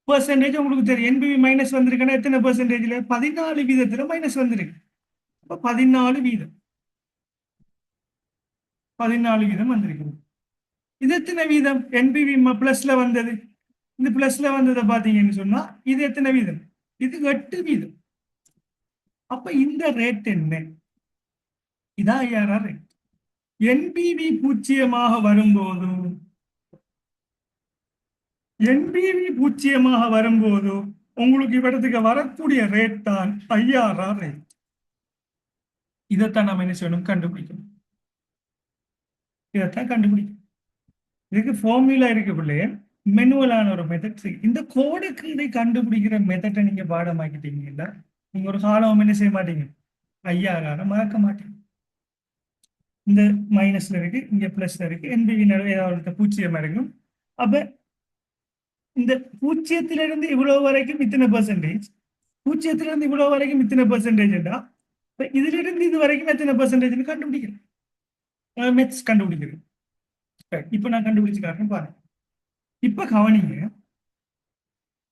பெர்சன்டேஜ் உங்களுக்கு தெரியும். என்பிவி மைனஸ் வந்திருக்குன்னா எத்தனை பெர்சன்டேஜ்ல, 14% மைனஸ் வந்திருக்கு. அப்ப 14%, 14% வந்திருக்கு. இது எத்தனை வீதம், என்பிவி பிளஸ்ல வந்தது, இந்த பிளஸ்ல வந்ததை பாத்தீங்கன்னு சொன்னா இது எத்தனை வீதம், இது 8%. அப்ப இந்த ரேட் என்ன, இதான் ஐஆர்ஆர் ரேட். என்பிவி பூஜ்ஜியமாக வரும்போது, என்பிவி பூஜ்ஜியமாக வரும்போது உங்களுக்கு இவ்விடத்துக்கு வரக்கூடிய ரேட் தான் ஐஆர்ஆர் ரேட். இதைத்தான் நம்ம என்ன செய்யணும், கண்டுபிடிக்கணும். இதைத்தான் கண்டுபிடிக்கணும். இதுக்கு ஃபார்முலா இருக்கு பிள்ளைய, மெனுவலான ஒரு மெத்தட். இந்த கோடுக்கு இதை கண்டுபிடிக்கிற மெத்தட்டை நீங்க பாடமாக்கிட்டீங்கன்னா நீங்க ஒரு காலம் என்ன செய்ய மாட்டீங்க, ஐஆர்ஆரை மறக்க மாட்டீங்க. இந்த மைனஸ்ல இருக்கு, இங்க பிளஸ்ல இருக்கு, என்பிவி ஏதாவது பூஜ்ஜியமா இருக்கும். அப்ப இந்த பூஜ்ஜியத்திலிருந்து இவ்வளவு வரைக்கும் இத்தனை பெர்சன்டேஜ், பூஜ்ஜியத்திலிருந்து இவ்வளவு வரைக்கும் இத்தனை பெர்சன்டேஜ்டா, இதுல இருந்து இது வரைக்கும் எத்தனை பெர்சன்டேஜ் கண்டுபிடிக்கிறேன், மெத்ஸ் கண்டுபிடிக்கிறேன். இப்ப நான் கண்டுபிடிச்சு காட்டுறேன் பாருங்க. இப்ப கவனிங்க,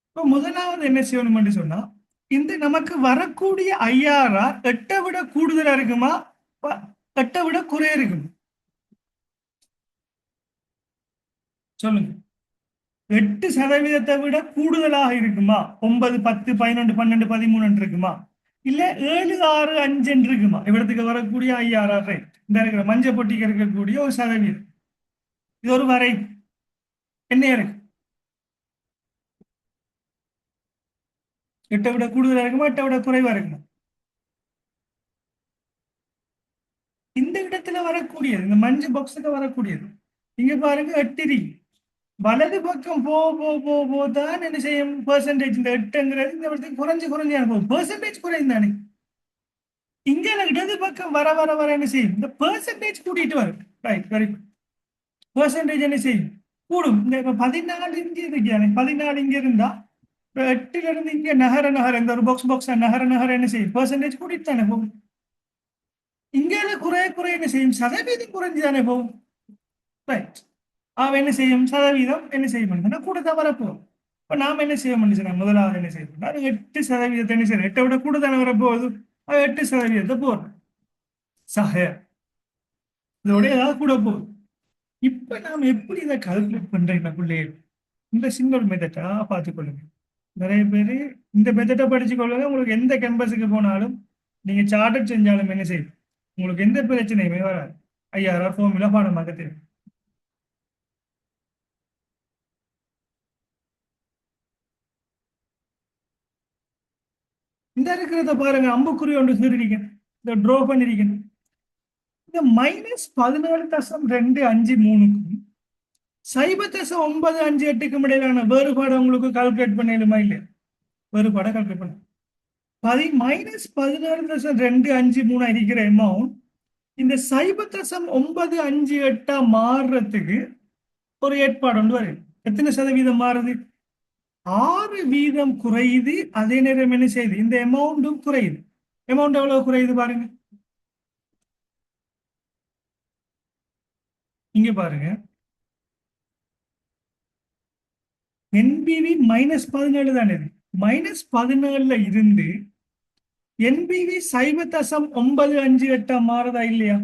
இப்ப முதலாவது என்ன செய்யணும்னு சொன்னா, இந்த நமக்கு வரக்கூடிய ஐஆர்ஆர் 8 விட கூடுதலா இருக்குமா, 8 விட குறைய இருக்குமா, சொல்லுங்க. 8% விட கூடுதலாக இருக்குமா, 9, 10, 11, 12, 13 இருக்குமா, இல்ல 7, 6, 5 இருக்குமா? இவ்விடத்துக்கு வரக்கூடிய ஐஆர்ஆர் ரேட், இந்த இருக்கிற மஞ்சள் பொட்டிக்கு இருக்கக்கூடிய ஒரு சதவீதம். இது ஒரு வரை என்ன இருக்கு, 8 விட கூடுதலா இருக்குமா, 8 விட குறைவா இருக்குமா? இந்த இடத்துல வரக்கூடியது, இந்த மஞ்சள் பாக்ஸுக்கு வரக்கூடியது. இங்க பாருங்க 8 வலது பக்கம் தான் என்ன செய்யும் பெர்சன்டேஜ். இந்த 8ங்கிறது இந்த இடத்துக்கு குறைஞ்சு குறைஞ்சு அனுப்பும், பெர்சன்டேஜ் குறையும் தானே. இங்க இடது பக்கம் வர வர வர என்ன செய்யும், இந்த பெர்சன்டேஜ் கூட்டிட்டு வரும். Right, very good. பெர்சன்டேஜ் என்ன செய்யும், கூடும். இந்த இப்ப 14 இங்க இருக்கானே, 14 இங்க இருந்தா இப்ப 8ல இருந்து இங்க நகர நகர இந்த ஒரு பாக்ஸ் பாக்ஸா நகர நகர என்ன செய்யும், பெர்சன்டேஜ் கூட்டிட்டு தானே போகும். இங்க குறைய குறைய என்ன செய்யும், சதவீதம் குறைஞ்சு தானே போகும். ரைட். அவன் என்ன செய்யும், சதவீதம் என்ன செய்ய முடியும்னா கூட தான் வரப்போகும். இப்ப நாம என்ன செய்ய முடியும், முதலாவது என்ன செய்யணும், அது 8% என்ன செய்யணும், 8 விட கூட தானே வரப்போகுது. அது 8% போடுறோம். சக இதோட ஏதாவது கூட போகுது. இப்ப நாம எப்படி இதை கால்குலேட் பண்றீங்க பிள்ளைகள், இந்த சிங்கிள் மெத்தடா பார்த்துக்கொள்ளுங்க. நிறைய பேர் இந்த மெத்தடை படிச்சு கொள்ளுங்க. உங்களுக்கு எந்த கேம்பஸுக்கு போனாலும் நீங்க சார்ட்டர் செஞ்சாலும் என்ன செய்யும், உங்களுக்கு எந்த பிரச்சனையுமே வராது. ஐயாயிரம் ஃபார்முலா பாடமாக தெரியும். இந்த இருக்கிறத பாருங்க, அம்புக்குறி ஒன்று சீரிடிக்க, இந்த ட்ரோ பண்ணிருக்கேன். இந்த -14.253க்கும் 0.958க்கும் இடையிலான வேறுபாடு உங்களுக்கு கால்குலேட் பண்ணலுமா இல்லையா? வேறுபாடை கால்குலேட் பண்ண -14.253 இருக்கிற அமௌண்ட் இந்த 0.958 மாறுறதுக்கு ஒரு ஏற்பாடு ஒன்று வரும். எத்தனை சதவீதம் மாறுது, 6% குறையுது. அதே நேரம் என்ன செய்யுது, இந்த அமௌண்ட்டும் குறையுது. அமௌண்ட் எவ்வளவு குறையுது பாருங்க, இங்க பாருங்க. என்பிவி -17 தானே, -17ல இருந்து என்பிவி 0.958 மாறுதா இல்லையா?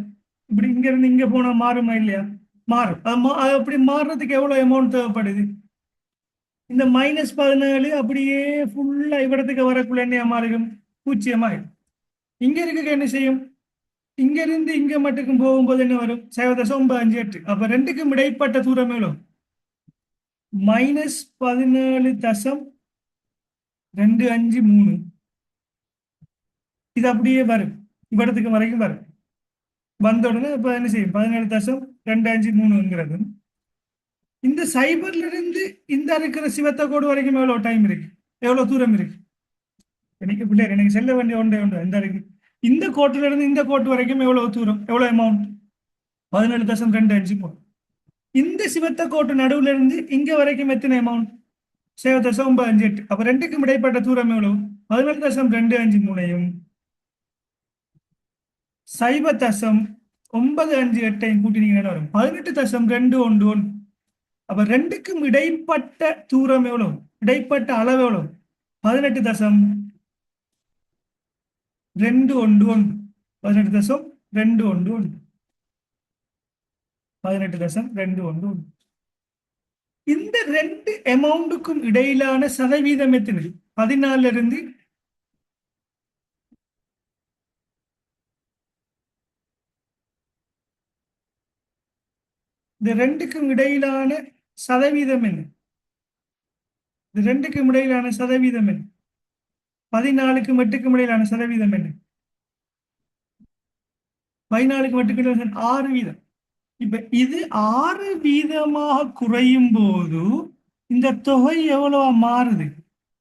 இப்படி இங்க இருந்து இங்க போனா மாறுமா இல்லையா? மாறும். அது அப்படி மாறுறதுக்கு எவ்வளவு அமௌண்ட் தேவைப்படுது, இந்த -17 அப்படியே ஃபுல்லா இவ்விடத்துக்கு வரக்குள்ள என்ன மாறும், 0 இங்க இருக்க என்ன செய்யும், இங்க இருந்து இங்க மட்டுக்கும் போகும்போது என்ன வரும், 0.958. அப்ப ரெண்டுக்கும் இடைப்பட்ட தூரம் எவ்வளவு, -17.253. இது அப்படியே வரும், இவ்விடத்துக்கு வரைக்கும் வரும். வந்த உடனே இப்ப என்ன செய்யும், 17.253ங்கிறது இந்த சைபர்ல இருந்து இந்த இருக்கிற சிவத்த கோடு வரைக்கும் எவ்வளவு டைம் இருக்கு, எவ்வளவு தூரம் இருக்கு. எனக்கு பிள்ளையர் எனக்கு செல்ல வேண்டிய ஒன்றே ஒன்று இந்த இருக்கு. இந்த கோட்டில இருந்து இந்த கோட்டு வரைக்கும் எவ்வளவு தூரம், எவ்வளவு அமௌண்ட், 17.253. இந்த சிவத்த கோட்டு நடுவுல இருந்து இங்க வரைக்கும் எத்தனை அமௌண்ட், 0.958. அப்ப ரெண்டுக்கும் இடைப்பட்ட தூரம் எவ்வளவு, 17.253 0.958 கூட்டினீங்கன்னா வரும் 18.211. அப்ப ரெண்டுக்கும் இடைப்பட்ட தூரம் எவ்வளவு, இடைப்பட்ட அளவு எவ்வளவு, 18.211. 18.211. 18.211. இந்த ரெண்டு அமௌண்ட்டுக்கும் இடையிலான சதவீதம் எத்தனை, 14 இருந்து இந்த ரெண்டுக்கும் இடையிலான சதவீதம் என்ன, இந்த ரெண்டுக்கும் இடையிலான சதவீதம் என்ன, 14க்கும் 8க்கும் இடையிலான சதவீதம் என்ன, 14க்கும் 8க்கும் இடையிலான 6%. இப்ப இது 6% குறையும் போது இந்த தொகை எவ்வளவா மாறுது,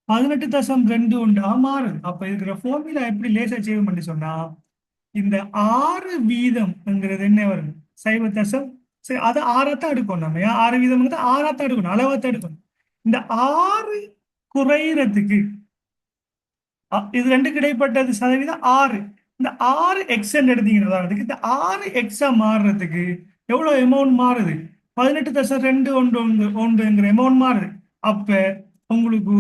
18.21 மாறுது. அப்ப இருக்கிற ஃபார்முலா எப்படி லேசா செய்வோம் பண்ணி சொன்னா, இந்த 6% என்ன வரும், 0. சரி, அதை 6 எடுக்கணும். நம்ம 6% 6 எடுக்கணும், அளவத்தை எடுக்கணும். இந்த 6 குறையறதுக்கு இது ரெண்டுக்கு இடைப்பட்டது சதவீதம் 6. இந்த 6 எக்ஸ்ன்னு எடுத்தீங்கன்னா இந்த 6 எக்ஸா மாறுறதுக்கு எவ்வளவு அமௌண்ட் மாறுது, 18.211ங்கிற அமௌண்ட் மாறுது. அப்ப உங்களுக்கு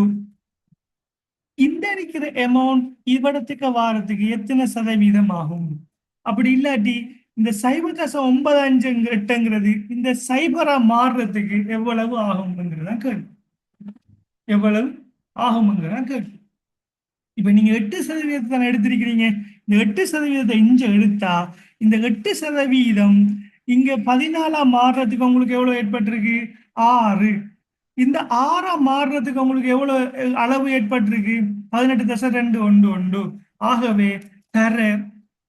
இந்த இருக்கிற அமௌண்ட் இவ்விடத்துக்கு வாரத்துக்கு எத்தனை சதவீதம் ஆகும். அப்படி இல்லாட்டி இந்த 0.958ங்கிறது இந்த சைபரா மாறுறதுக்கு எவ்வளவு ஆகும்ங்கிறதான் கேள்வி, எவ்வளவு ஆகும்ங்கிறதான் கேள்வி. இப்ப நீங்க 8% எடுத்திருக்கிறீங்க. இந்த 8% இங்க எடுத்தா இந்த 8% இங்க 14 மாறுறதுக்கு உங்களுக்கு எவ்வளவு ஏற்பட்டிருக்கு, 6. இந்த 6 மாறுறதுக்கு உங்களுக்கு எவ்வளவு அளவு ஏற்பட்டிருக்கு, 18.211. ஆகவே தர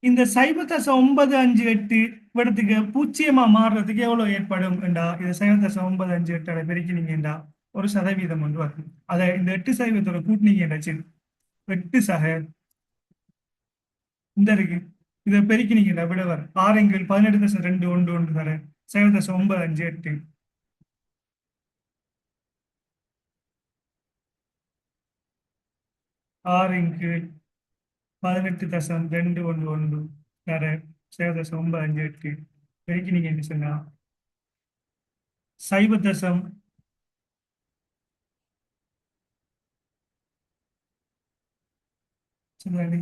இந்த 0.958 இடத்துக்கு பூச்சியமா மாறுறதுக்கு எவ்வளவு ஏற்படும் என்றா இது 0.958 பெருக்கினீங்கடா ஒரு சதவீதம் வந்து வரும். அதை இந்த 8% கூட்டினீங்க, 8 இந்த இருக்கு, இதை பெருக்கினீங்கடா விட வர 6×18.211 தர 0.958. 6×18.211 தர 0.958 பெருக்கினீங்க என்ன சொன்னா 0. சரி,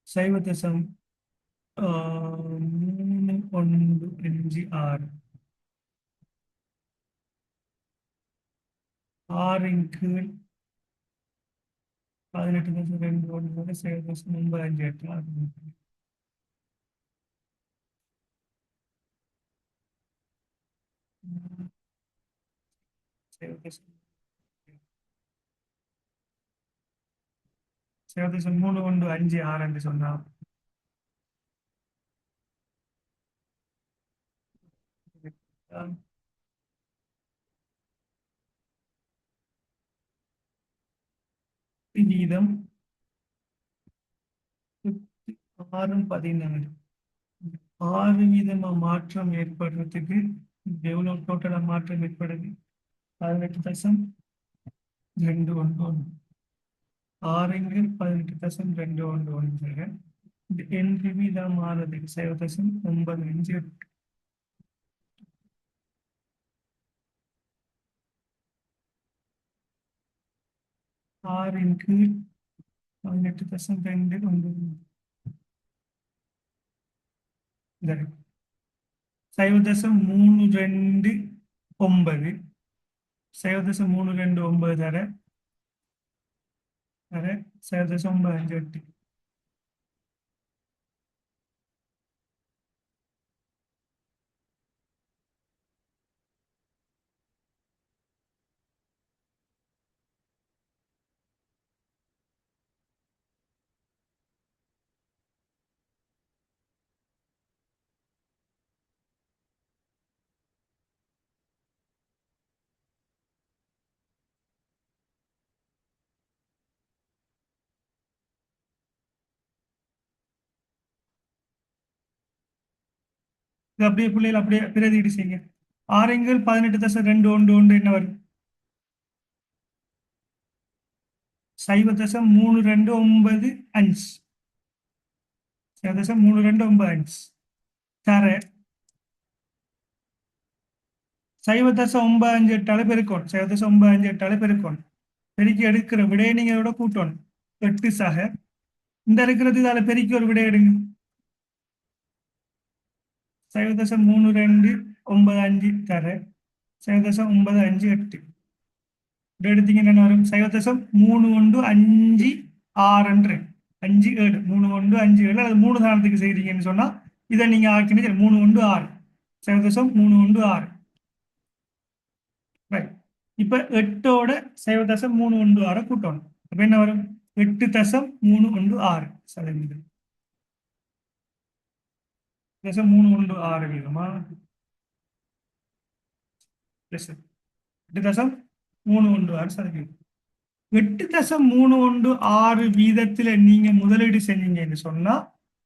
0.3156 6×18.211 0.958 0.3156 என்று சொன்னா வீதம் 6.14. 6 வீதமா மாற்றம் ஏற்படுறதுக்கு எவ்வளவு டோட்டலா மாற்றம் ஏற்படுது? 18.211. 6×18.211 இது என் வீதம் மாறுறதுக்கு 0.958. 6×18.211 0.329 0.329 தர 0.958. இது அப்படியே பிள்ளைகள் அப்படியே பிரதியீடு செய்யுங்க. 6×18.211 என்ன வரும்? 0.3295. 0.3295 தர 0.958 பெருக்கணும். 0.958 பெருக்கணும். பெருக்கி எடுக்கிற விடையை நீங்க இதோட கூட்டணும். 8 இந்த இருக்கிறது இதால பெருக்கி ஒரு விடை எடுங்க. 0.3295 தர 0.958 எடுத்தீங்கன்னா என்ன வரும்? 0.3156 57 3157 அது 3 தானத்துக்கு செய்றீங்கன்னு சொன்னா இதை நீங்க ஆக்கினீங்க 316 0.316. ரைட். இப்ப 8ஓட 0.316 கூட்டணும். அப்ப என்ன வரும்? 8.316 சதவீதம். 316 வீதமா? 8.316 சதவீதம். 8.316 வீதத்துல நீங்க முதலீடு செஞ்சீங்கன்னு சொன்னா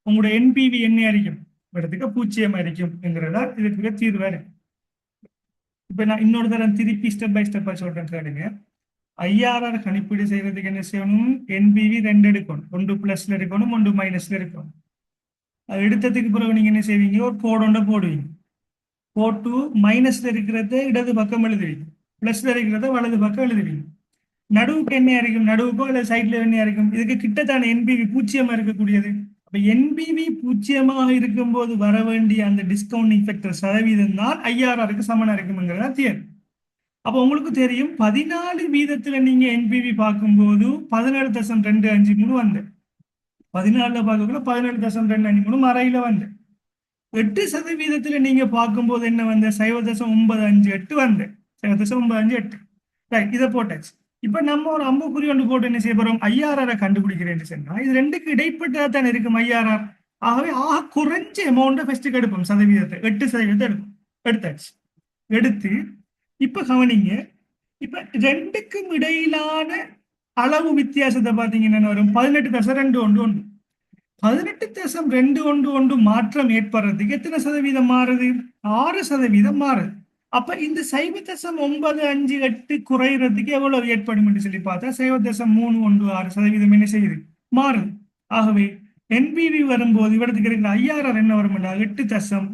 உங்களோட என்பிவி என்ன இருக்கும்? இடத்துக்கு 0 இருக்கும் என்கிறதா இதுக்கு தீர்வு. இப்ப நான் இன்னொரு தரம் திருப்பி ஸ்டெப் பை ஸ்டெப்பா சொல்றேன் கேளுங்க. ஐஆர்ஆர் கணிப்பீடு செய்யறதுக்கு என்ன செய்யணும்? என்பிவி 2 எடுக்கணும். ஒன்று பிளஸ்ல இருக்கணும், ஒன்று மைனஸ்ல இருக்கணும். அது எடுத்ததுக்கு பிறகு நீங்க என்ன செய்வீங்க? ஒரு கோடொண்ட போடுவீங்க. போட்டு மைனஸ்ல இருக்கிறத இடது பக்கம் எழுதுவீங்க, பிளஸ்ல இருக்கிறத வலது பக்கம் எழுதுவீங்க. நடுவுக்கு என்ன இருக்கும்? நடுவுக்கோ இல்ல சைட்ல என்ன இருக்கும்? இதுக்கு கிட்டத்தான என்பிவி 0 இருக்கக்கூடியது. அப்ப என்பிவி 0 இருக்கும்போது வர வேண்டிய அந்த டிஸ்கவுண்டிங் ஃபேக்டர் சதவீதம் தான் ஐஆர்ஆருக்கு சமனா இருக்குங்கிறதா தியரி. அப்ப உங்களுக்கு தெரியும் 14 வீதத்துல நீங்க என்பிவி பார்க்கும்போது 17.253 வந்து 14ல பார்க்கக்குள்ள 17.253 மறையில வந்து 8% நீங்க பார்க்கும்போது என்ன வந்து 0.958 வந்து 0.958. ரைட், இதை போட்டாச்சு. இப்ப நம்ம ஒரு அம்புக்குறி ஒன்று போட்டு என்ன செய்ய போறோம், ஐஆர்ஆரை கண்டுபிடிக்கிறேன்னு சொன்னா இது ரெண்டுக்கு இடைப்பட்டதா தான் இருக்கும் ஐஆர்ஆர். ஆகவே குறைஞ்ச அமௌண்ட்டை ஃபர்ஸ்ட் எடுப்போம், சதவீதத்தை 8% எடுப்போம். எடுத்தாச்சு. எடுத்து இப்ப கவனிங்க, இப்ப ரெண்டுக்கும் இடையிலான அளவு வித்தியாசத்தை பாத்தீங்கன்னா வரும் 18.21. 18.21 மாற்றம் ஏற்படுறதுக்கு எத்தனை சதவீதம் மாறுது? 6% மாறுது. அப்ப இந்த 0.958 குறைகிறதுக்கு எவ்வளவு ஏற்படும் என்று சொல்லி பார்த்தா 0.316% என்ன செய்யுது, மாறுது. ஆகவே என்பிவி வரும்போது இவரத்துக்கு இருக்கிற ஐஆர்ஆர் என்ன வரும், 8.316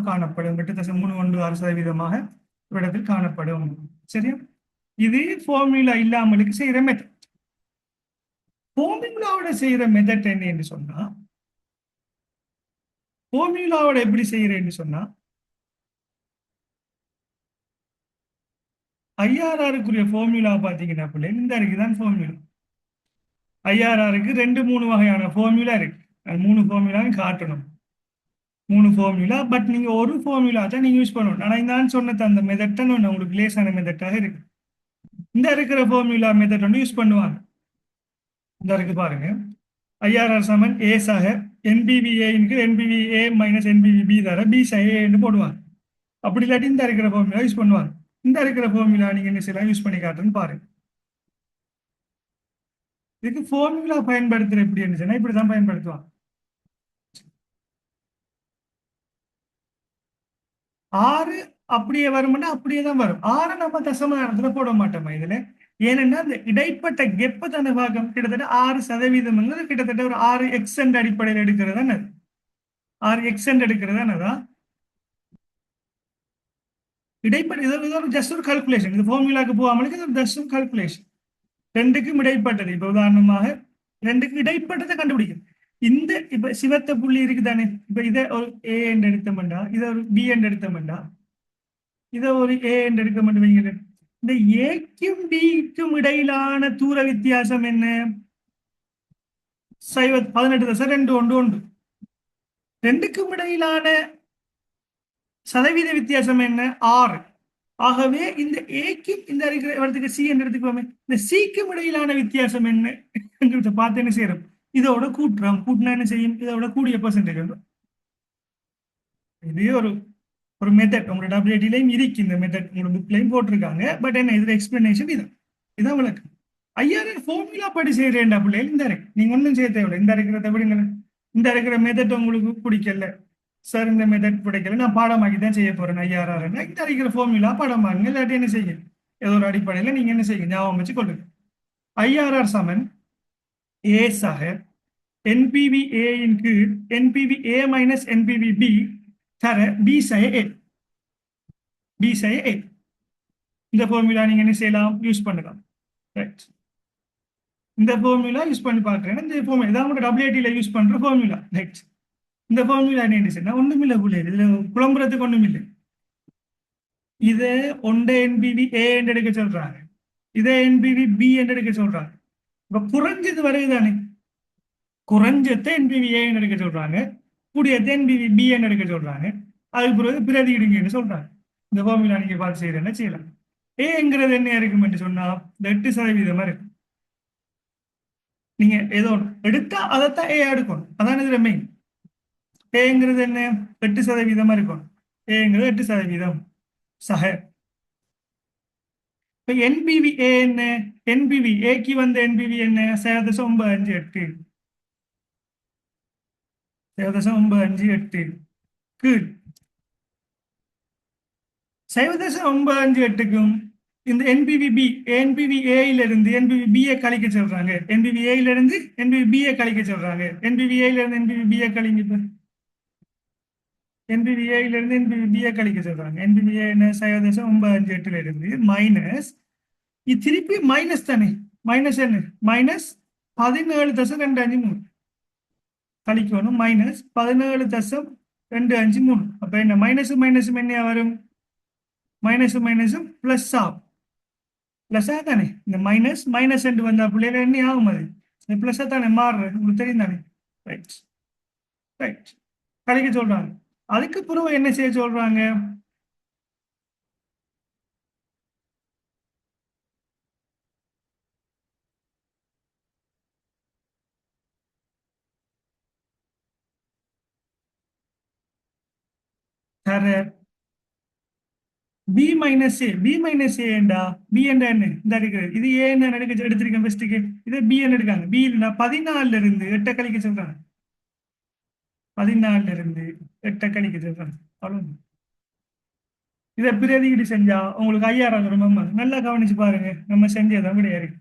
காணப்படும். 8.316% இவ்விடத்தில் காணப்படும். சரியா? இது ஃபார்முலா இல்லாமலுக்கு செய்யற மெத்தட். ஃபார்முலாவோட செய்யற மெத்தட் என்ன என்று சொன்னா, ஃபார்முலாவோட எப்படி செய்யறேன்னு சொன்னா, ஐஆர்ஆருக்குரிய ஃபார்முலா பாத்தீங்கன்னா இந்த இருக்குதான் ஃபார்முலா. ஐஆர்ஆருக்கு 2-3 வகையான ஃபார்முலா இருக்கு. 3 ஃபார்முலாவும் காட்டணும். 3 ஃபார்முலா. பட் நீங்க ஒரு ஃபார்முலா தான் நீங்க யூஸ் பண்ணணும். ஆனா நான் சொன்னது அந்த மெத்தட் தான் உங்களுக்கு லேசான மெத்தட்டாக இருக்கு. இந்த இருக்கிற ஃபார்முலா மெத்தட் வந்து யூஸ் பண்ணுவாங்க. இந்த இருக்கு பாருங்க, ஐஆர்ஆர் சமன் ஏ சக என்பிவிஏ என்பிவிஏ மைனஸ் என்பிவி தர பி சக ஏன்னு போடுவாங்க. அப்படி இல்லாட்டி இந்த இருக்கிற ஃபார்முலா யூஸ் பண்ணுவாங்க. இந்த இருக்கிற ஃபார்முலா நீங்க என்ன செய்யலாம், யூஸ் பண்ணி காட்டுன்னு பாருங்க. இதுக்கு ஃபார்முலா பயன்படுத்துற எப்படி இருந்துச்சுன்னா இப்படிதான் பயன்படுத்துவாங்க. 6 அப்படியே வரும்னா அப்படியே தான் வரும். 6 நம்ம தசம நேரத்துல போட மாட்டோமா இதுல? ஏனென்னா இந்த இடைப்பட்ட கெப்ப தானே பாகம், கிட்டத்தட்ட 6% கிட்டத்தட்ட ஒரு 6x அடிப்படையில் எடுக்கிறதா 6x எடுக்கிறதா இடைப்பட்ட. இது ஒரு ஜஸ்ட் ஒரு கால்குலேஷன். இது ஃபார்முலாக்கு போகாமலுக்கு இது ஒரு ஜஸ்ட் ஒரு கால்குலேஷன். ரெண்டுக்கும் இடைப்பட்டது. இப்ப உதாரணமாக ரெண்டுக்கும் இடைப்பட்டதை கண்டுபிடிக்கும். இந்த இப்ப சிவத்த புள்ளி இருக்குதானே, இப்ப இதை ஒரு ஏ என்று எடுத்தோம்டா, இதை ஒரு பி என்று எடுத்தோம்டா, இதை ஒரு ஏ என்று எடுக்க மட்டும் வைங்க. இந்த ஏக்கும் பிக்கும் இடையிலான தூர வித்தியாசம் என்ன? 18.21. ரெண்டுக்கும் இடையிலான சதவீத வித்தியாசம் என்ன? 6. ஆகவே இந்த ஏக்கும் இந்த இருக்கிற இடத்துக்கு சி என்று எடுத்துக்கோமே, இந்த சிக்கும் இடையிலான வித்தியாசம் என்ன பார்த்து என்ன செய்யறோம், இதோட கூட்டுறோம். கூட்டினா என்ன செய்யும், இதோட கூடிய பர்சன்டேஜ். இது ஒரு ஒரு மெத்தட் உங்களோட டபிள்யூடிலையும் இருக்கு. இந்த மெத்தட் உங்களோட புக்லையும் போட்டிருக்காங்க. பட் என்ன இதுல எக்ஸ்பிளனேஷன் இதான் உங்களுக்கு. ஐஆர்ஆர் ஃபார்முலா படி செய்யறேன் பிள்ளைகள் இந்த இருக்கு. நீங்க ஒன்றும் செய்ய தேவையில்லை. இந்த இருக்கிறத விடுங்க. இந்த இருக்கிற மெத்தட் உங்களுக்கு பிடிக்கல சார், இந்த மெத்தட் பிடிக்கல, நான் பாடமாக்கி தான் செய்ய போறேன் ஐஆர்ஆர். இந்த இருக்கிற ஃபார்முலா பாடமாக்குங்க. இல்லாட்டி என்ன செய்யுங்க, ஏதோ ஒரு அடிப்படையில் நீங்க என்ன செய்யுங்க, ஞாபகம் வச்சு கொள்ளுங்க. ஐஆர்ஆர் சமன் ஏ சக என்பிவி ஏ இன் கீழ் என்பிவி ஏ மைனஸ் என்பிவி பி தர பி சக ஏ. பி சக ஏ. இந்த ஃபார்முலா நீங்க என்ன செய்யலாம், யூஸ் பண்ணலாம். ரைட். இந்த ஃபார்முலா யூஸ் பண்ணி பார்க்குறேன். இந்த ஃபார்முலா இதான் உங்க டபிள்யூடியில் யூஸ் பண்ற ஃபார்முலா. ரைட். இந்த ஃபார்முலா என்ன சொன்னா ஒண்ணுமில்லை புள்ளி, இதுல குழம்புறதுக்கு ஒண்ணுமில்லை. இதை ஒன்றை என்பிவி ஏ என்று எடுக்க சொல்றாங்க, இதை என்பிவி பி என்று எடுக்க சொல்றாங்க. இப்ப குறைஞ்சது வருதுதானே, குறைஞ்சத்தை என்பிவி ஏ என்று எடுக்க சொல்றாங்க, கூடியத்தை என்பிவி பி என்று எடுக்க சொல்றாங்க. அதுக்கு பிறகு பிரதியிடுங்கன்னு சொல்றாங்க. இந்த ஃபார்முலா நீங்க பார்த்து செய்யறேன்னா செய்யலாம். ஏங்கிறது என்ன இருக்கும் என்று சொன்னா 8% இருக்கு. நீங்க ஏதோ எடுத்தா அதைத்தான் ஏ எடுக்கணும். அதான் இதுல மெயின். ஏங்கிறது என்ன, 8% இருக்கும். ஏங்கிறது 8% சக. இப்ப என்பிவி ஏ என்ன, என்பிவி ஏக்கு வந்த என்பிவி என்ன, 0.958. 0.958 கீழ் 0.958க்கும் இந்த என்பிவி பி, என்பிவி ஏயிலிருந்து என்பிவி பி ஏ கழிக்க சொல்றாங்க. என்பிவி ஏயிலிருந்து என்பிவி பி ஏ கழிக்க சொல்றாங்க. என்பிவி ஏயிலிருந்து என்பிவி பி ஏ கழிங்க. என்பிவிஏயிலிருந்து என்பிவிபிஏ கழிக்க சொல்றாங்க. என்பிவிஏ என்ன, 0.958 இருந்து மைனஸ், இது திருப்பி மைனஸ் தானே, மைனஸ் என்ன, மைனஸ் 17.253 கழிக்கணும். மைனஸ் 17.253. அப்ப என்ன, மைனஸ் மைனஸும் என்ன வரும், மைனஸ் மைனஸும் பிளஸ் ஆகும். பிளஸ் தானே, இந்த மைனஸ் மைனஸ் என்று வந்தா பிள்ளைகள் என்ன ஆகும், அது இந்த பிளஸ் தானே மாறுறது, உங்களுக்கு தெரியும் தானே. ரைட். ரைட். கழிக்க சொல்றாங்க. அதுக்கு பிறகு என்ன செய்ய சொல்றாங்க, தர பி மைனஸ் ஏ. பி மைனஸ் ஏண்டா பி என்ற என்ன இந்த எடுக்கிறது இது ஏ என்ன எடுக்க எடுத்திருக்கேன் ஃபர்ஸ்ட்டுக்கு. இது பி என்ன எடுக்காங்க. பி இல்லைன்னா 14ல இருந்து 8 கழிக்க சொல்றாங்க. 14ல இருந்து 8 கழிக்க சொல்றாங்க. அவ்வளவு. இதை பிரதியீடு செஞ்சா உங்களுக்கு 5000 வரும். நல்லா கவனிச்சு பாருங்க. நம்ம செஞ்சதான் விடையா இருக்கு.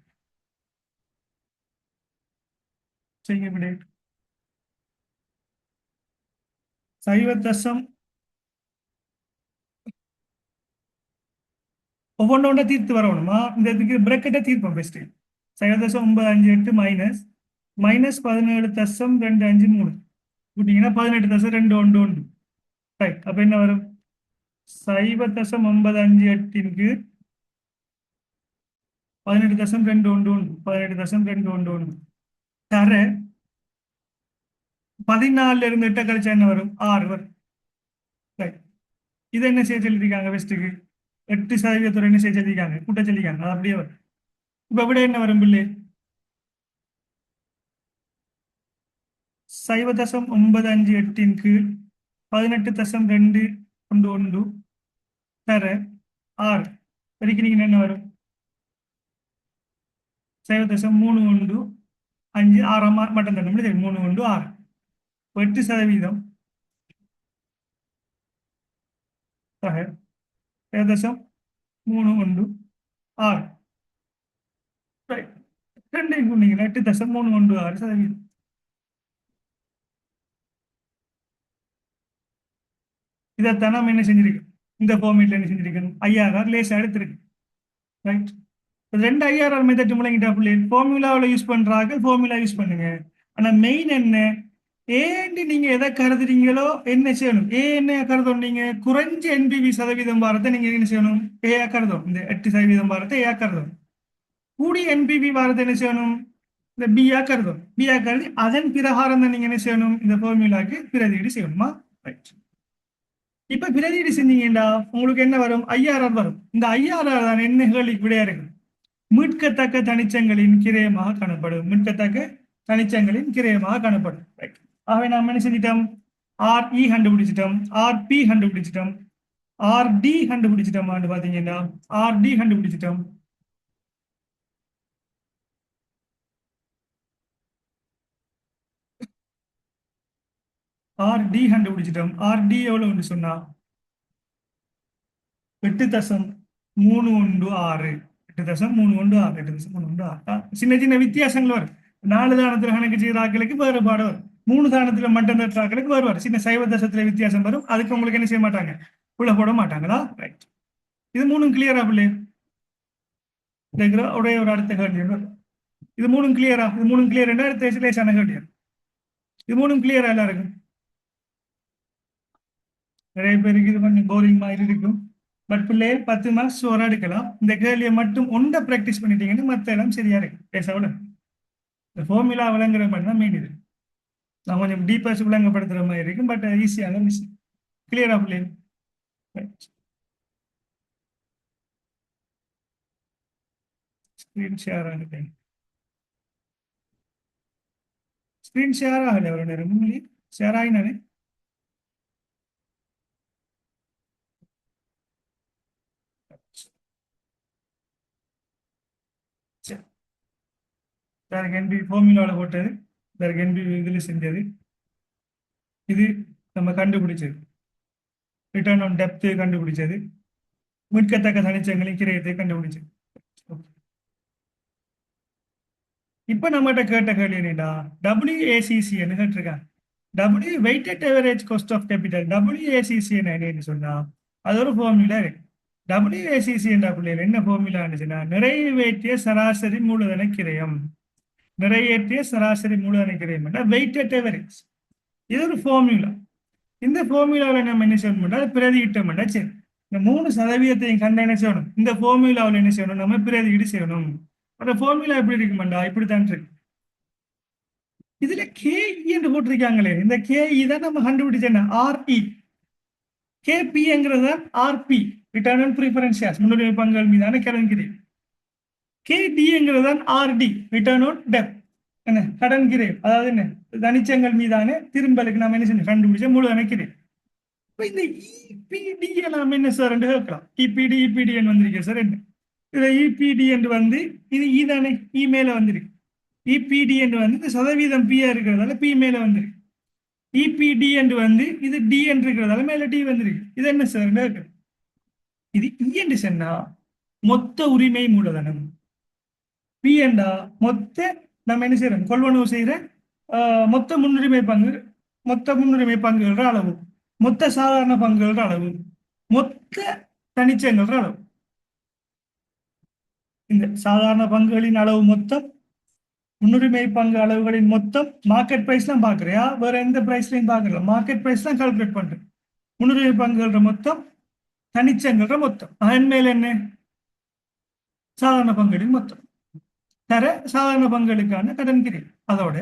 செய்ய விடை 0. ஒவ்வொன்றோட தீர்த்து வரணுமா. இந்த இதுக்கு பிரக்கெட்டை தீர்ப்போம் பெஸ்ட். 0.958 மைனஸ் -17.253 கூட்டிங்கன்னா 18.211. ரைட். அப்ப என்ன வரும்? 0.958 18.211 18.211 தர 14ல இருந்து 8 கழிச்சா என்ன வரும்? 6 வரும். ரைட். இதை என்ன செய்ய சொல்லியிருக்காங்க பெஸ்ட்டுக்கு? 8% என்ன செய்ய சொல்லியிருக்காங்க? கூட்ட சொல்லியிருக்காங்க. அது அப்படியே வரும். இப்ப விட என்ன வரும் பிள்ளை? 0.958 18.211 தர 6 பெருக்கினீங்கன்னா என்ன வரும்? 0.315 6 மட்டும் தர 316 8% 0.316. ரைட். ரெண்டையும் கூட்டிங்கன்னா 8.316%. இதைத்தான் நம்ம என்ன செஞ்சிருக்கோம்? இந்த ஃபார்மேட்ல என்ன செஞ்சிருக்கணும்? ஐஆர்ஆர் லேசா எடுத்திருக்கு. ரைட். 2 ஐஆர்ஆர் மெத்தட் முழங்கிட்டா பிள்ளை ஃபார்முலாவில் யூஸ் பண்றாங்க. ஃபார்முலா யூஸ் பண்ணுங்க. ஆனா மெயின் என்ன? ஏன்னு நீங்க எதை கருதுறீங்களோ என்ன செய்யணும்? ஏ என்ன கருதணும்? நீங்க குறைஞ்ச என்பிவி சதவீதம் வாரத்தை நீங்க என்ன செய்யணும்? ஏயா கருதணும். இந்த 8% வாரத்தை ஏயா கருதணும். கூடிய என்பிவி வாரத்தை என்ன செய்யணும்? இந்த பியா கருதணும். பியா கருதி அதன் பிரகாரம் தான் நீங்க என்ன செய்யணும்? இந்த ஃபார்முலாக்கு பிரதியீடு செய்யணுமா. ரைட். இப்ப பிரதியீடு செஞ்சீங்கன்னா உங்களுக்கு என்ன வரும்? ஐஆர்ஆர் வரும். இந்த ஐஆர்ஆர் தான் என்னகளுக்கு விடையா இருக்கு. மீட்கத்தக்க தனிச்சங்களின் கிரயமாக காணப்படும். மீட்கத்தக்க தனிச்சங்களின் கிரயமாக காணப்படும். ரைட். ஆகவே நாம் என்ன செஞ்சிட்டோம்? ஆர்இ கண்டுபிடிச்சிட்டோம், ஆர்பி கண்டுபிடிச்சிட்டோம், ஆர்டி கண்டுபிடிச்சிட்டோம். பாத்தீங்கன்னா ஆர்டி கண்டுபிடிச்சிட்டோம். ஆர்டி கண்டுபிடிச்சிட்டோம். ஆர்டி எவ்வளவுன்னு சொன்னா 8.316. 8.316. 8.316. சின்ன சின்ன வித்தியாசங்கள் வரும். 4 தானத்துல கணக்கு செய்கிற ஆக்களுக்கு வேறுபாடு வரும். 3 தானத்துல மட்டும் தட்டுற ஆக்களுக்கு வேறுபாடு. சின்ன சைவ தசத்துல வித்தியாசம் வரும். அதுக்கு உங்களுக்கு என்ன செய்ய மாட்டாங்க? உள்ள போட மாட்டாங்களா. ரைட். இது 3 கிளியரா பிள்ளை? ஒரே ஒரு அடுத்த கேள்வி. இது 3 கிளியரா? இது 3 கிளியர் அடுத்த லேசான கேள்வி. இது 3 கிளியரா எல்லாருக்கும்? நிறைய பேருக்கு இது கொஞ்சம் போரிங் மாதிரி இருக்கும். பட் பிள்ளை 10 மார்க்ஸ் ஒரு எடுக்கலாம். இந்த கேள்வியை மட்டும் ஒன்றை ப்ராக்டிஸ் பண்ணிட்டீங்கன்னா மற்ற எல்லாம் சரியா இருக்கு. பேசவிட இந்த ஃபார்முலா விளங்குற மாதிரி தான் மெயின். இது நான் கொஞ்சம் டீப்பர்ஸ் விளங்கப்படுத்துற மாதிரி இருக்கும். பட் ஈஸியான விஷயம். கிளியரா பிள்ளை? ஸ்கிரீன் ஷேர் ஆகிட்டேன். ஸ்கிரீன் ஷேர் ஆகலை. ஒரு நேரம் ஷேர் ஆகினானே. என்பி ஃபார்முலாவில் போட்டது, என்பி இதில் செஞ்சது. இது நம்ம கண்டுபிடிச்சது. ரிட்டர்ன் ஆன் டெப்த் கண்டுபிடிச்சது. மீட்கத்தக்க தனிச்சங்களின் கிரயத்தை கண்டுபிடிச்சது. இப்ப நம்மகிட்ட கேட்ட கேள்வி என்னடா? WACC கேட்டிருக்காங்க. W weighted average cost of capital. WACC என்னன்னு சொன்னா அது ஒரு ஃபார்முலா இருக்கு. WACC என்ற பிள்ளைகள் என்ன ஃபார்முலா இருந்துச்சுன்னா நிறைவேற்றிய சராசரி மூலதன கிரயம். நிறைவேற்றிய சராசரி மூலதன கிரயம் வெயிட்டட் ஆவரேஜ். இது ஒரு ஃபார்முலா. இந்த ஃபார்முலாவில் நம்ம என்ன செய்யணும்? பிரதியிட்டம். சரி, இந்த 3% கண்ட என்ன செய்யணும்? இந்த ஃபார்முலாவில் என்ன செய்யணும்? நம்ம பிரதியீடு செய்யணும். அந்த ஃபார்முலா எப்படி இருக்குமாண்டா? இப்படித்தான் இருக்கு. இதுல KE என்று போட்டிருக்காங்களே, இந்த KE தான் நம்ம கண்டுபிடிச்சேன். RE KPங்கிறது RP return on preference shares முன்னுரிமை பங்குகள் மீதான கடன் கிரயம். KDங்கிறது தான் RD ரிட்டர்ன் ஆன் டெப்ட் என்ன கடன் கிரயம். அதாவது என்ன? தனிச்சங்கள் மீதான திரும்பலுக்கு நம்ம என்ன செஞ்சோம்? கண்டுபிடிச்ச மூலதன கிரயம். இந்த இபிடி எல்லாம் என்ன சார் என்று கேட்கலாம். இபிடி இபிடிஎன் வந்திருக்கு சார் என்ன இதுல இபிடி என்று வந்து இது தானே இமெயில வந்திருக்கு. இபிடி என்று வந்து இந்த சதவீதம் பியா இருக்கிறதால பி மேல வந்திருக்கு. இபிடி என்று வந்து இது டி என்று இருக்கிறதால மேல டி வந்திருக்கு. இது என்ன சார் கேட்கலாம். இது இ என்று சொன்னா மொத்த உரிமை மூலதனம். பி என்றா மொத்த நம்ம என்ன செய்யறோம் கொள்வனவு செய்யற மொத்த முன்னுரிமை பங்கு, மொத்த முன்னுரிமை பங்குகள அளவு, மொத்த சாதாரண பங்குகள அளவு, மொத்த தனிச்சங்கள அளவு. இந்த சாதாரண பங்குகளின் அளவு மொத்தம், முன்னுரிமை பங்கு அளவுகளின் மொத்தம் மார்க்கெட் பிரைஸ் தான் பாக்குறியா, வேற எந்த பிரைஸ்லையும் பாக்குறல, மார்க்கெட் பிரைஸ் தான் கால்குலேட் பண்றேன். முன்னுரிமை பங்குகள மொத்தம், தனிச்சங்கள மொத்தம், அதன் மேல என்ன சாதாரண பங்குகளின் மொத்தம் தர சாதாரண பங்குகளுக்கான கடன் கிரை, அதோட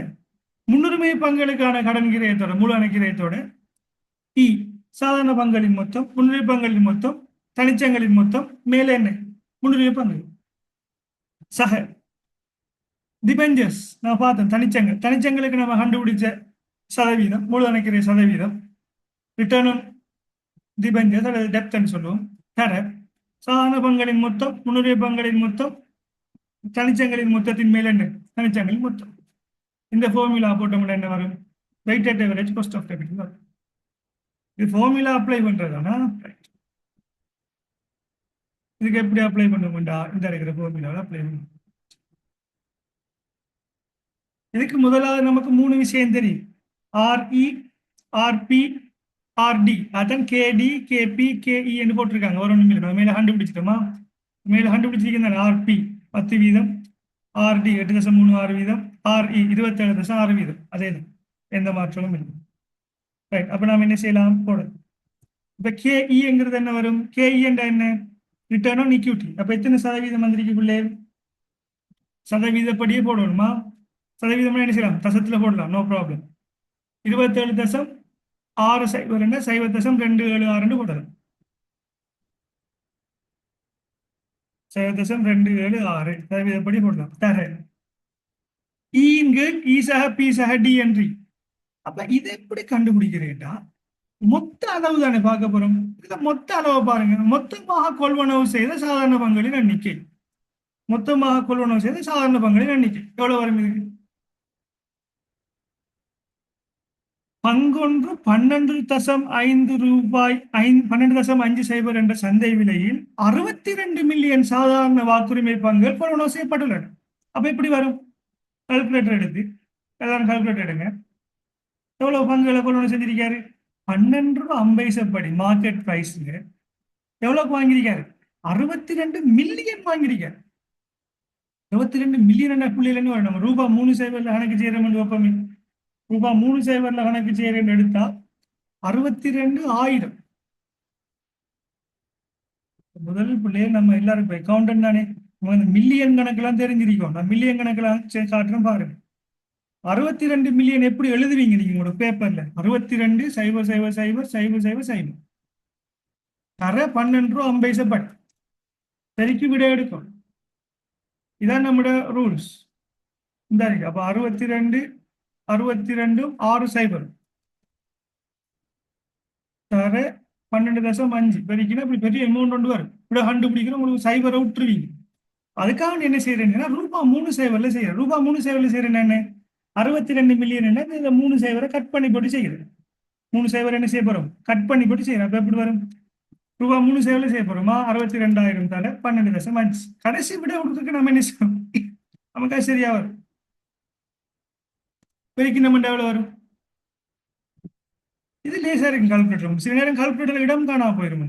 முன்னுரிமை பங்குகளுக்கான கடன் கிரயத்தோட மூலதன கிரயத்தோட இ சாதாரண பங்குகளின் மொத்தம், முன்னுரிமை பங்குகளின் மொத்தம், தனிச்சங்களின் மொத்தம், மேலே என்ன முன்னுரிமை பங்கு சக டிபெஞ்சர்ஸ். நான் பார்த்தேன் தனிச்சங்களுக்கு நம்ம கண்டுபிடிச்ச சதவீதம், மூலதன கிரை சதவீதம், ரிட்டர்ன் ஆன் டிபெஞ்சர்ஸ் அல்லது டெப்த்னு சொல்லுவோம். தர சாதாரண பங்குகளின் மொத்தம், முன்னுரிமை பங்குகளின் மொத்தம், தனிச்சங்களின் மொத்தத்தின் மேல் என்ன தனிச்சங்களின் மொத்தம். இந்த ஃபார்முலா போட்டோம்னா என்ன வரும், weighted average cost of capital வரும். இது ஃபார்முலா அப்ளை பண்றதானா, இதுக்கு எப்படி அப்ளை பண்ணுவோம்டா, இந்த இருக்கிற ஃபார்முலாவில் அப்ளை பண்ணுவோம். இதுக்கு முதலாவது நமக்கு 3 விஷயம் தெரியும். RE, RP, RD. அதான் கேடி, கேபி, கேஇ என்று போட்டிருக்காங்க. ஒரு ஒன்றும் இல்லை, மேல கண்டுபிடிச்சிட்டோமா, மேல கண்டுபிடிச்சிருக்கீங்க. ஆர்பி 10 வீதம், ஆர்டி 8.36 வீதம், ஆர்இ 27.6 வீதம். அதே தான், எந்த மாற்றமும் இல்லை. ரைட், அப்ப நாம் என்ன செய்யலாம் போட. இப்ப கேஇங்கிறது என்ன வரும், கேஇ என்ற என்ன ரிட்டர்ன் ஆன் ஈக்விட்டி. அப்ப எத்தனை சதவீதம் வந்திருக்குள்ளே, சதவீதப்படியே போடணுமா, சதவீதம் என்ன செய்யலாம் தசத்துல போடலாம், நோ ப்ராப்ளம். 27.6 0.276 போடலாம். 0.276 சதவீதப்படி போடலாம். தர இங்கு ஈசக பீசக டி என்றி. அப்ப இதை எப்படி கண்டுபிடிக்கிறேன்டா, மொத்த அளவு தானே பார்க்க போறோம். இதுல மொத்த அளவை பாருங்க. மொத்தமாக கொள்வனவு செய்த சாதாரண பங்குகளின் எண்ணிக்கை, மொத்தமாக கொள்வனவு செய்த சாதாரண பங்குகளின் எண்ணிக்கை எவ்வளவு வரும் இதுக்கு, பங்கொன்று 12.5 ரூபாய் 12.5 என்ற சந்தை விலையில் 62 மில்லியன் சாதாரண வாக்குரிமை பங்குகள் கொள்வனவு செய்யப்பட்டுள்ளன. அப்ப எப்படி வரும், கால்குலேட்டர் எடுத்து எல்லாரும் கால்குலேட்டர் எடுங்க. எவ்வளவு பங்குகளை கொள்வனவு செஞ்சிருக்காரு, 12 ரூபாய் 50 படி மார்க்கெட் பிரைஸ்ல எவ்வளவு வாங்கியிருக்காரு, 62 மில்லியன் வாங்கியிருக்காரு. 22 மில்லியன் என்ன புள்ளியிலன்னு வரும். நம்ம ரூபாய் 3 கணக்கு செய்யறோம் வைப்போமே, ரூபாய் 3 கணக்கு செய்யறேன்னு எடுத்தா 62,000. முதல் பிள்ளையே நம்ம எல்லாரும் போய் அக்கௌண்டன்ட் தானே, மில்லியன் கணக்கெல்லாம் தெரிஞ்சிருக்கோம். நான் மில்லியன் கணக்கெல்லாம் காட்டுறேன் பாருங்க. 62 மில்லியன் எப்படி எழுதுவீங்க நீங்க உங்களோட பேப்பர்ல, 62,000,000,000,000 தர 12 ரூபா 50 பட் சரிக்கு விட எடுக்கும். இதான் நம்மளோட ரூல்ஸ். இந்த இருக்கு. அப்ப 62 6,000 தர 12.5 பெருக்கினா இப்படி பெரிய அமௌண்ட் ஒன்று வரும். இப்படி கண்டுபிடிக்கிறோம், உங்களுக்கு சைபரை விட்டுருவீங்க. அதுக்காக என்ன செய்யறேன்னா ரூபாய் 3 செய்யறேன். ரூபாய் 3 செய்யறேன் என்ன, 62 மில்லியன் என்ன, இந்த 3 கட் பண்ணி போட்டு செய்யறேன். 3 என்ன செய்ய போறோம், கட் பண்ணி போட்டு செய்யறோம். அப்ப எப்படி வரும், ரூபாய் 3 செய்ய போறோமா, 62,000 தர 12.5. கடைசி விட விடுறதுக்கு நம்ம என்ன செய்யணும், நமக்கு சரியா வரும். பெருக்கி நம்ம எவ்வளவு வரும், இது லேசா இருக்கு கால்குலேட்டர். சில நேரம் கால்குலேட்டர் இடம் காணாம போயிடும்,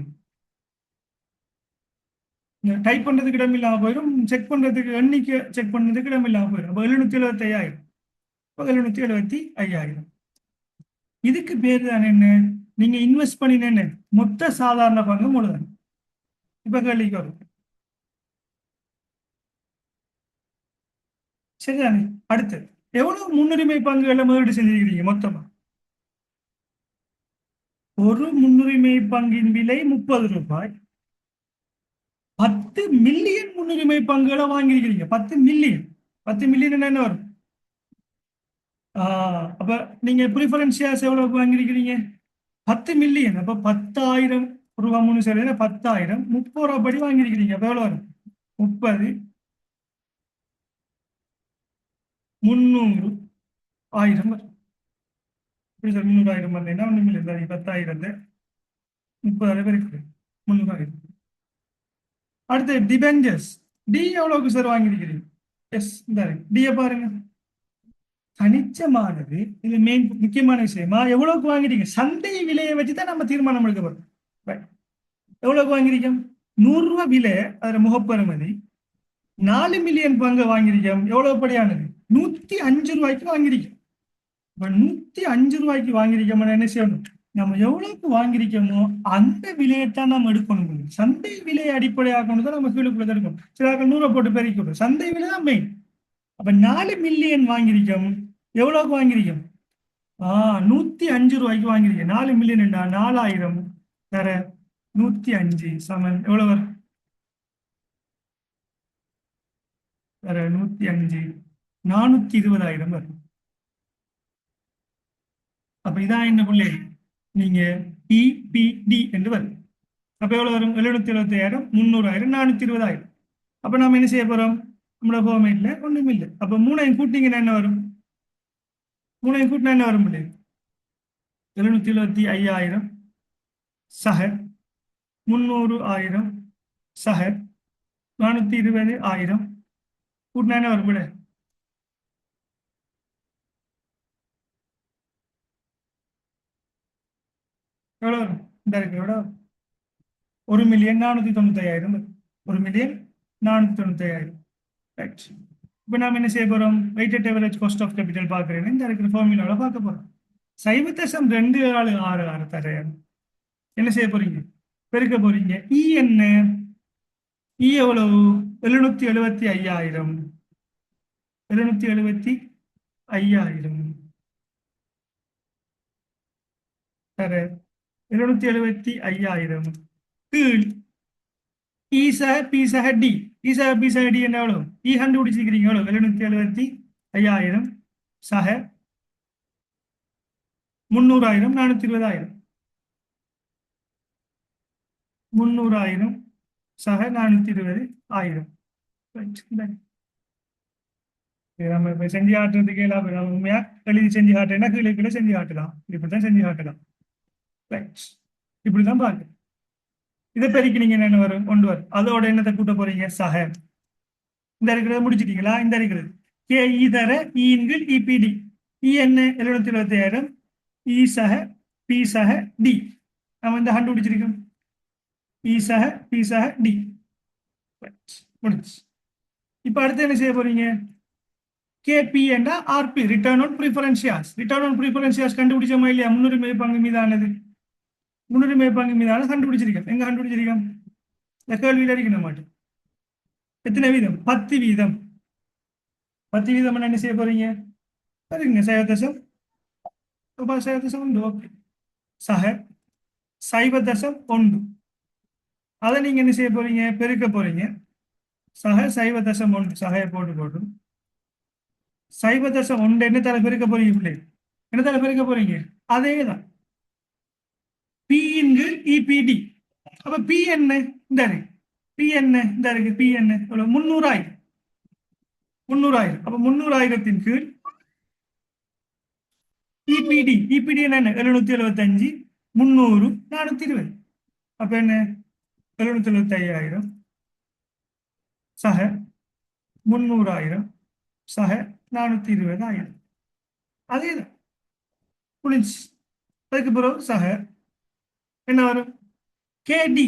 டைப் பண்றதுக்கு இடம் இல்லாம போயிடும், செக் பண்றதுக்கு எண்ணிக்கை செக் பண்றதுக்கு இடம் இல்லாம போயிடும். அப்போ 775,000, 775,000. இதுக்கு பேர் தான் என்ன, நீங்க இன்வெஸ்ட் பண்ணின மொத்த சாதாரண பங்கு மூலதனம். இப்ப கேள்விக்கு வரும், சரிதானே. அடுத்து எவ்வளவு முன்னுரிமை பங்குகளை முதலீடு செஞ்சிருக்கிறீங்க மொத்தமா, ஒரு முன்னுரிமை பங்கின் விலை 30 ரூபாய், 10 மில்லியன் முன்னுரிமை பங்குகளை வாங்கியிருக்கிறீங்க. 10 மில்லியன் என்ன வரும், அப்ப நீங்க ப்ரிஃபரன்ஸ் ஷேர்ஸ் எவ்வளவு வாங்கியிருக்கிறீங்க, 10 மில்லியன். அப்ப 10,000 ரூபாய் 3 சதவீதம் 10,000 30 ரூபாய் படி வாங்கியிருக்கிறீங்க. அப்ப எவ்வளவு வரும்? 30 300 1000 வரும். எப்படி சார் 300,000 வந்தீங்கன்னா ஒன்றும் இல்லை சார். 10,000 30,000 பேருக்கு 300,000. அடுத்து டிபெஞ்சர்ஸ். டி எவ்வளவுக்கு சார் வாங்கியிருக்கிறீங்க? எஸ் இந்த டியை பாருங்க. கணிச்சமானது இது மெயின் முக்கியமான விஷயமா. எவ்வளவுக்கு வாங்கிட்டீங்க? சந்தை விலையை வச்சுதான் நம்ம தீர்மானம் எடுக்க போறோம். Right. எவ்வளவுக்கு வாங்கிருக்கோம்? 100 ரூபாய் விலை, அதுல முகப்பெறுமதி 4 மில்லியன் பங்கு வாங்கிருக்கோம். எவ்வளவு படியானது? 105 ரூபாய்க்கு வாங்கிருக்கோம். இப்ப 105 ரூபாய்க்கு வாங்கிருக்கோம்னா என்ன செய்யணும்? நம்ம எவ்வளவுக்கு வாங்கிருக்கோமோ அந்த விலையைத்தான் நம்ம எடுக்கணும். சந்தை விலையை அடிப்படையாக கொண்டு தான் நம்ம கீழுக்குள்ள எடுக்கணும். சில 100 போட்டு பெருக்கணும். சந்தை விலை தான் மெயின். அப்ப 4 மில்லியன் வாங்கிருக்கோம். எவ்வளவுக்கு வாங்கிருக்கோம்? 105 ரூபாய்க்கு வாங்கிருக்கோம். 4 மில்லியன் 4000 தர 105 சமன் எவ்வளவு வரும்? தர 105 420,000 வரும். அப்ப இதான் என்ன பிள்ளை? நீங்க இபிடி என்று வரும். அப்ப எவ்வளவு வரும்? 775,000 300,000 420,000. அப்ப நாம என்ன செய்ய போறோம்? நம்மளோட ஃபார்மேட்ல ஒண்ணும் இல்லை. அப்ப 3ஐயும் கூட்டிங்கன்னா என்ன வரும்? 3ஐயும் கூட்டினா என்ன வரும் பிள்ளை? 775,000 சக 300,000 சக 420,000 கூட்டினா என்ன வரும் பிள்ளை? எவ்வளவு வரும்? இந்த இருக்கு எவ்வளவு? 1,495,000 வரும். 1,495,000. ரைட். இப்போ நாம என்ன செய்ய போறோம்? Weighted average cost of capital பார்க்குறேன்னு இந்த இருக்கிற ஃபார்முலாவை பார்க்க போறோம். 0.266 தர என்ன செய்ய போறீங்க? பெருக்க போறீங்க. இ என்ன? இ எவ்வளவு? 775,000 775,000 தர 775,000 கீழ் ஈசா பீசா டி. ஈசா பீசா டி என்ன எவ்வளவு? ஈ கண்டுபிடிச்சிருக்கிறீங்க எவ்வளவு? 775,000 சக 300,000 420,000 300,000 சக 420,000. நம்ம இப்ப செஞ்சு காட்டுறதுக்கு எல்லாம் உண்மையா எழுதி செஞ்சு காட்டுறேன்னா கீழே கீழே செஞ்சு காட்டலாம். இப்படித்தான் செஞ்சு காட்டலாம். ரைட். இப்படிதான் பாருங்க. இதை பெருக்கி நீங்க என்ன வரும்? கொண்டு வரும். அதோட என்னத்தை கூட்ட போறீங்க? சக. இந்த இருக்கிறத முடிச்சிட்டீங்களா? இந்த இருக்கிறது கே இ தர இன்கள் இபிடி. இ என்ன? 775,000 இ சக பி சக டி. நம்ம இந்த கண்டுபிடிச்சிருக்கோம். இ சக பி சக டி. முடிச்சு. இப்ப அடுத்து என்ன செய்ய போறீங்க? கேபி என்ற RP return on preference shares. Return on preference shares கண்டுபிடிச்சோமா இல்லையா? முன்னுரிமை பங்கு மீதானது. முன்னுரிமை பங்கு மீதான கண்டுபிடிச்சிருக்கோம். எங்க கண்டுபிடிச்சிருக்கோம்? இந்த கேள்வியில் அடிக்கணும் மாட்டோம். எத்தனை வீதம்? 10 வீதம். 10 வீதம் என்ன செய்ய போறீங்க? சரிங்க. சைவதசம் ஓகே. சக 0.1. அதை நீங்க என்ன செய்ய போறீங்க? பெருக்க போறீங்க. சக 0.1 சகையை போட்டு 0.1 என்ன தர பெருக்க போறீங்க பிள்ளை? என்ன தர பெருக்க போறீங்க? அதேதான் பி இன்கு இபிடி. அப்ப பி என்ன? இந்த இருக்கு. பி என்ன? இந்த இருக்கு. பி என்ன? 300,000. 300,000. அப்ப 300,000 கீழ் இபிடி. இபிடி என்ன? 775 300 420. அப்ப என்ன? 775,000 சக 300,000 சக 420,000. அதேதான் முடிஞ்சு. அதுக்கு பிறகு சக என்ன வரும்? கேடி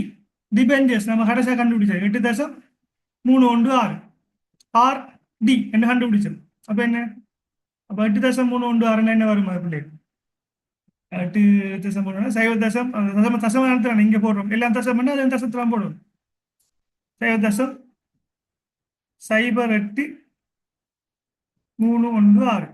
டிபெஞ்சர்ஸ் நம்ம கடைசியாக கண்டுபிடிச்சோம். 8.316 ஆர் டி என்று கண்டுபிடிச்சோம். அப்ப என்ன? அப்ப 8.316 என்ன வரும்? பிள்ளை 8.3 சைவ தசம் தசம நேரத்தில் இங்க போடுறோம். எல்லாம் தசம் பண்ணா அது தசத்துல போடுவோம். 0.0836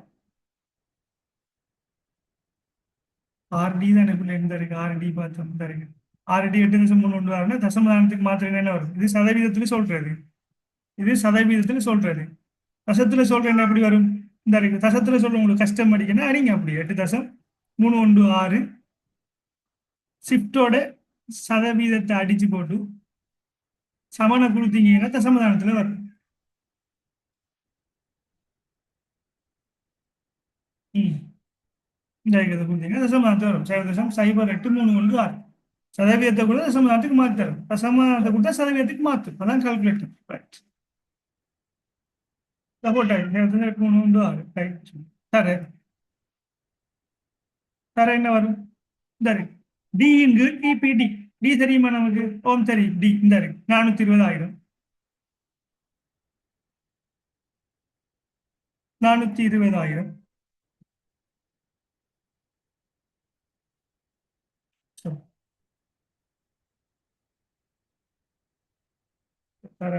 ஆர்டி தான் இந்த இருக்கு. ஆர்டி பார்த்தோம். இந்த இருக்கு ஆர்டி 8.316 தசம நேரத்துக்கு மாத்திரம் என்ன வரும்? இது சதவீதத்துல சொல்றது. இது சதவீதத்துல சொல்றது. தசத்துல சொல்றேன் எப்படி வரும்? இந்த இருக்கு. தசத்துல சொல்ற உங்களுக்கு கஷ்டம் அடிக்கணும் அடிங்க. அப்படி 8.316 ஷிஃப்டோட சதவீதத்தை அடிச்சு போட்டு சமண கொடுத்தீங்கன்னா தசமதானத்துல வரும். ம். இந்த ஐக்கியத்தை கொடுத்தீங்கன்னா தசமதானத்துல வரும். 0.0836 சதவீதத்தை கூட தசமதானத்துக்கு மாற்றி தரும். தசமதானத்தை கொடுத்தா சதவீதத்துக்கு மாற்றும். அதான் கால்குலேட்டர். ரைட். சப்போர்ட் ஆகி 0.836 ரைட். தர தர என்ன வரும்? இந்த இருக்கு டி இங்கு இபிடி. டி தெரியுமா நமக்கு? ஓம் தெரியும். டி இந்த இருக்கு 420,000. 420,000. தர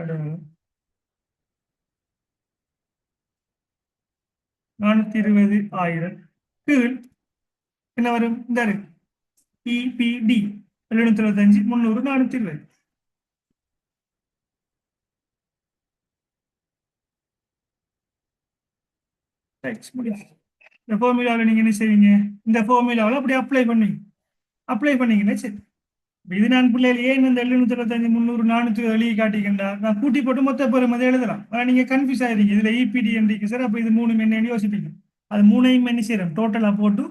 420,000 கீழ் என்ன வரும்? இந்த இருக்கு இபிடி 725 300 420. இந்த ஃபார்முலாவில் நீங்க என்ன செய்வீங்க? இந்த ஃபார்முலாவில் அப்படி அப்ளை பண்ணுவீங்க. அப்ளை பண்ணீங்கன்னா சரி. இது நான் பிள்ளைகள் ஏன் இந்த 725 300 400 எழுதி காட்டிக்கின்றா நான் கூட்டி போட்டு மொத்த பேரும் அதை எழுதலாம். ஆனால் நீங்க கன்ஃபியூஸ் ஆயிருங்க. இதுல இபிடி இருக்கு சார். அப்ப இது மூணு என்னன்னு யோசிப்பீங்க. அது மூணையும் என்ன செய்யறோம்? டோட்டலா போட்டு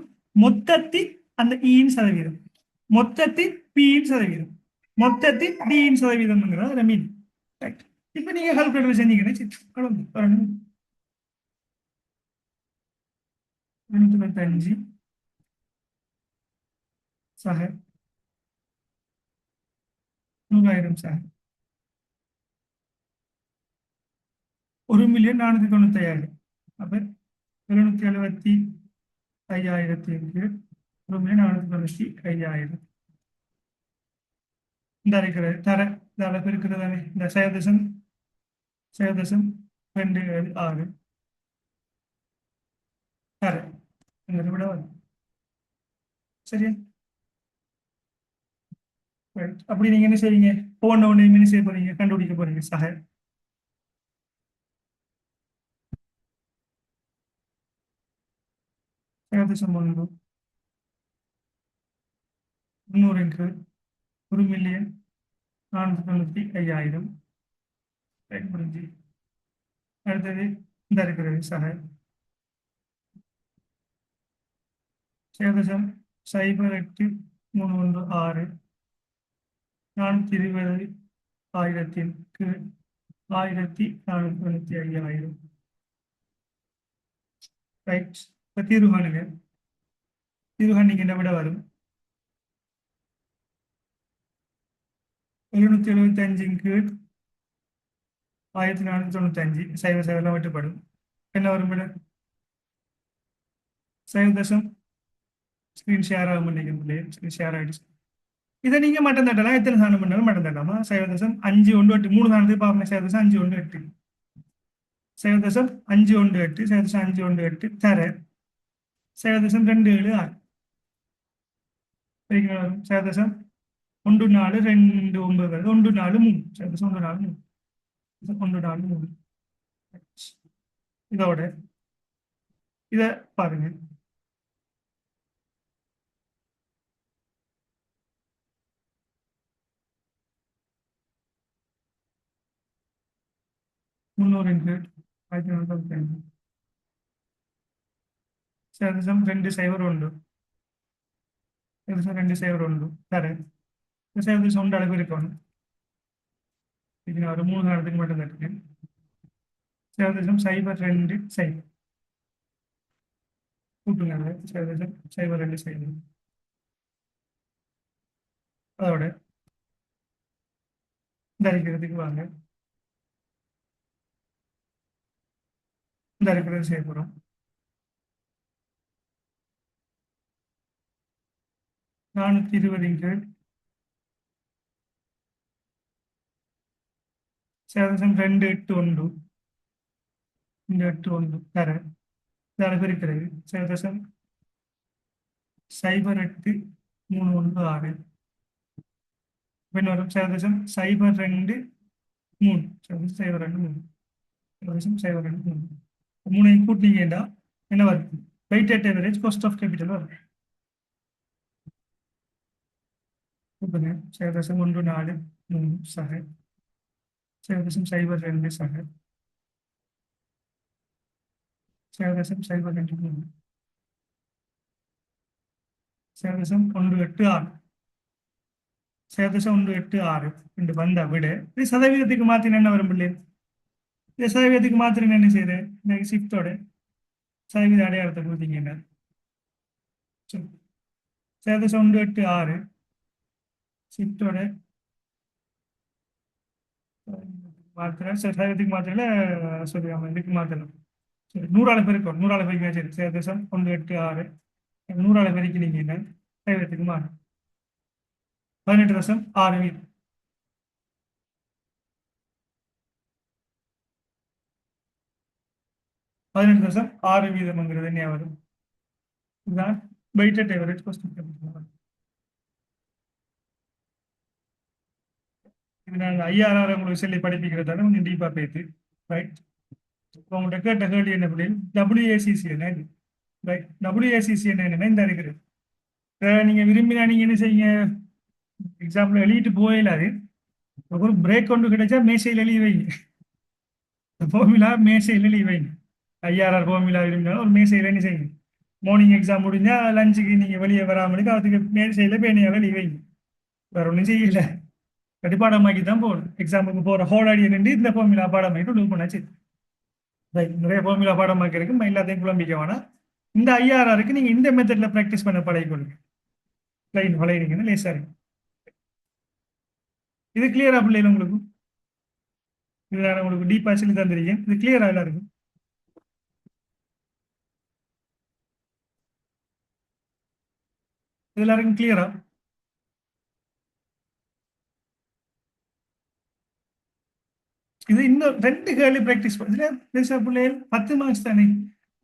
மொத்தத்தில் அந்த இன் சதவீதம், மொத்தத்தில் பியின் சதவீதம், மொத்தத்தில் டியின் சதவீதம்ங்கிறது மீன். ரைட். இப்ப நீங்க கால்குலேட்டர் செஞ்சீங்கன்னா சரி. 725 சக 100,000 சக 1,495,000. அப்ப 775,000க்கு 1,495,000 இந்த இருக்கிறது தர. இந்த அளவு இருக்கிறதானே? இந்த 0.027 தர எங்களை விட வரும். சரியா? Right. அப்படி நீங்க என்ன செய்வீங்க? போன உடனே என்ன செய்ய போறீங்க? கண்டுபிடிக்க போறீங்க சக 0.1 300 1,495,000 முடிஞ்சு. அடுத்தது இந்த இருக்கிறது சக 0.0836 420,000க்கு 1,495,000. ரைட். இப்ப தீர்வு காணுங்க. தீர்வு காணிங்க என்ன விட வரும்? 775க்கு 1,495 0.0 வெட்டுப்படும். என்ன வரும் விட? 0. ஸ்கிரீன் ஷேர் ஆகும் நினைக்கிறேன். ஸ்கிரீன் ஷேர் ஆயிடுச்சு. இதை நீங்க மட்டும் தட்டலாம். எத்தனை சாணம் பண்ணாலும் மட்டும் தட்டாமா? 0.518 3 சாணத்துக்கு பார்ப்போம். 0.518 0.518 0.518 தர 0.276 வரும். 0.1429 143 0.143 143. இதோட இத பாருங்க. முன்னூறு 1995 201 201 தர 0.1 அளவு இருக்கணும். இது நான் ஒரு 3 காலத்துக்கு மட்டும் தட்டுறேன். 0.02 கூட்டுங்க. 0.02 அதோட இந்த அரைக்கிறதுக்கு வாங்க. இந்த அரைக்கிறது செய்ய போறோம். 420 0.281 இந்த 81 தர இந்த அளவு இருக்கிறது. 0.0836 பின்வரும் 0.023 0.023 மூணையும் கூட்டினீங்கன்னா என்ன வருது? Weighted average cost of capital வரும். 0.14 சக 0.02 சக 0.023 0.186 0.186 என்று வந்த விட இது சதவீதத்துக்கு மாத்தின என்ன வரும் பிள்ளை? இது சதவீதத்துக்கு மாத்திரம் என்ன செய்யுது? இந்த ஷிஃப்டோட சதவீத அடையாளத்தை கொடுத்தீங்கன்னா 0.186 ஷிஃப்டோட மாத்திரம் சதவீதத்துக்கு மாத்திரம் சொல்லி ஆமாம் இதுக்கு மாத்திரம் சரி 100 பெருக்கும் 100 பெருக்கினா சரி 0.186 100 பெருக்கினீங்கன்னா சதவீதத்துக்கு மாறும் 18.6 வீதம். வீதம்ங்கிறது என்ன வரும்? இதுதான் weighted average cost of capital. இது நான் ஐஆர்ஆர் உங்களுக்கு சொல்லி படிப்பிக்கிறதால கொஞ்சம் டீப்பா பேத்து ரைட். இப்போ உங்கள்கிட்ட கேட்ட கேள்வி என்ன பிள்ளைங்க? WACC என்ன ரைட்? WACC என்னன்னா இந்த இருக்கிறது. நீங்க விரும்பினா நீங்க என்ன செய்யுங்க, எக்ஸாம்பிள் எழுதிட்டு போயிடாது, ஒரு பிரேக் கொண்டு கிடைச்சா மேசையில் எழுதி வைங்க. ஃபார்முலா மேசையில் எழுதி வைங்க. ஐஆர்ஆர் ஃபார்முலா விரும்பினாலும் ஒரு மேசையில் என்ன செய்யுங்க, மார்னிங் எக்ஸாம் முடிஞ்சா லஞ்சுக்கு நீங்க வெளியே வராமலுக்கு அதுக்கு மேசையில் பேனியால் எழுதி வைங்க. வேற ஒன்றும் செய்யல, கட்டி பாடமாக்கி தான் போகணும். எக்ஸாமுக்கு போகிற ஹோல் அடியை நின்று இந்த ஃபார்முலா பாடமாக்கிட்டு லூப் பண்ணாச்சு. நிறைய ஃபார்முலா பாடமாக்கி இருக்கு, எல்லாத்தையும் குழம்பிக்க வேணாம். இந்த ஐஆர்ஆருக்கு நீங்க இந்த மெத்தட்ல ப்ராக்டிஸ் பண்ண பழகிக்கொள்ளுங்க. லைன் வளையிறீங்கன்னு லேசா இருக்கு. இது கிளியரா பிள்ளைகள் உங்களுக்கு? இது நான் உங்களுக்கு டீப்பா சொல்லி தந்திருக்கேன். இது கிளியரா எல்லாருக்கும்? இது எல்லாருக்கும் கிளியரா? இது இன்னும் 2 கேள்வி ப்ராக்டிஸ் பண்ணல பிள்ளைகள் 10 மார்க்ஸ் தானே.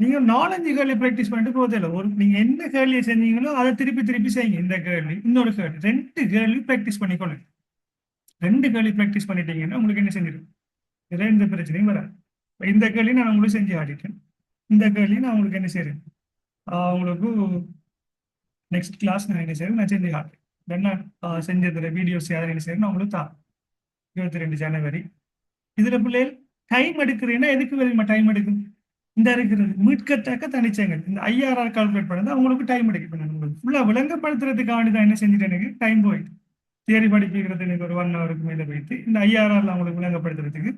நீங்க 4-5 கேள்வி ப்ராக்டிஸ் பண்ணிட்டு போதில்லை. ஒரு நீங்க என்ன கேள்வியை செஞ்சீங்களோ அதை திருப்பி திருப்பி செய்யுங்க. இந்த கேள்வி இன்னொரு கேள்வி 2 கேள்வி ப்ராக்டிஸ் பண்ணிக்கொள்ளுங்க. 2 கேள்வி ப்ராக்டிஸ் பண்ணிட்டீங்கன்னா உங்களுக்கு என்ன செஞ்சிடும், இதில் எந்த பிரச்சனையும் வராது. இந்த கேள்வி நான் உங்களுக்கு செஞ்சு ஆடிட்டேன். இந்த கேள்வி நான் உங்களுக்கு என்ன செய்யறேன், உங்களுக்கு நெக்ஸ்ட் கிளாஸ் நான் என்ன செய்யறேன், நான் செஞ்சு ஆடுறேன். நான் செஞ்சதுல வீடியோஸ் யாரும் என்ன செய்யறேன் உங்களுக்கு தான் 22 ஜனவரி. இதுல பிள்ளைகள் டைம் எடுக்கிறேன்னா எதுக்கு வேணுமா டைம் எடுக்கும்? இந்த இருக்கிறது மீட்கத்தக்க தனிச்சங்கள் இந்த ஐஆர்ஆர் கால்குலேட் பண்ணது உங்களுக்கு டைம் எடுக்கும். உங்களுக்கு ஃபுல்லா விளங்கப்படுத்துறதுக்காண்டி தான் என்ன செஞ்சுட்டு எனக்கு டைம் போயிட்டு தியரி படிப்பிக்கிறது எனக்கு ஒரு 1 ஹவருக்கு மேலே போயிட்டு இந்த ஐஆர்ஆர்ல உங்களுக்கு விளங்கப்படுத்துறதுக்கு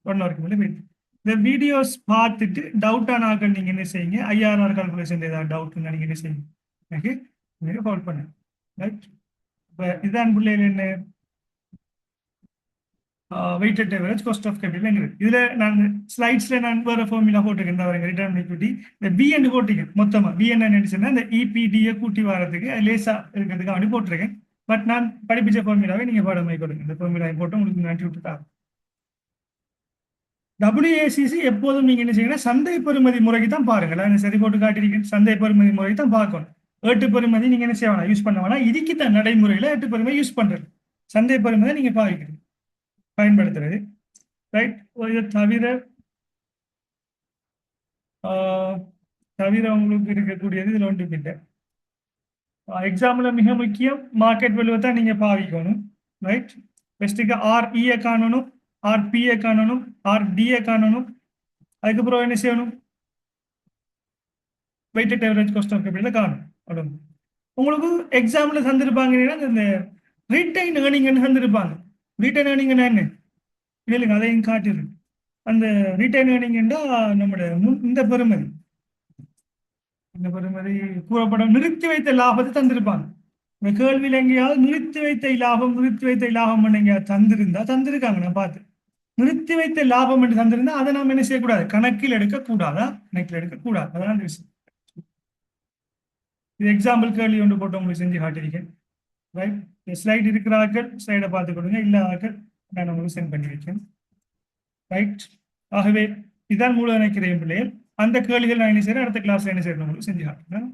1 ஹவருக்கு மேலே போயிட்டு இந்த வீடியோஸ் பார்த்துட்டு டவுட்டான ஆட்கள் நீங்க என்ன செய்யுங்க, ஐஆர்ஆர் கால்குலேஷன் ஏதாவது டவுட்னா நீங்க என்ன செய்யுங்க எனக்கு நீங்க கால் பண்ணுங்க ரைட். இப்போ இதான் பிள்ளைகள் என்ன weighted average cost of capital. இதுல நான் ஸ்லைட்ஸ்ல நான் வேற ஃபார்முலா போட்டுருக்கேன். இந்த வரங்க ரிட்டர்ன் ஈக்விட்டி இந்த பிஎன் போட்டிருக்கேன். மொத்தமா பிஎன் நினைச்சுன்னா இந்த இபிடியை கூட்டி வரதுக்கு லேசா இருக்கிறதுக்கு அப்படி போட்டிருக்கேன். பட் நான் படிப்பிச்ச ஃபார்முலாவை நீங்க பாடமாய் கொடுங்க. இந்த ஃபார்முலாவை போட்டு உங்களுக்கு நாட்டி விட்டுட்டா. WACC எப்போதும் நீங்க என்ன செய்யணும், சந்தை பெறுமதி முறைக்கு தான் பாருங்க. நான் சரி போட்டு காட்டியிருக்கேன். சந்தை பெறுமதி முறைக்கு தான் பார்க்கணும். ஏட்டு பெறுமதி நீங்க என்ன செய்யணும், யூஸ் பண்ண வேணா. இதுக்கு தான் நடைமுறையில ஏட்டு பெறுமதி யூஸ் பண்றது. சந்தை பெறுமதி நீங்க பாதிக்கிறீங்க பயன்படுத்துறது ரைட். இதை தவிர உங்களுக்கு இருக்கக்கூடியது இதுல ஒன்று கிட்ட எக்ஸாம்பிள் மிக முக்கியம் மார்க்கெட் வேல்யூ தான் நீங்க பாவிக்கணும் ரைட். பெஸ்ட்டுக்கு RE காணணும், RP காணணும், RD காணணும். அதுக்கப்புறம் என்ன செய்யணும், weighted average cost of capital காணும். உங்களுக்கு எக்ஸாம்ல தந்திருப்பாங்கன்னா இந்த ரிட்டைன் ஏர்னிங்னு தந்திருப்பாங்க. ரிட்டைன் ஏர்னிங்னா என்ன இல்லைங்க, அதையும் காட்டிடு. அந்த ரிட்டைன் ஏர்னிங்னா நம்முடைய இந்த பெறுமதி கூறப்படும் நிறுத்தி வைத்த லாபத்தை தந்திருப்பாங்க. இந்த கேள்வியில் எங்கேயாவது நிறுத்தி வைத்த லாபம் எங்கேயாவது தந்திருக்காங்க. நான் பார்த்து நிறுத்தி வைத்த லாபம் என்று தந்திருந்தா அதை நாம் என்ன செய்யக்கூடாது, கணக்கில் எடுக்கக்கூடாதா, கணக்கில் எடுக்கக்கூடாது. அதான் விஷயம். இது எக்ஸாம்பிள் கேள்வி ஒன்று போட்டு உங்களுக்கு செஞ்சு காட்டியிருக்கேன் ரைட். ஸ்லைட் இருக்கிறார்கள் ஸ்லைடை பார்த்து கொடுங்க, இல்லாதாக்கள் நான் உங்களுக்கு சென்ட் பண்ணி வைக்கிறேன் ரைட். ஆகவே இதான் மூல நினைக்கிறேன் பிள்ளைகள். அந்த கேள்விகள் நான் என்ன செய்யறேன், அடுத்த கிளாஸ்ல என்ன செய்யணும் உங்களுக்கு செஞ்சு காட்டுறேன்.